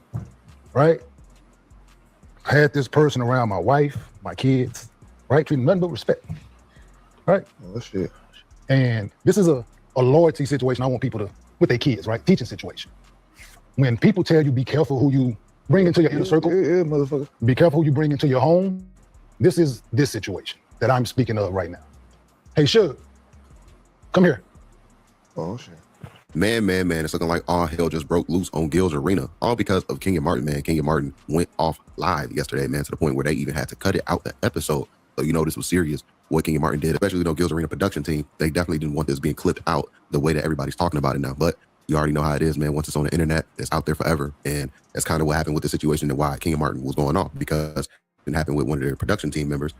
right? I had this person around my wife, my kids, right? Treating nothing but respect, right? Oh, shit. And this is a loyalty situation I want people to, with their kids, right? Teaching situation. When people tell you be careful who you bring into your inner circle, motherfucker. Be careful who you bring into your home. This is this situation that I'm speaking of right now. Hey, Suge, come here. Oh, shit. Man, it's looking like all hell just broke loose on Gil's Arena, all because of Kenya Martin, man. Kenya Martin went off live yesterday, man, to the point where they even had to cut it out the episode. So, this was serious, what Kenya Martin did, especially, Gil's Arena production team. They definitely didn't want this being clipped out the way that everybody's talking about it now. But you already know how it is, man. Once it's on the internet, it's out there forever. And that's kind of what happened with the situation and why Kenya Martin was going off, because it happened with one of their production team members,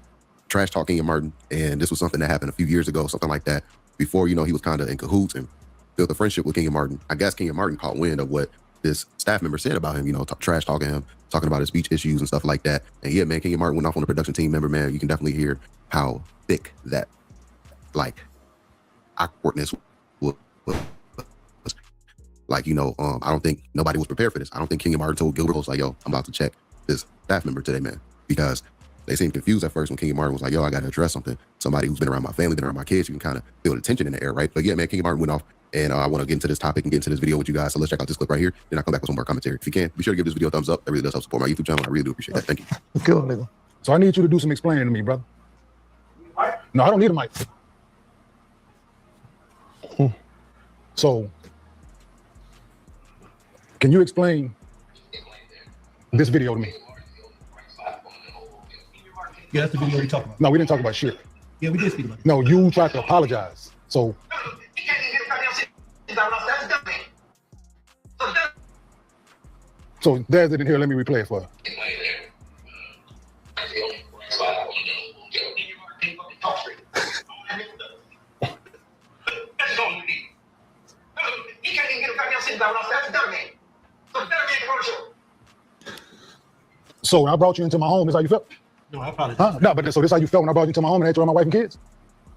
trash talk Kenya Martin. And this was something that happened a few years ago, something like that, before, he was kind of in cahoots and built a friendship with Kenya Martin. I guess Kenya Martin caught wind of what this staff member said about him, trash talking him, talking about his speech issues and stuff like that. And yeah, man, Kenya Martin went off on the production team member, man. You can definitely hear how thick that, awkwardness was. I don't think nobody was prepared for this. I don't think Kenya Martin told Gilbert, was like, yo, I'm about to check this staff member today, man. Because they seemed confused at first when Kenya Martin was like, yo, I got to address something. Somebody who's been around my family, been around my kids, you can kind of feel the tension in the air, right? But yeah, man, Kenya Martin went off. And I want to get into this topic and get into this video with you guys. So let's check out this clip right here. Then I'll come back with some more commentary. If you can, be sure to give this video a thumbs up. That really does help support my YouTube channel. I really do appreciate that. Thank you. Cool, nigga. So I need you to do some explaining to me, brother. No, I don't need a mic. So, can you explain this video to me? Yeah, that's the video we talking about. No, we didn't talk about shit. Yeah, we did speak about it. No, you tried to apologize. So there's it in here. Let me replay it for her. So when I brought you into my home, is how you felt? No, I apologize. Huh? No, but so this is how you felt when I brought you into my home and I had you around my wife and kids?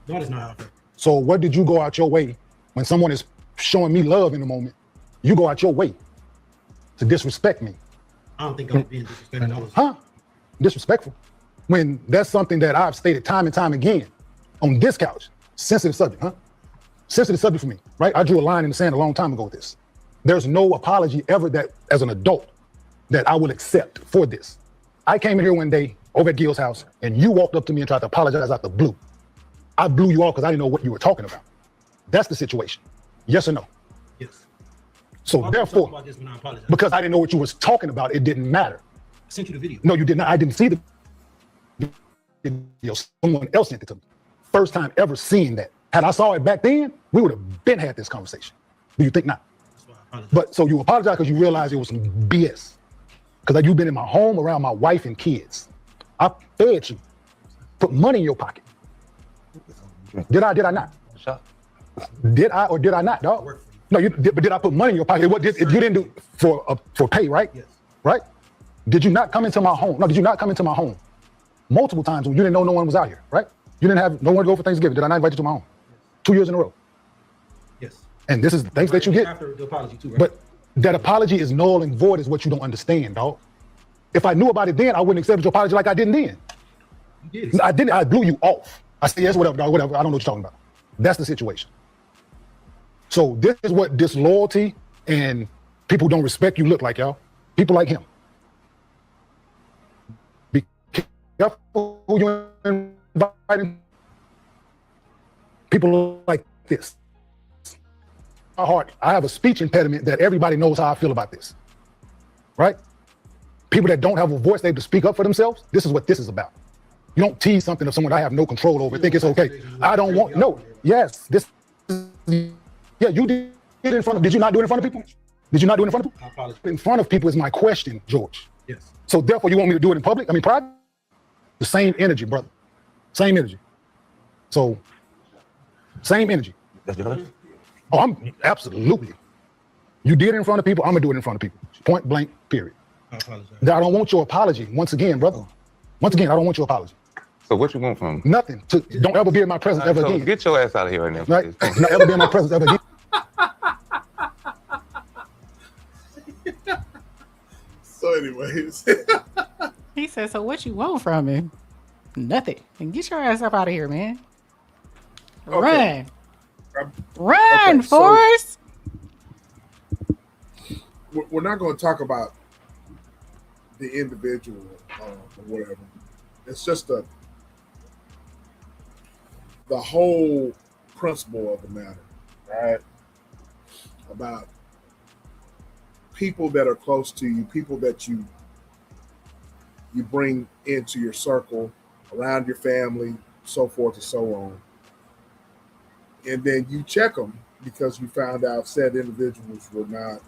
No, that's not how I felt. So what did you go out your way when someone is showing me love in the moment? You go out your way to disrespect me. I don't think I was being disrespectful. Disrespectful? When that's something that I've stated time and time again on this couch. Sensitive subject, Sensitive subject for me, right? I drew a line in the sand a long time ago with this. There's no apology ever that, as an adult, that I will accept for this. I came in here one day over at Gil's house and you walked up to me and tried to apologize out the blue. I blew you off because I didn't know what you were talking about. That's the situation. Yes or no? Yes. So therefore, about this when I apologize. because I didn't know what you was talking about, it didn't matter. I sent you the video. No, you did not. I didn't see the video. Someone else sent it to me. First time ever seeing that. Had I saw it back then, we would have been had this conversation. Do you think not? But so you apologize because you realized it was some BS. Because you've been in my home around my wife and kids. I fed you, put money in your pocket. Did I not? Did I or did I not, dog? No, you did, but did I put money in your pocket? What did, if you didn't do for pay, right? Yes. Right? Did you not come into my home? No, did you not come into my home multiple times when you didn't know no one was out here, right? You didn't have no one to go for Thanksgiving. Did I not invite you to my home? 2 years in a row. Yes. And this is the things that you get. After the apology too, right? But that apology is null and void is what you don't understand, dog. If I knew about it then, I wouldn't accept your apology like I didn't then. You did. I didn't. I blew you off. I said, yes, whatever, dog, whatever. I don't know what you're talking about. That's the situation. So this is what disloyalty and people who don't respect you look like, y'all. People like him. Be careful who you're inviting. People like this. My heart, I have a speech impediment that everybody knows how I feel about this, right? People that don't have a voice, they have to speak up for themselves. This is what this is about. You don't tease something of someone I have no control over, think it's okay. I don't want, no, yes, this, yeah, you did it in front of, did you not do it in front of people? Did you not do it in front of people? I apologize. In front of people is my question, George. Yes. So therefore you want me to do it in public? I mean, private? The same energy, brother. Same energy. So, same energy. Oh, I'm absolutely. You did it in front of people, I'm gonna do it in front of people. Point blank, period. I apologize. I don't want your apology. Once again, brother. Once again, I don't want your apology. So what you want from me? Nothing. Don't ever be in my presence ever again. Get your ass out of here right now. Right? Not ever be in my presence ever again. So anyways. He said, so what you want from him? Nothing. And get your ass up out of here, man. Okay. Run, Forrest. We're not going to talk about the individual or whatever. It's just the whole principle of the matter, right? About people that are close to you, people that you bring into your circle, around your family, so forth and so on. And then you check them because you found out said individuals were not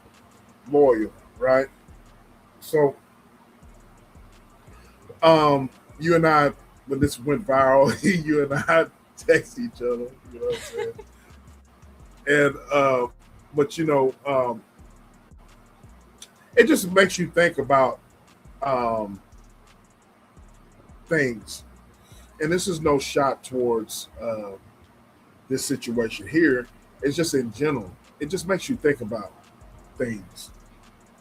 loyal, right? So, you and I, when this went viral, you and I text each other, you know what I'm saying? And, but you know, it just makes you think about things. And this is no shot towards this situation here. It's just in general. It just makes you think about things.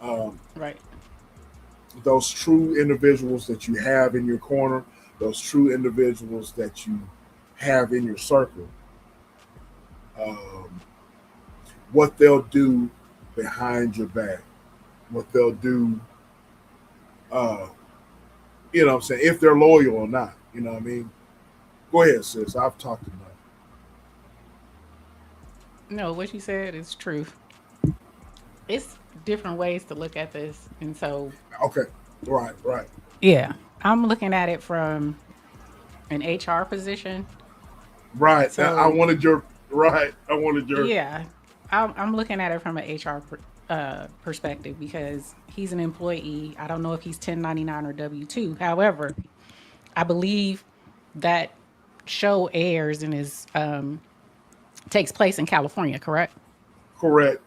Right. Those true individuals that you have in your corner, those true individuals that you have in your circle, what they'll do behind your back, what they'll do, you know what I'm saying, if they're loyal or not, you know what I mean? Go ahead, sis. I've talked enough. No, what you said is true. It's different ways to look at this. And so. Okay. Right. Yeah. I'm looking at it from an HR position. Right. So, I wanted your. Yeah. I'm looking at it from an HR perspective because he's an employee. I don't know if he's 1099 or W-2. However, I believe that show airs and is takes place in California, correct? Correct.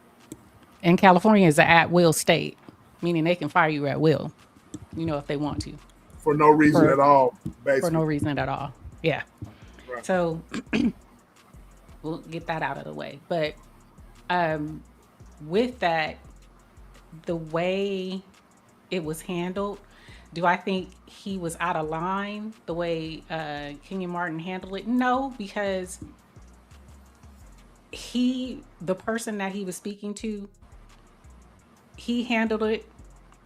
And California is an at-will state, meaning they can fire you at will, you know, if they want to. For no reason at all, basically. For no reason at all. Yeah. Right. So we'll get that out of the way. But with that, the way it was handled, do I think he was out of line the way Kenyon Martin handled it? No, because the person that he was speaking to, he handled it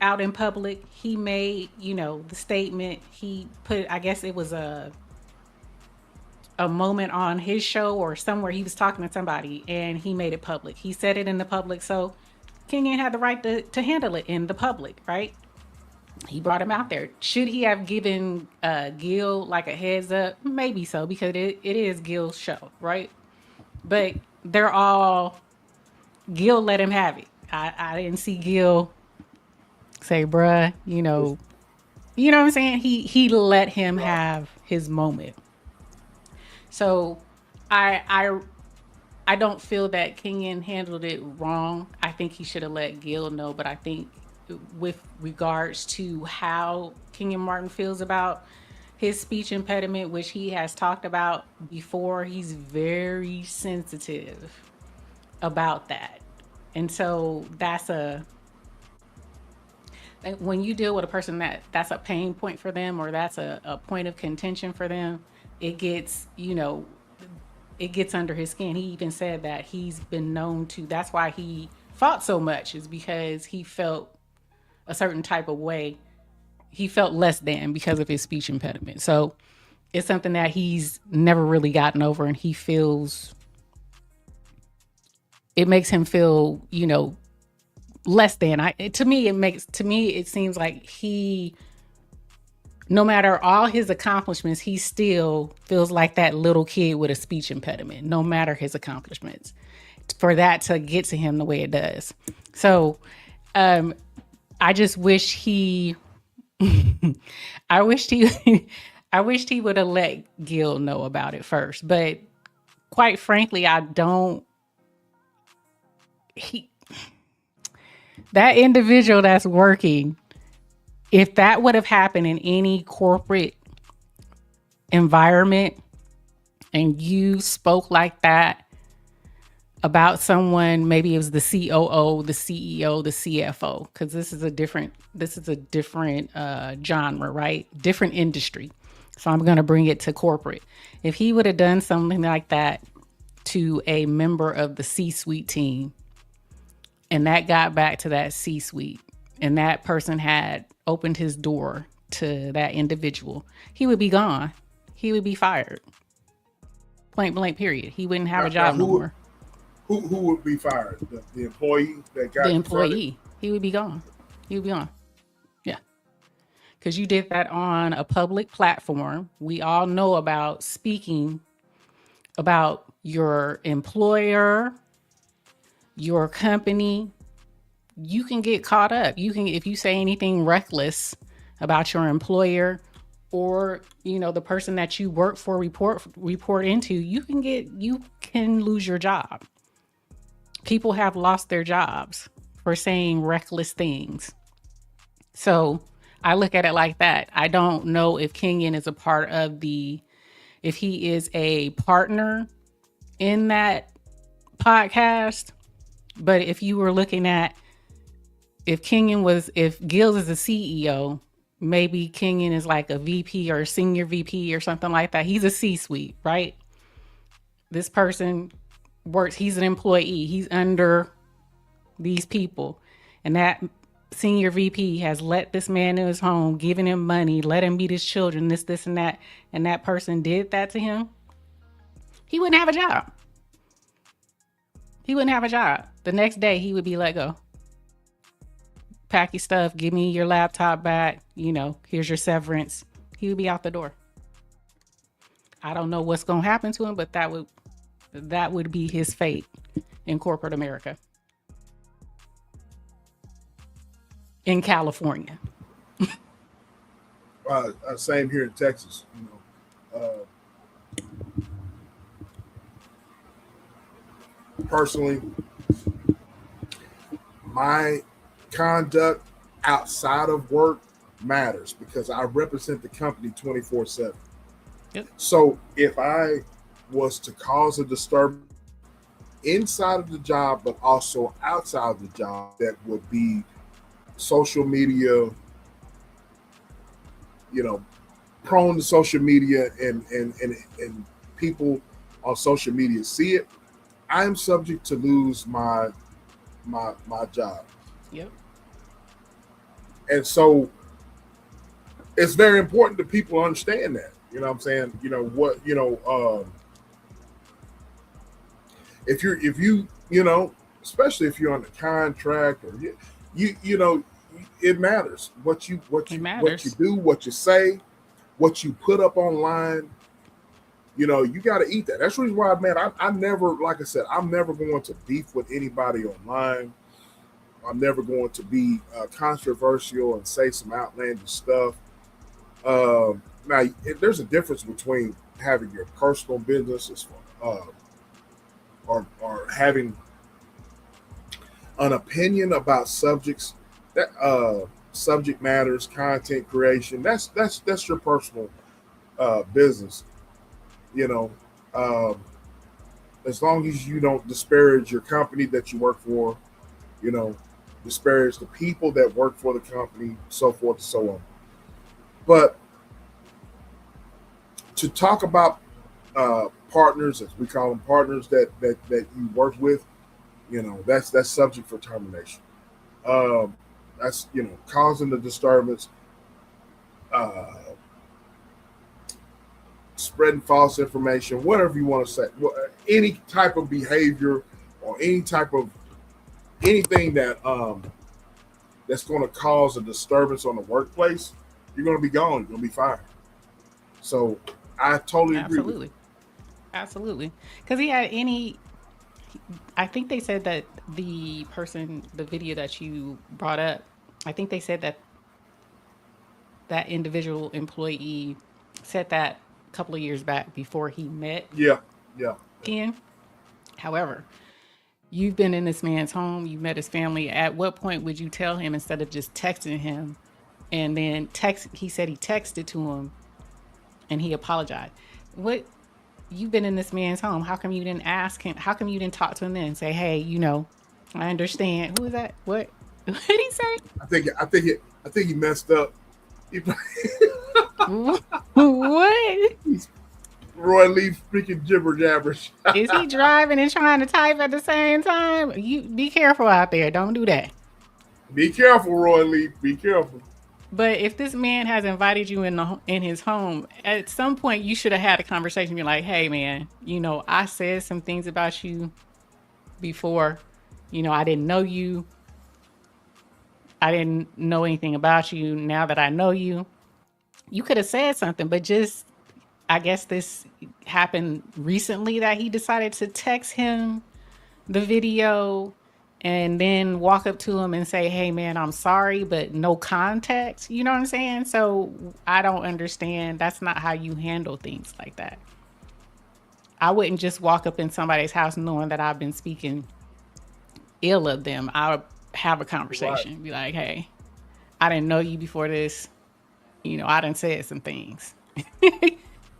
out in public. He made, you know, the statement. He put, I guess it was a moment on his show or somewhere he was talking to somebody and he made it public. He said it in the public. So Kenyon had the right to handle it in the public, right? He brought him out there. Should he have given Gil like a heads up? Maybe so, because it is Gil's show, right? But they're all, Gil let him have it. I didn't see Gil say, bruh, you know what I'm saying? He let him have his moment. So I don't feel that Kenyon handled it wrong. I think he should have let Gil know, but I think with regards to how Kenyon Martin feels about his speech impediment, which he has talked about before, he's very sensitive about that. And so when you deal with a person that's a pain point for them, or that's a point of contention for them, it gets, you know, it gets under his skin. He even said that he's been known to, that's why he fought so much, is because he felt a certain type of way. He felt less than because of his speech impediment. So it's something that he's never really gotten over, and he feels, it makes him feel, you know, less than. To me, it seems like he, no matter all his accomplishments, he still feels like that little kid with a speech impediment, no matter his accomplishments, for that to get to him the way it does. So I just wish he, I wished he would have let Gil know about it first. But quite frankly, that individual that's working, if that would have happened in any corporate environment and you spoke like that about someone, maybe it was the COO, the CEO, the CFO, because this is a different genre, right? Different industry. So I'm going to bring it to corporate. If he would have done something like that to a member of the C-suite team, and that got back to that C-suite, and that person had opened his door to that individual, he would be gone. He would be fired. Point blank, period. He wouldn't have a job no more. Who would be fired? The employee that got the employee. He would be gone. He would be gone. Yeah. Because you did that on a public platform. We all know about speaking about your employer, your company. You can get caught up. You can, if you say anything reckless about your employer or, you know, the person that you work for, report into, you can lose your job. People have lost their jobs for saying reckless things. So I look at it like that. I don't know if Kenyon is a part of if he is a partner in that podcast, but if you were looking at, if Gills is a CEO, maybe Kenyon is like a VP or a senior VP or something like that. He's a C-suite, right? This person works, he's an employee, he's under these people, and that senior VP has let this man in his home, given him money, let him meet his children, this and that, and that person did that to him, he wouldn't have a job. He wouldn't have a job. The next day he would be let go. Pack your stuff, give me your laptop back, you know, here's your severance. He would be out the door. I don't know what's going to happen to him, but that would be his fate in corporate America. In California. Same here in Texas. You know, personally, my conduct outside of work matters because I represent the company 24/7. Yep. So if I was to cause a disturbance inside of the job, but also outside of the job, that would be social media, you know, prone to social media and people on social media see it, I'm subject to lose my job. Yep. And so it's very important that people understand that. You know what I'm saying? You know what, you know, if you know, especially if you're on a contract or you know, it matters what you do, what you say, what you put up online. You know, you got to eat that. That's the reason why, man, I never, like I said, I'm never going to beef with anybody online. I'm never going to be controversial and say some outlandish stuff. Now, there's a difference between having your personal business or having an opinion about subjects that subject matters, content creation. That's your personal business. You know, as long as you don't disparage your company that you work for, you know, disparage the people that work for the company, so forth and so on. But to talk about partners, as we call them, partners that you work with, that's subject for termination. That's causing the disturbance, spreading false information, whatever you want to say, any type of behavior or any type of anything that that's going to cause a disturbance on the workplace, you're going to be gone. You're going to be fired. So I totally agree. Absolutely. Absolutely. Because he had I think they said that the video that you brought up, I think they said that individual employee said that a couple of years back before he met Ian. However, you've been in this man's home, you met his family. At what point would you tell him instead of just texting him and then he said he texted to him and he apologized. You've been in this man's home. How come you didn't ask him? How come you didn't talk to him then and say, hey, I understand. Who is that? What did he say? I think he messed up. What? Roy Lee freaking jibber jabbers. Is he driving and trying to type at the same time? You be careful out there. Don't do that. Be careful, Roy Lee. Be careful. But if this man has invited you in his home, at some point you should have had a conversation. Be like, hey, man, I said some things about you before. I didn't know you. I didn't know anything about you. Now that I know you, you could have said something, but I guess this happened recently that he decided to text him the video and then walk up to him and say, hey, man, I'm sorry, but no context. You know what I'm saying? So I don't understand. That's not how you handle things like that. I wouldn't just walk up in somebody's house knowing that I've been speaking ill of them. I would have a conversation. Right. Be like, hey, I didn't know you before this. I done said some things.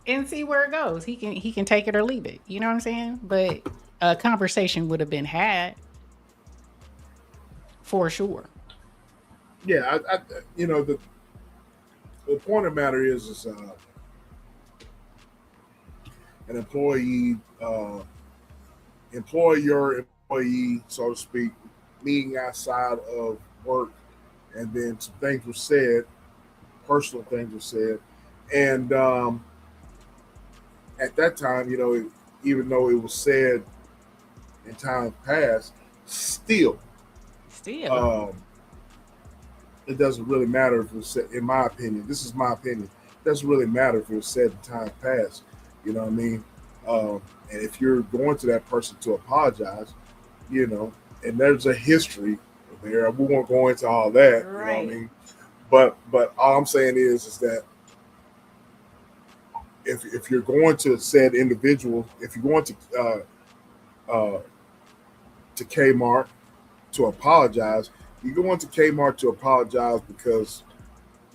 And see where it goes. He can take it or leave it. You know what I'm saying? But a conversation would have been had. For sure. Yeah, the point of the matter is an employee, employee, so to speak, meeting outside of work, and then some things were said, personal things were said, and at that time, even though it was said in times past, still. It doesn't really matter if it was said, in my opinion. This is my opinion. It doesn't really matter if it was said in time past. You know what I mean? And if you're going to that person to apologize, and there's a history there, we won't go into all that. Right. You know what I mean? But all I'm saying is that if you're going to said individual, if you're going to Kmart to apologize, you go into Kmart to apologize because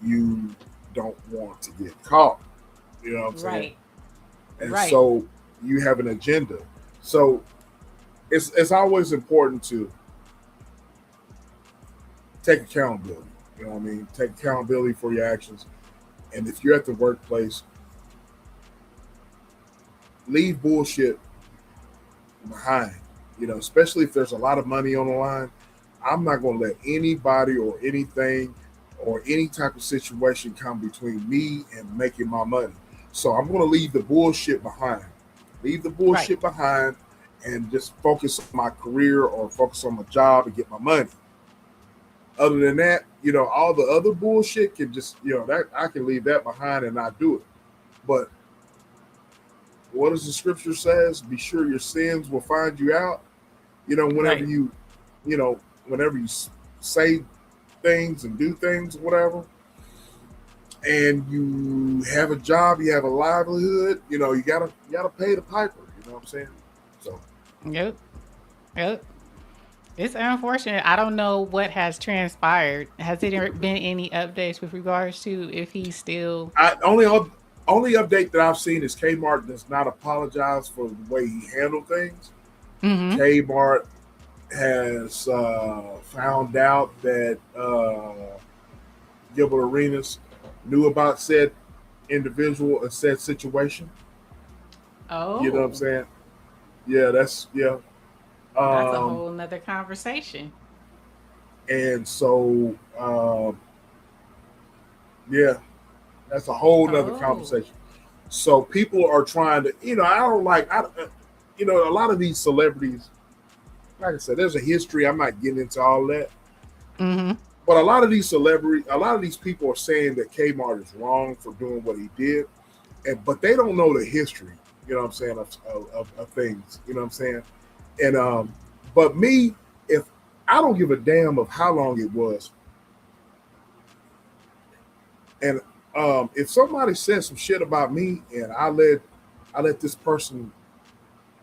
you don't want to get caught. You know what I'm saying? And so you have an agenda. So it's always important to take accountability. You know what I mean? Take accountability for your actions. And if you're at the workplace, leave bullshit behind. Especially if there's a lot of money on the line. I'm not going to let anybody or anything or any type of situation come between me and making my money. So I'm going to leave the bullshit behind. Leave the bullshit behind and just focus on my career or focus on my job and get my money. Other than that, all the other bullshit can just, that I can leave that behind and not do it. But what does the scripture says? Be sure your sins will find you out. Whenever whenever you say things and do things, whatever, and you have a job, you have a livelihood, you gotta pay the piper. You know what I'm saying? So. Yep. It's unfortunate. I don't know what has transpired. Has there been any updates with regards to if he's still? Only update that I've seen is Kmart does not apologize for the way he handled things. Mm-hmm. Kmart has found out that Gilbert Arenas knew about said individual and said situation. Oh, You know what I'm saying? Yeah, that's that's a Um, whole nother conversation. and so yeah, that's a whole nother Oh, conversation. So people are trying to, I don't like, a lot of these celebrities. Like I said, there's a history. I'm not getting into all that, mm-hmm. but a lot of these people are saying that Kmart is wrong for doing what he did, but they don't know the history. You know what I'm saying of things. You know what I'm saying, and but me, if I don't give a damn of how long it was, and if somebody says some shit about me, and I let this person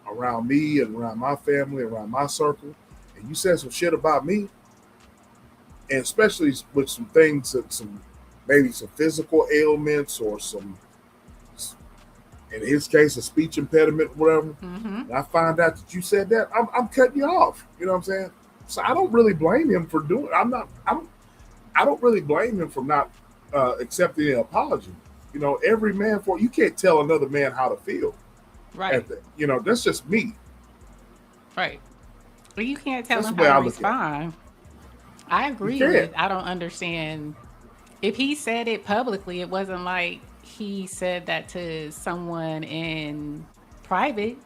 around me and around my family, around my circle, and you said some shit about me, and especially with some things that maybe some physical ailments or some, in his case, a speech impediment, whatever. Mm-hmm. And I find out that you said that, I'm cutting you off. You know what I'm saying? So I don't really blame him for doing. I don't really blame him for not accepting an apology. Every man you can't tell another man how to feel. Right, That's just me. right. Well, you can't tell That's him the way how to I look at it. respond. I You agree can't. with. I don't understand if he said it publicly. It wasn't like he said that to someone in private.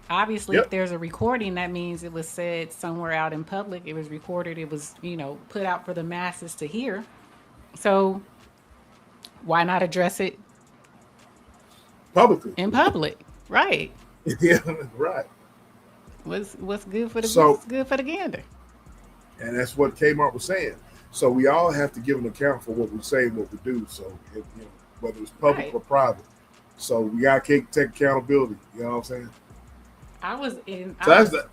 Obviously, if Yep. there's a recording, that means it was said somewhere out in public. It was recorded. It was, put out for the masses to hear. So why not address it Publicly. in public? Right. Yeah, right. What's good for the goose So, is good for the gander. and that's what Kmart was saying. So we all have to give an account for what we say and what we do. So whether it's public Right. or private. So we gotta take accountability. You know what I'm saying? I was in. So that's the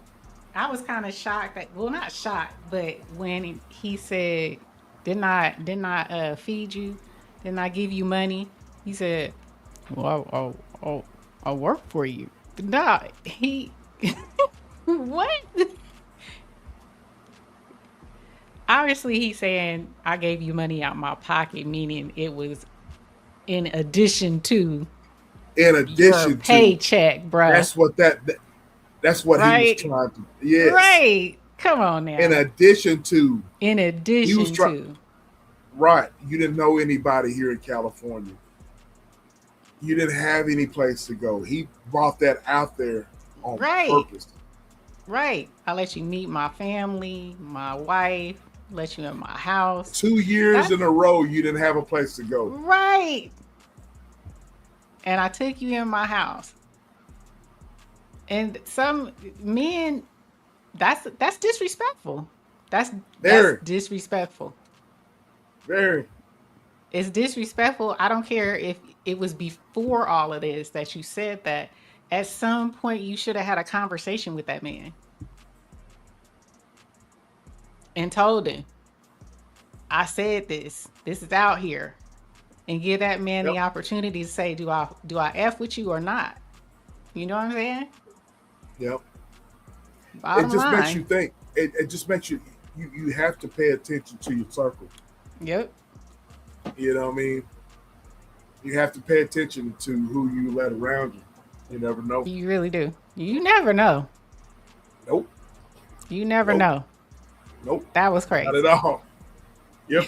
I was kind of shocked that, well, not shocked, but when he said, didn't I feed you? Didn't I give you money? He said, well, I'll work for you. No, what? Obviously, he's saying I gave you money out my pocket, meaning it was in addition to your paycheck, bruh. That's what he was Right? trying to. Yes. Right. Come on In now. addition to, In he was addition trying. to. Right. You didn't know anybody here in California. You didn't have any place to go. He brought that out there on purpose. Right. I let you meet my family, my wife, let you in my house. 2 years in a row, you didn't have a place to go. Right. And I took you in my house. And some men, that's disrespectful. That's disrespectful. Very. It's disrespectful. I don't care if it was before all of this that you said that. At some point, you should have had a conversation with that man and told him, I said this. This is out here. And give that man the opportunity to say, do I F with you or not? You know what I'm saying? Yep. Bottom it just line. makes you think. It just makes you have to pay attention to your circle. Yep. You know what I mean? You have to pay attention to who you let around you. You never know. You really do. You never know. Nope. You never know. Nope. That was crazy. Not at all. Yep.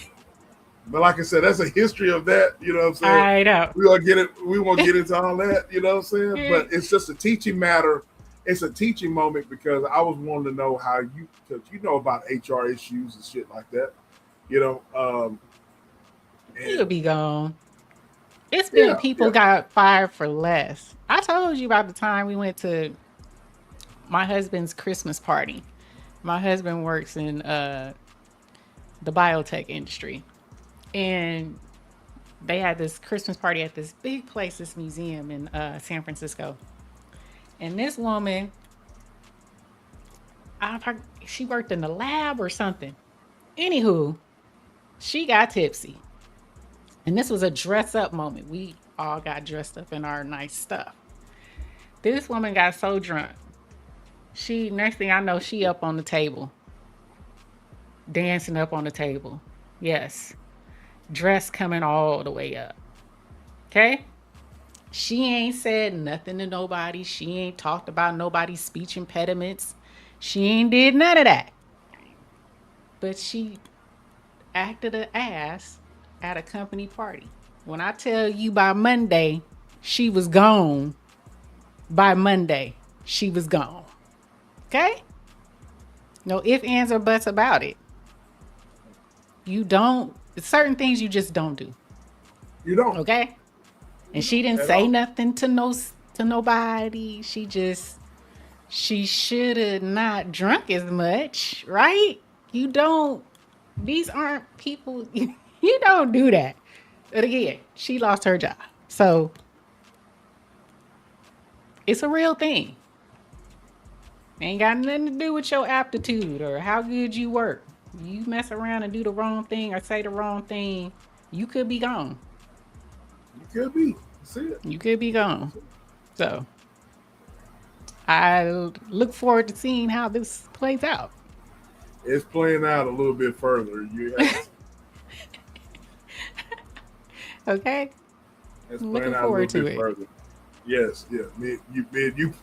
But like I said, that's a history of that. You know what I'm saying? I know. We won't get into all that. You know what I'm saying? But it's just a teaching matter. It's a teaching moment because I was wanting to know how because you know about HR issues and shit like that. You know, he'll be gone. It's been people got fired for less. I told you about the time we went to my husband's Christmas party. My husband works in the biotech industry. And they had this Christmas party at this big place, this museum in San Francisco. And this woman, she worked in the lab or something. Anywho, she got tipsy. And this was a dress up moment. We all got dressed up in our nice stuff. This woman got so drunk. Next thing I know, she up on the table. Dancing up on the table. Yes. Dress coming all the way up. Okay? She ain't said nothing to nobody. She ain't talked about nobody's speech impediments. She ain't did none of that. But she acted an ass at a company party. When I tell you by Monday, she was gone. By Monday, she was gone. Okay? No ifs, ands, or buts about it. You don't, certain things you just don't do. You don't. Okay? And she didn't say nothing to nobody. She should have not drunk as much, right? You don't, these aren't people, you don't do that. But again, she lost her job. So it's a real thing. Ain't got nothing to do with your aptitude or how good you work. You mess around and do the wrong thing or say the wrong thing, you could be gone. You could be. See it. You could be gone. So I look forward to seeing how this plays out. It's playing out a little bit further. You have okay. It's I'm playing looking out a forward little to bit it. further. Yes, yeah. Me and you.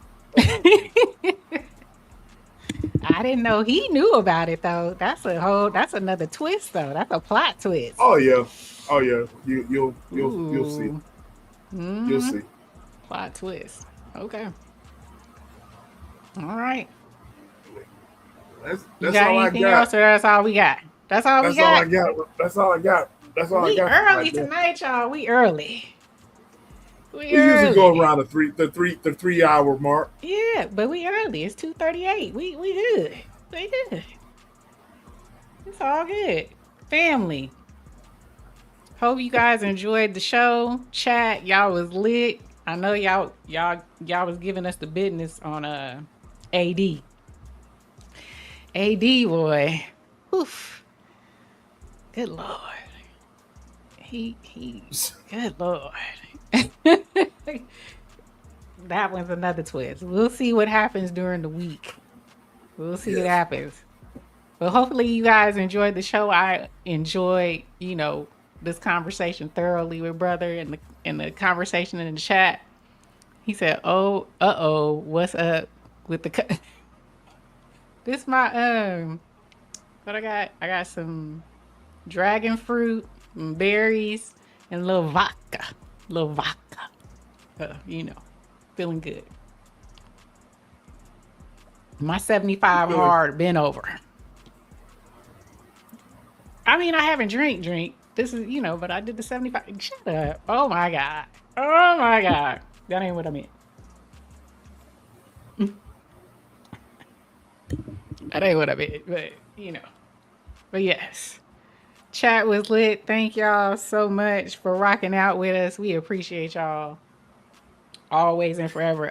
I didn't know he knew about it though. That's another twist though. That's a plot twist. Oh yeah. You'll see. Mm-hmm. You'll see. Plot twist. Okay. All right. That's you got all anything I got. else, or that's all we got? That's all we got. That's all I got. We early tonight, y'all. We early. We usually go around the 3 hour mark. Yeah, but we early. It's 2:38. We good. We good. It's all good. Family. Hope you guys enjoyed the show. Chat, y'all was lit. I know y'all was giving us the business on AD. AD boy. Oof. Good Lord. He good Lord. That one's another twist. We'll see what happens during the week. We'll see what happens. But hopefully you guys enjoyed the show. I enjoyed, this conversation thoroughly with brother and the conversation in the chat. He said, what's up with the this my what I got? I got some dragon fruit and berries and a little vodka. Feeling good. My 75 hard been over. I mean, I haven't drink. This is, but I did the 75. Shut up. Oh my God. That ain't what I meant. That ain't what I meant, but But yes. Chat was lit. Thank y'all so much for rocking out with us. We appreciate y'all always and forever.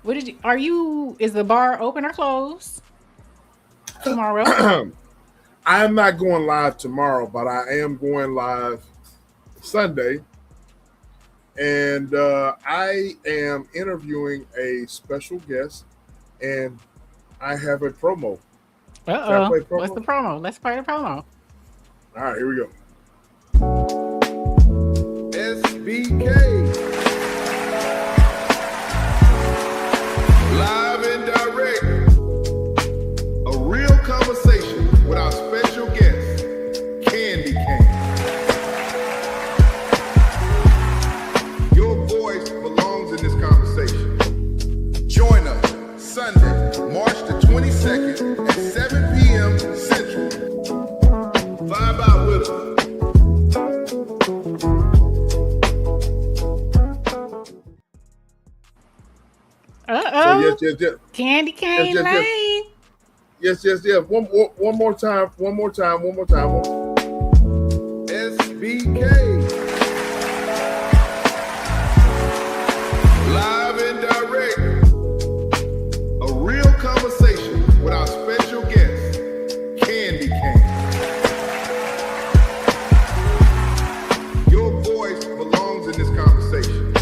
Is the bar open or closed tomorrow? I'm not going live tomorrow, but I am going live Sunday. And I am interviewing a special guest, and I have a promo. What's the promo? Let's play the promo. All right, here we go. SBK. Live and direct. A real conversation with our special guest, Candy Cane. Your voice belongs in this conversation. Join us Sunday, March the 22nd at 7 p.m. Central. Vibe out with us. Uh-oh. So yes. Candy Cane Lane. Yes. One more time. SBK. Live and direct. A real conversation with our special guest, Candy Cane. Your voice belongs in this conversation.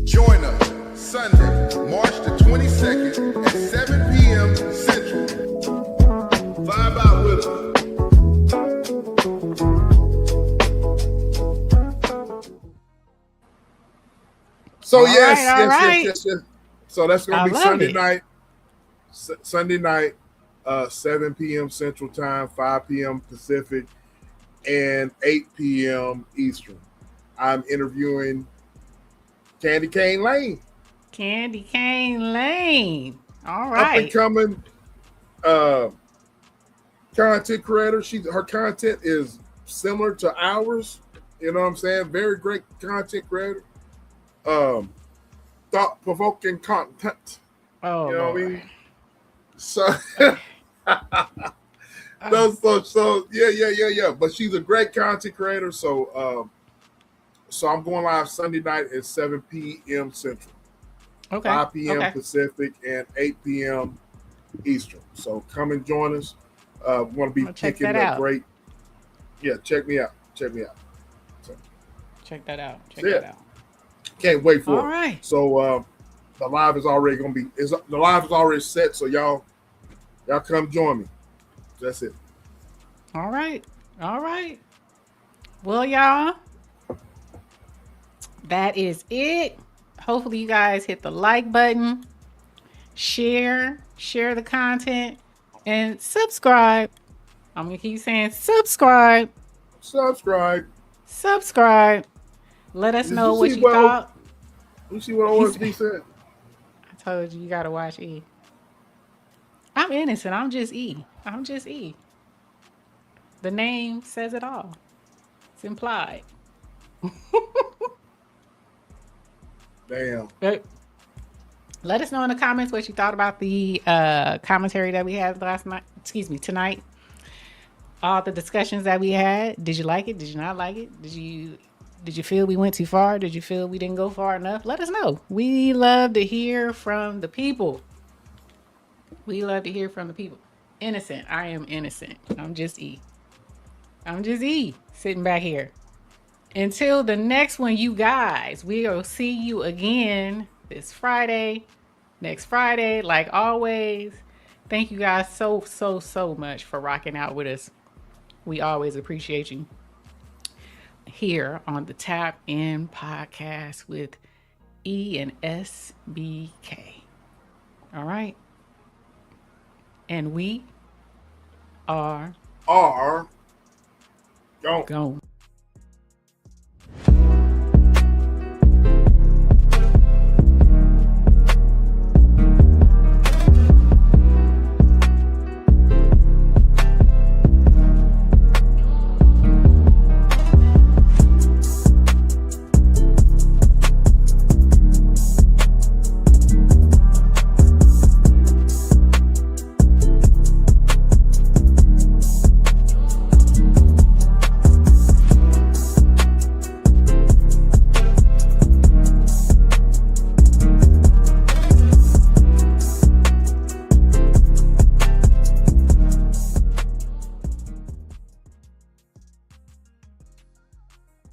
Join us Sunday, March the 22nd at 7 p.m. Central. Vibe out with us. So All yes, right, all yes, right. yes, yes, yes. So that's gonna I be love Sunday it. night. Sunday night, 7 p.m. Central Time, 5 p.m. Pacific, and 8 p.m. Eastern. I'm interviewing Candy Cane Lane, Candy Cane Lane. All up and right. coming content creator. Her content is similar to ours. You know what I'm saying? Very great content creator. Thought provoking content. Oh, You know Lord. what I mean? So, so yeah. But she's a great content creator. So I'm going live Sunday night at 7 p.m. Central, Okay. 5 p.m. Okay. Pacific, and 8 p.m. Eastern. So come and join us. We're going to be check picking that a out. great. Yeah, check me out. So, Check that out. Check yeah. that out. Can't wait for All it. right. So the live is already going to be. The live is already set. So y'all come join me. That's it. All right. All right. Well, y'all, that is it. Hopefully you guys hit the like button, share the content, and subscribe. I'm going to keep saying subscribe. Let us know what you thought. You see what OSB said? I told you got to watch E. I'm innocent. I'm just E. I'm just E. The name says it all. It's implied. Damn. But let us know in the comments what you thought about the commentary that we had tonight. All the discussions that we had. Did you like it? Did you not like it? Did you feel we went too far? Did you feel we didn't go far enough? Let us know. We love to hear from the people. Innocent. I am innocent. I'm just E. Sitting back here. Until the next one, you guys, we'll see you again this Friday. Next Friday, like always. Thank you guys so much for rocking out with us. We always appreciate you here on the Tap In Podcast with E and SBK. All right. And we are gone.